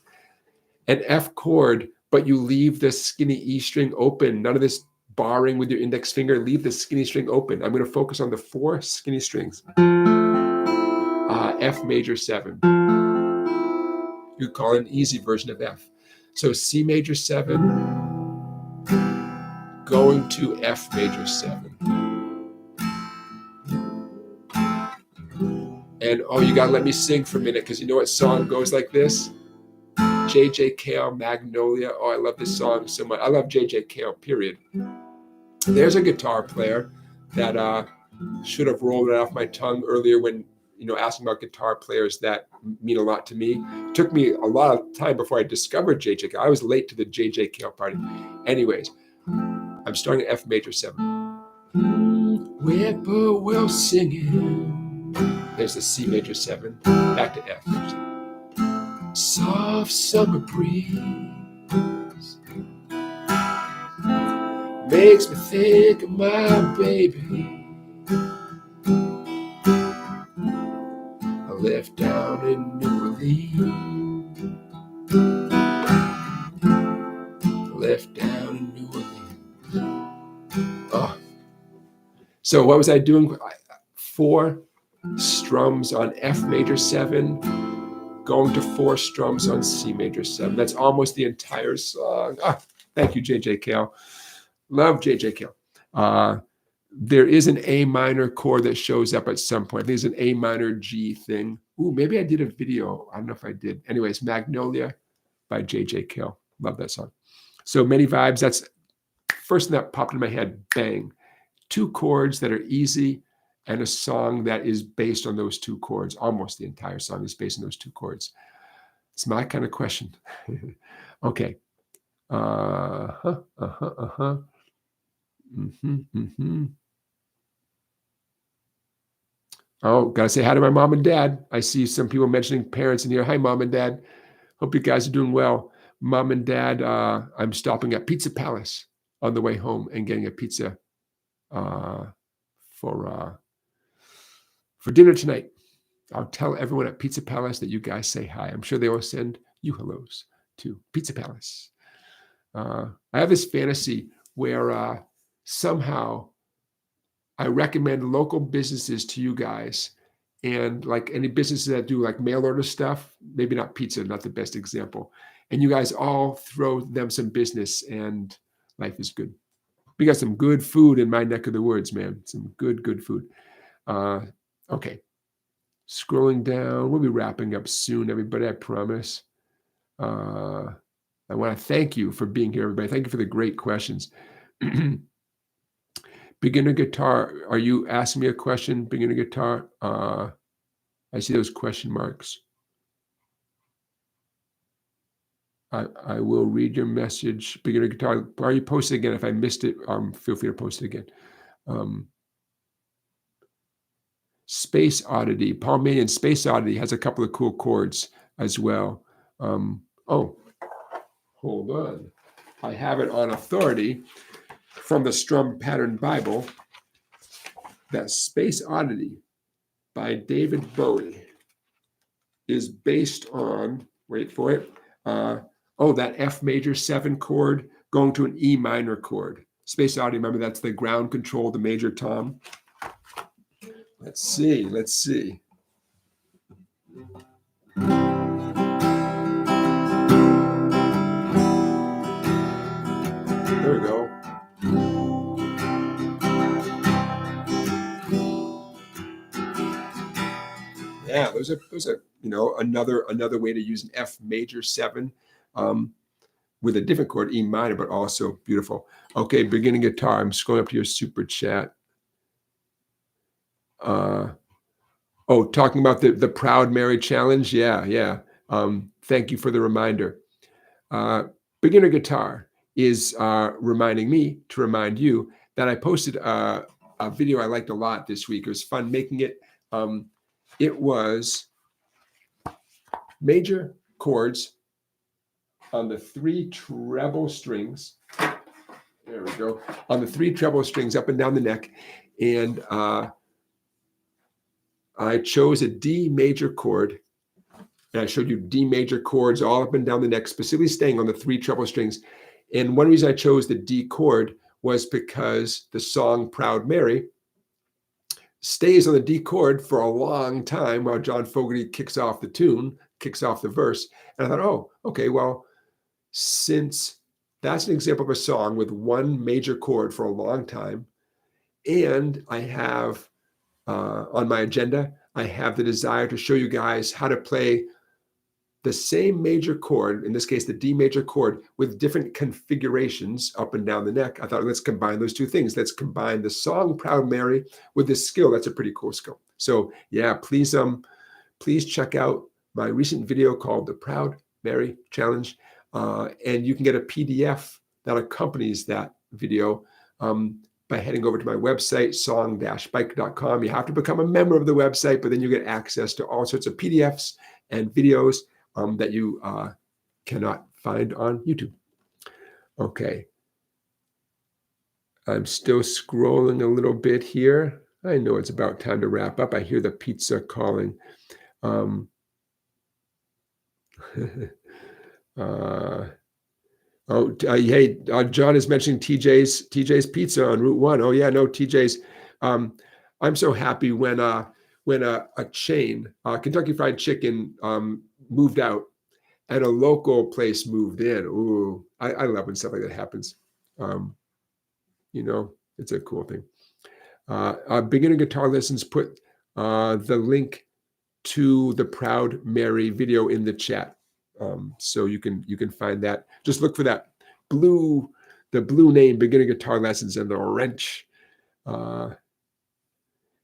An F chord, but you leave the skinny E string open. None of this barring with your index finger. Leave the skinny string open. I'm going to focus on the 4 skinny strings. F major 7. You call it an easy version of F. So C major 7 going to F major 7. And oh, you got to let me sing for a minute, because you know what song goes like this? J.J. Cale, Magnolia. Oh, I love this song so much. I love J.J. Cale, period. There's a guitar player that should have rolled it off my tongue earlier when, asking about guitar players that mean a lot to me. It took me a lot of time before I discovered J.J. Cale. I was late to the J.J. Cale party. Anyways, I'm starting at F major 7. Whippoorwill singing. There's the C major 7. Back to F. Soft summer breeze makes me think of my baby. I left down in New Orleans. Left down in New Orleans. Oh. So what was I doing? 4 strums on F major 7, going to 4 strums on C major 7. That's almost the entire song. Thank you, J.J. Cale. Love J.J. Cale. There is an A minor chord that shows up at some point. There's an A minor G thing. Ooh, maybe I did a video. I don't know if I did. Anyways, Magnolia by J.J. Cale. Love that song. So many vibes. That's first thing that popped in my head. Bang. 2 chords that are easy, and a song that is based on those 2 chords. Almost the entire song is based on those 2 chords. It's my kind of question. Okay. Oh, gotta say hi to my mom and dad. I see some people mentioning parents in here. Hi, Mom and Dad. Hope you guys are doing well. Mom and Dad, I'm stopping at Pizza Palace on the way home and getting a pizza for dinner tonight. I'll tell everyone at Pizza Palace that you guys say hi. I'm sure they will send you hellos to Pizza Palace. I have this fantasy where somehow I recommend local businesses to you guys, and like any businesses that do like mail order stuff, maybe not pizza, not the best example. And you guys all throw them some business and life is good. We got some good food in my neck of the woods, man. Some good food. Okay. Scrolling down. We'll be wrapping up soon, everybody, I promise. I want to thank you for being here, everybody. Thank you for the great questions. Beginner guitar, are you asking me a question? Beginner guitar? I see those question marks. I will read your message. Beginner guitar, are you posting again? If I missed it, feel free to post it again. Space Oddity, Paul Manion, Space Oddity has a couple of cool chords as well. Oh, hold on. I have it on authority from the Strum Pattern Bible that Space Oddity by David Bowie is based on, wait for it, that F major 7 chord going to an E minor chord. Space Oddity, remember that's the ground control, the major tom. Let's see. There we go. Yeah, those are another way to use an F major 7 with a different chord, E minor, but also beautiful. Okay, beginning guitar. I'm scrolling up to your super chat. Talking about the Proud Mary Challenge. Yeah. Thank you for the reminder. Beginner guitar is reminding me to remind you that I posted a video I liked a lot this week. It was fun making it. It was major chords on the 3 treble strings. There we go. On the 3 treble strings up and down the neck. And I chose a D major chord. And I showed you D major chords all up and down the neck, specifically staying on the 3 treble strings. And one reason I chose the D chord was because the song Proud Mary stays on the D chord for a long time while John Fogerty kicks off the tune, kicks off the verse. And I thought, oh, okay, well, since that's an example of a song with 1 major chord for a long time, and I have on my agenda, I have the desire to show you guys how to play the same major chord, in this case, the D major chord, with different configurations up and down the neck. I thought, let's combine those 2 things. Let's combine the song Proud Mary with this skill. That's a pretty cool skill. So yeah, please check out my recent video called the Proud Mary Challenge. And you can get a PDF that accompanies that video by heading over to my website, song-bike.com. You have to become a member of the website, but then you get access to all sorts of PDFs and videos that you cannot find on YouTube. Okay. I'm still scrolling a little bit here. I know it's about time to wrap up. I hear the pizza calling. Hey, John is mentioning TJ's Pizza on Route 1. Oh yeah, no, TJ's. I'm so happy when a chain, Kentucky Fried Chicken, moved out and a local place moved in. Ooh, I love when stuff like that happens. It's a cool thing. Beginner Guitar Lessons put the link to the Proud Mary video in the chat. So you can find that. Just look for that blue name, Beginner Guitar Lessons, and the wrench. Yeah,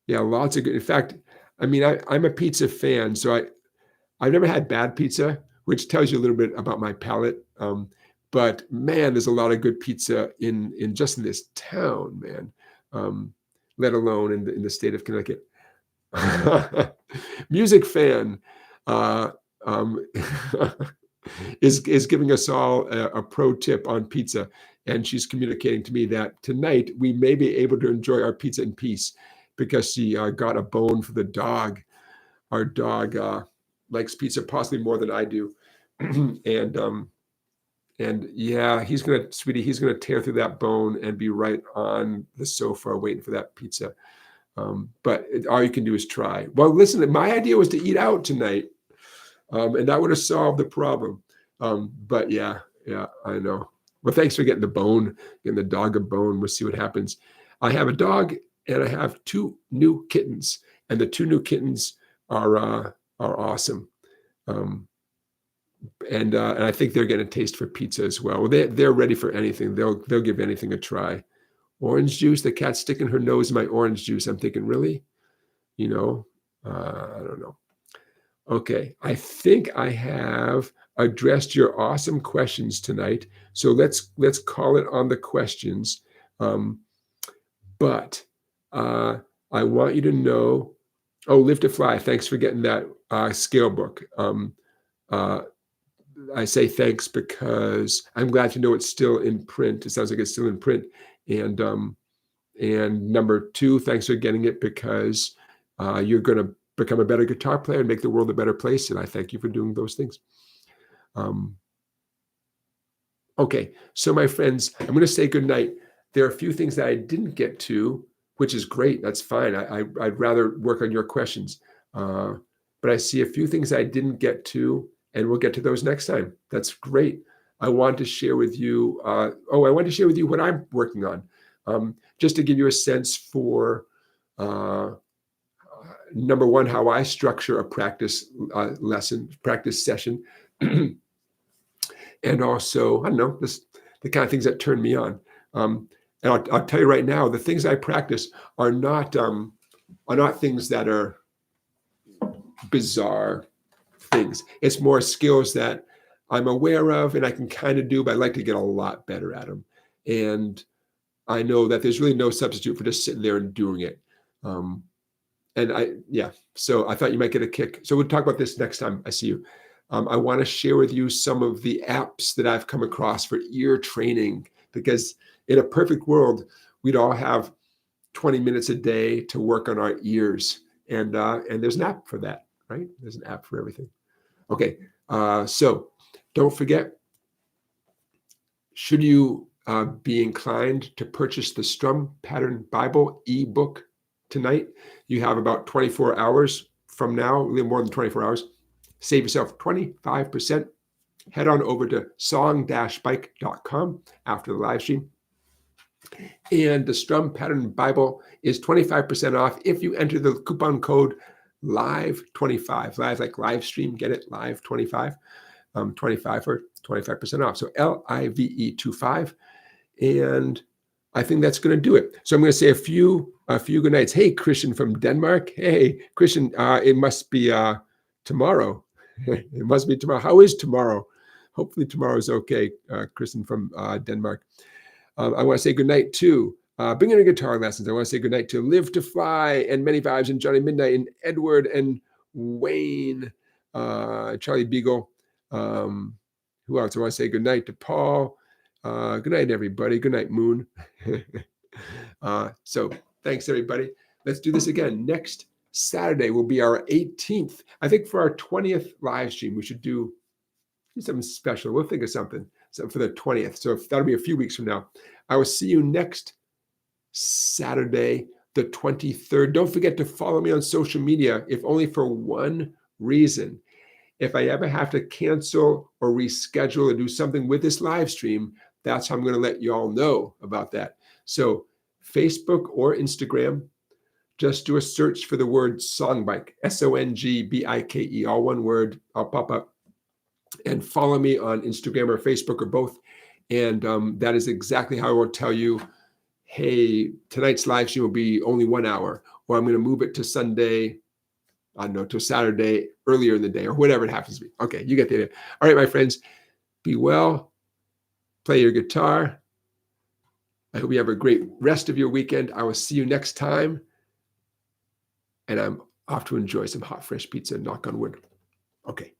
lots of good. In fact, I mean, I'm a pizza fan, so I've never had bad pizza, which tells you a little bit about my palate. But man, there's a lot of good pizza in this town, man. Let alone in the state of Connecticut. Music fan is giving us all a pro tip on pizza, and she's communicating to me that tonight we may be able to enjoy our pizza in peace because she got a bone for the dog. Our dog likes pizza possibly more than I do, and yeah, he's gonna tear through that bone and be right on the sofa waiting for that pizza. But all you can do is try. Well, listen, my idea was to eat out tonight, and that would have solved the problem. But yeah, I know. Well, thanks for getting the dog a bone. We'll see what happens. I have a dog and I have 2 new kittens, and the 2 new kittens are awesome. And I think they're getting a taste for pizza as well. They're ready for anything. They'll give anything a try. Orange juice, the cat's sticking her nose in my orange juice. I'm thinking, really? I don't know. Okay, I think I have addressed your awesome questions tonight. So let's call it on the questions. But I want you to know, Live to Fly, thanks for getting that scale book. I say thanks because I'm glad to know it's still in print. It sounds like it's still in print. And number 2, thanks for getting it because you're going to become a better guitar player and make the world a better place. And I thank you for doing those things. Okay, so my friends, I'm going to say goodnight. There are a few things that I didn't get to, which is great. That's fine. I'd rather work on your questions. But I see a few things I didn't get to, and we'll get to those next time. That's great. I want to share with you, what I'm working on, just to give you a sense for, number 1, how I structure a practice session, and also, I don't know, the kind of things that turn me on. And I'll tell you right now, the things I practice are not things that are bizarre things. It's more skills that I'm aware of and I can kind of do, but I'd like to get a lot better at them. And I know that there's really no substitute for just sitting there and doing it. So I thought you might get a kick. So we'll talk about this next time I see you. I want to share with you some of the apps that I've come across for ear training, because in a perfect world, we'd all have 20 minutes a day to work on our ears. And there's an app for that, right? There's an app for everything. Okay, so don't forget, should you be inclined to purchase the Strum Pattern Bible ebook tonight, you have about 24 hours from now, a little more than 24 hours. Save yourself 25%. Head on over to song-bike.com after the live stream. And the Strum Pattern Bible is 25% off if you enter the coupon code LIVE25. Live like live stream, get it? Live25. 25 for 25% off. So LIVE25. And I think that's going to do it. So I'm going to say a few good nights. Hey, Christian from Denmark. Hey, Christian, it must be tomorrow. It must be tomorrow. How is tomorrow? Hopefully tomorrow is okay, Christian from Denmark. I want to say good night to Beginner Guitar Lessons. I want to say good night to Live to Fly and Many Vibes and Johnny Midnight and Edward and Wayne, Charlie Beagle. Who else? I want to say good night to Paul. Good night, everybody. Good night, Moon. So thanks, everybody. Let's do this again. Next Saturday will be our 18th. I think for our 20th live stream, we should do something special. We'll think of something for the 20th. So that'll be a few weeks from now. I will see you next Saturday, the 23rd. Don't forget to follow me on social media, if only for one reason. If I ever have to cancel or reschedule or do something with this live stream, that's how I'm going to let you all know about that. So Facebook or Instagram, just do a search for the word Songbike, SONGBIKE, all one word. I'll pop up. And follow me on Instagram or Facebook or both. And that is exactly how I will tell you, hey, tonight's live stream will be only 1 hour, or I'm going to move it to Sunday, I don't know, to Saturday earlier in the day, or whatever it happens to be. Okay, you get the idea. All right, my friends, be well, play your guitar. I hope you have a great rest of your weekend. I will see you next time. And I'm off to enjoy some hot, fresh pizza, knock on wood. Okay.